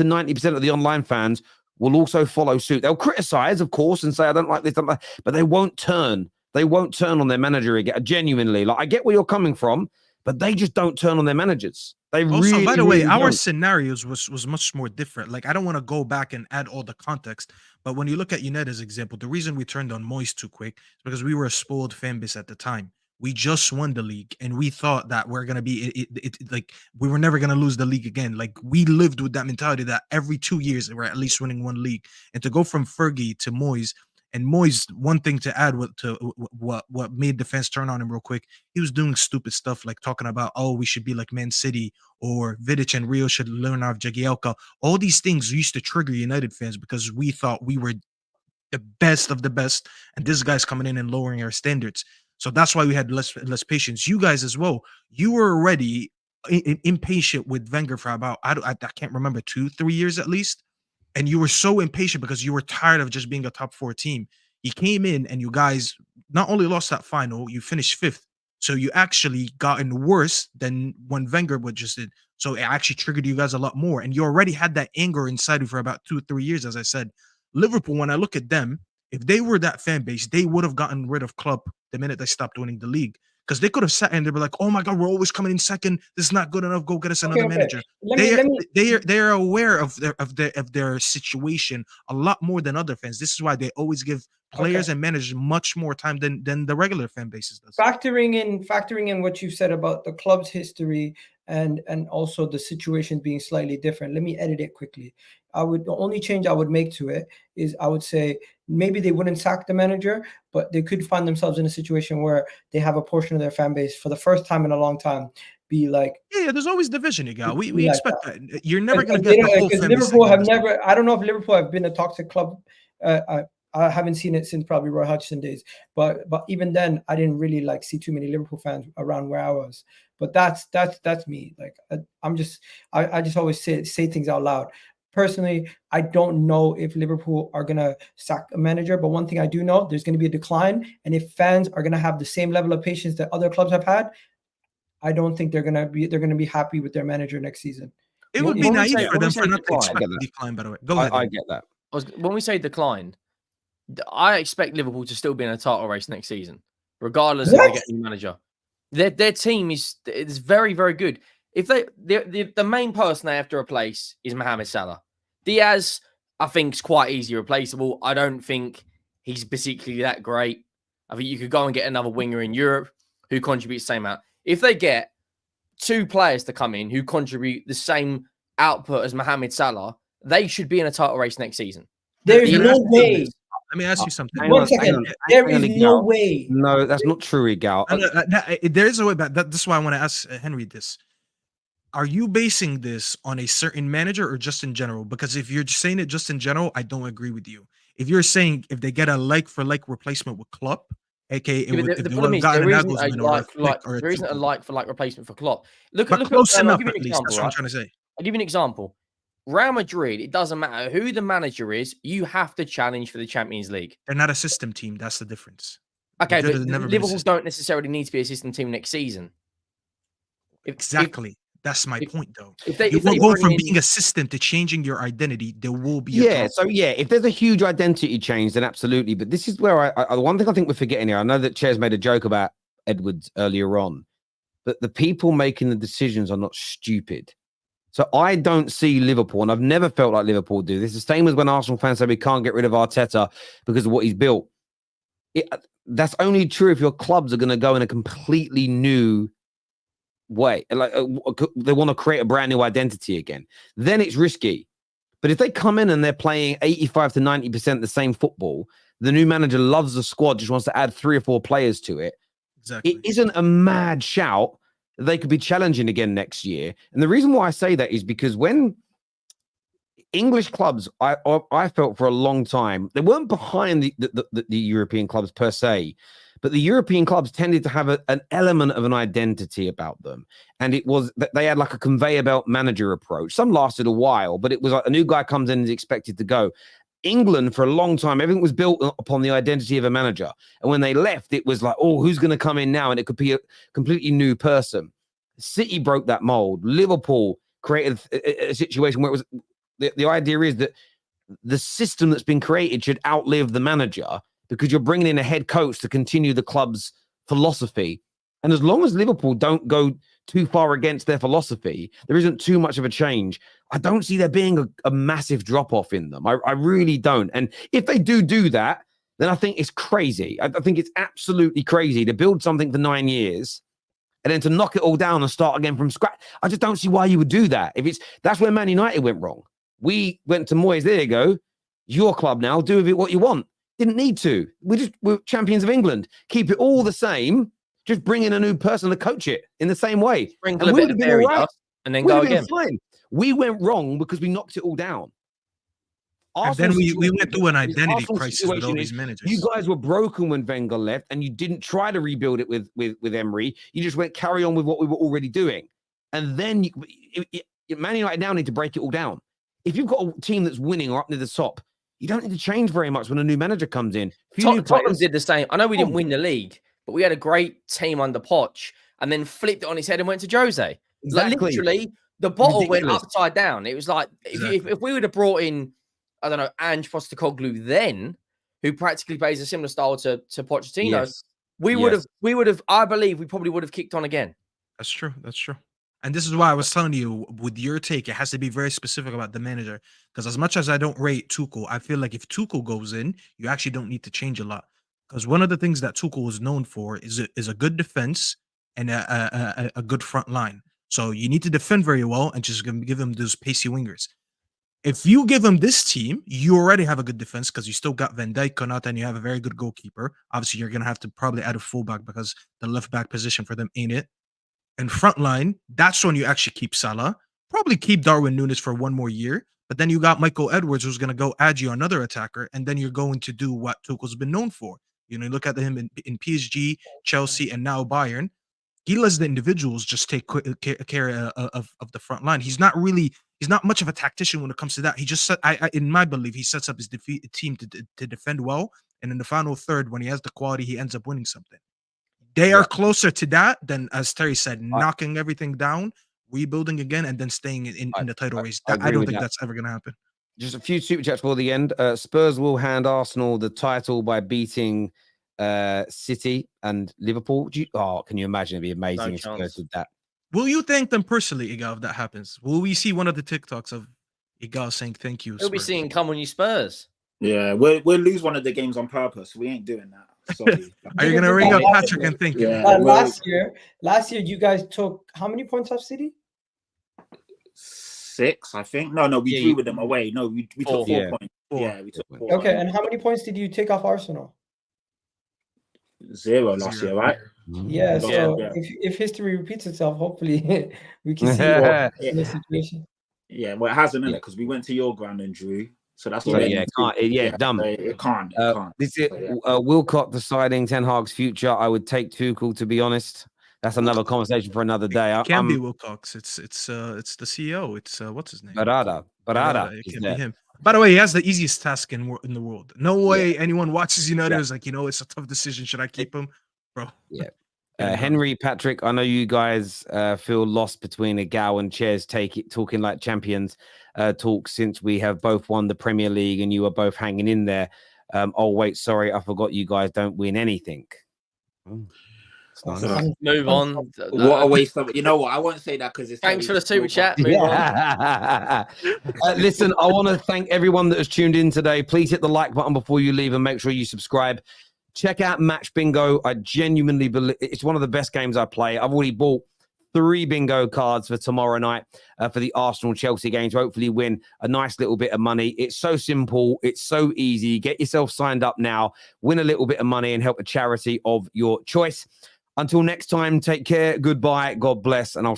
90% of the online fans will also follow suit. They'll criticize, of course, and say, I don't like this, but they won't turn. They won't turn on their manager again. Genuinely, like I get where you're coming from, but they just don't turn on their managers. They also, really, by the way, really our don't. scenarios was much more different. Like I don't want to go back and add all the context, but when you look at United's example, the reason we turned on Moyes too quick is because we were a spoiled fan base at the time. We just won the league, and we thought that we're gonna be like we were never gonna lose the league again. Like we lived with that mentality that every 2 years we're at least winning one league. And to go from Fergie to Moyes, and Moyes, one thing to add to what made the fans turn on him real quick, he was doing stupid stuff like talking about, oh, we should be like Man City, or Vidic and Rio should learn off Jagielka. All these things used to trigger United fans because we thought we were the best of the best, and this guy's coming in and lowering our standards. So that's why we had less patience. You guys as well, you were already impatient with Wenger for about, I can't remember, 2-3 years at least. And you were so impatient because you were tired of just being a top 4 team. He came in and you guys not only lost that final, you finished 5th. So you actually gotten worse than when Wenger would just did. So it actually triggered you guys a lot more. And you already had that anger inside you for about 2-3 years, as I said. Liverpool, when I look at them, if they were that fan base, they would have gotten rid of Klopp the minute they stopped winning the league. Because they could have sat and they'd be like, oh my God, we're always coming in second. This is not good enough. Go get us another manager. They're aware of their situation a lot more than other fans. This is why they always give players and managers much more time than the regular fan bases does. Factoring in what you've said about the club's history and also the situation being slightly different, let me edit it quickly. The only change I would make to it is I would say maybe they wouldn't sack the manager, but they could find themselves in a situation where they have a portion of their fan base for the first time in a long time be like, yeah, there's always division, you got. We like expect that. You're never going to get the whole fan base. Liverpool have never. I don't know if Liverpool have been a toxic club. I haven't seen it since probably Roy Hodgson days, but even then, I didn't really see too many Liverpool fans around where I was. But that's me. Like I just always say things out loud. personally, I don't know if Liverpool are going to sack a manager, but one thing I do know, there's going to be a decline. And if fans are going to have the same level of patience that other clubs have had, I don't think they're going to be happy with their manager next season. It would be when we naive say- for when we them say for not to decline, expect I a get that. decline, by the way. Go ahead. I get that. When we say decline, I expect Liverpool to still be in a title race next season, regardless if they get a new manager. Their team is very, very good. If the main person they have to replace is Mohamed Salah. Diaz, I think, is quite easy replaceable. I don't think he's particularly that great. I think you could go and get another winger in Europe who contributes the same amount. If they get 2 players to come in who contribute the same output as Mohamed Salah, they should be in a title race next season. There is Can I no ask you way. this? Let me ask you something. Hang One on, second. hang on. There Hang on, is no Igal. way. No, that's not true, Igal. There is a way back. That's why I want to ask Henry this. Are you basing this on a certain manager or just in general? Because if you're just saying it just in general, I don't agree with you. If you're saying if they get a like-for-like replacement with Klopp, aka Yeah, but if the they problem would is have gotten there an isn't a Nagelsmann or a Flick or a there isn't a Tuchel. like-for-like replacement for Klopp. Look But at close I'll enough give you at an least. example, That's what I'm right? trying to say. I'll give you an example. Real Madrid, it doesn't matter who the manager is, you have to challenge for the Champions League. They're not a system team. That's the difference. Okay, Madrid but has never been a Liverpool system. don't necessarily need to be a system team next season. Exactly. That's my if- point, though. If they You if they will go bring from in, being a system to changing your identity. There will be a Yeah, drop. so yeah, if there's a huge identity change, then absolutely. But this is where the one thing I think we're forgetting here. I know that Ches made a joke about Edwards earlier on, but the people making the decisions are not stupid. So I don't see Liverpool, and I've never felt like Liverpool do this. The same as when Arsenal fans say we can't get rid of Arteta because of what he's built. That's only true if your clubs are going to go in a completely new way. Like they want to create a brand new identity again. Then it's risky. But if they come in and they're playing 85 to 90% the same football, the new manager loves the squad, just wants to add 3 or 4 players to it. Exactly. It isn't a mad shout that they could be challenging again next year. And the reason why I say that is because when English clubs, I felt for a long time, they weren't behind the European clubs per se, but the European clubs tended to have an element of an identity about them. And it was that they had like a conveyor belt manager approach. Some lasted a while, but it was like a new guy comes in and is expected to go. England, for a long time, everything was built upon the identity of a manager. And when they left, it was like, oh, who's going to come in now? And it could be a completely new person. City broke that mold. Liverpool created a situation where it was the idea is that the system that's been created should outlive the manager because you're bringing in a head coach to continue the club's philosophy. And as long as Liverpool don't go too far against their philosophy, there isn't too much of a change. I don't see there being a massive drop-off in them. I really don't. And if they do that, then I think it's crazy. I think it's absolutely crazy to build something for 9 years and then to knock it all down and start again from scratch. I just don't see why you would do that. That's where Man United went wrong. We went to Moyes, there you go. Your club now, do with it what you want. Didn't need to. We're champions of England. Keep it all the same. Just bring in a new person to coach it in the same way. sprinkle a bit of fairy dust and then go again. Fine. We went wrong because we knocked it all down. And then we went through an Arsenal's identity crisis with all situation these is managers. You guys were broken when Wenger left, and you didn't try to rebuild it with Emery. You just went carry on with what we were already doing. And then Man United now need to break it all down. If you've got a team that's winning or up near the top, you don't need to change very much when a new manager comes in. Tottenham did the same. I know we didn't win the league, but we had a great team under Poch and then flipped it on his head and went to Jose. Exactly. Like literally, the bottle went Ridiculous. upside down. It was like if we would have brought in, I don't know, Ange Postecoglou then, who practically plays a similar style to Pochettino, Yes. we would have. I believe we probably would have kicked on again. That's true. That's true. And this is why I was telling you, with your take, it has to be very specific about the manager. Because as much as I don't rate Tuchel, I feel like if Tuchel goes in, you actually don't need to change a lot. Because one of the things that Tuchel is known for is a good defense and a good front line. So you need to defend very well and just give him those pacey wingers. If you give him this team, you already have a good defense because you still got Van Dijk, Konate, and you have a very good goalkeeper. Obviously, you're going to have to probably add a fullback because the left back position for them ain't it. And front line, that's when you actually keep Salah. Probably keep Darwin Núñez for one more year. But then you got Michael Edwards, who's going to go add you another attacker. And then you're going to do what Tuchel's been known for. You know, you look at him in PSG, Chelsea, and now Bayern. He lets the individuals just take care of the front line. He's not really He's not much of a tactician when it comes to that. He just, in my belief, he sets up his team to defend well, and in the final third, when he has the quality, he ends up winning something. They are closer to that than, as Terry said, knocking everything down, rebuilding again, and then staying in the title race. I don't think that's ever going to happen. Just a few super chats for the end. Spurs will hand Arsenal the title by beating City and Liverpool. Can you imagine? It'd be amazing if Spurs did that. Will you thank them personally, Igal, if that happens? Will we see one of the TikToks of Igal saying thank you? We'll be seeing "Come on, you Spurs." Yeah, we'll lose one of the games on purpose. We ain't doing that. Sorry. Are you gonna ring up Patrick and thank you? Yeah, last year, you guys took how many points off City? 6, I think. No, we drew with them away. No, we took 4 points. Yeah, we took 4. Okay, and how many points did you take off Arsenal? 0 last year, right? Yeah. So if history repeats itself, hopefully we can see the situation. Yeah, well, it hasn't, innit? Because we went to your ground and drew. So that's dumb. It can't. This is Wilcott deciding Ten Hag's future. I would take Tuchel, to be honest. That's another conversation for another day. It can't be Wilcox. It's the CEO. It's what's his name? Barada. It can't be him. By the way, he has the easiest task in the world. No way anyone watches United is like, it's a tough decision. Should I keep him, bro? Yeah. Henry, Patrick, I know you guys feel lost between Igal and Ches talking like champions talk since we have both won the Premier League and you are both hanging in there. Oh, wait, sorry, I forgot you guys don't win anything. Nice. Move on. What a waste of it. You know what? I won't say that because it's thanks for the super chat. Move on. Listen, I want to thank everyone that has tuned in today. Please hit the like button before you leave and make sure you subscribe. Check out Match Bingo. I genuinely believe it's one of the best games I play. I've already bought 3 bingo cards for tomorrow night for the Arsenal-Chelsea games. Hopefully win a nice little bit of money. It's so simple. It's so easy. Get yourself signed up now. Win a little bit of money and help a charity of your choice. Until next time, take care. Goodbye. God bless. And I'll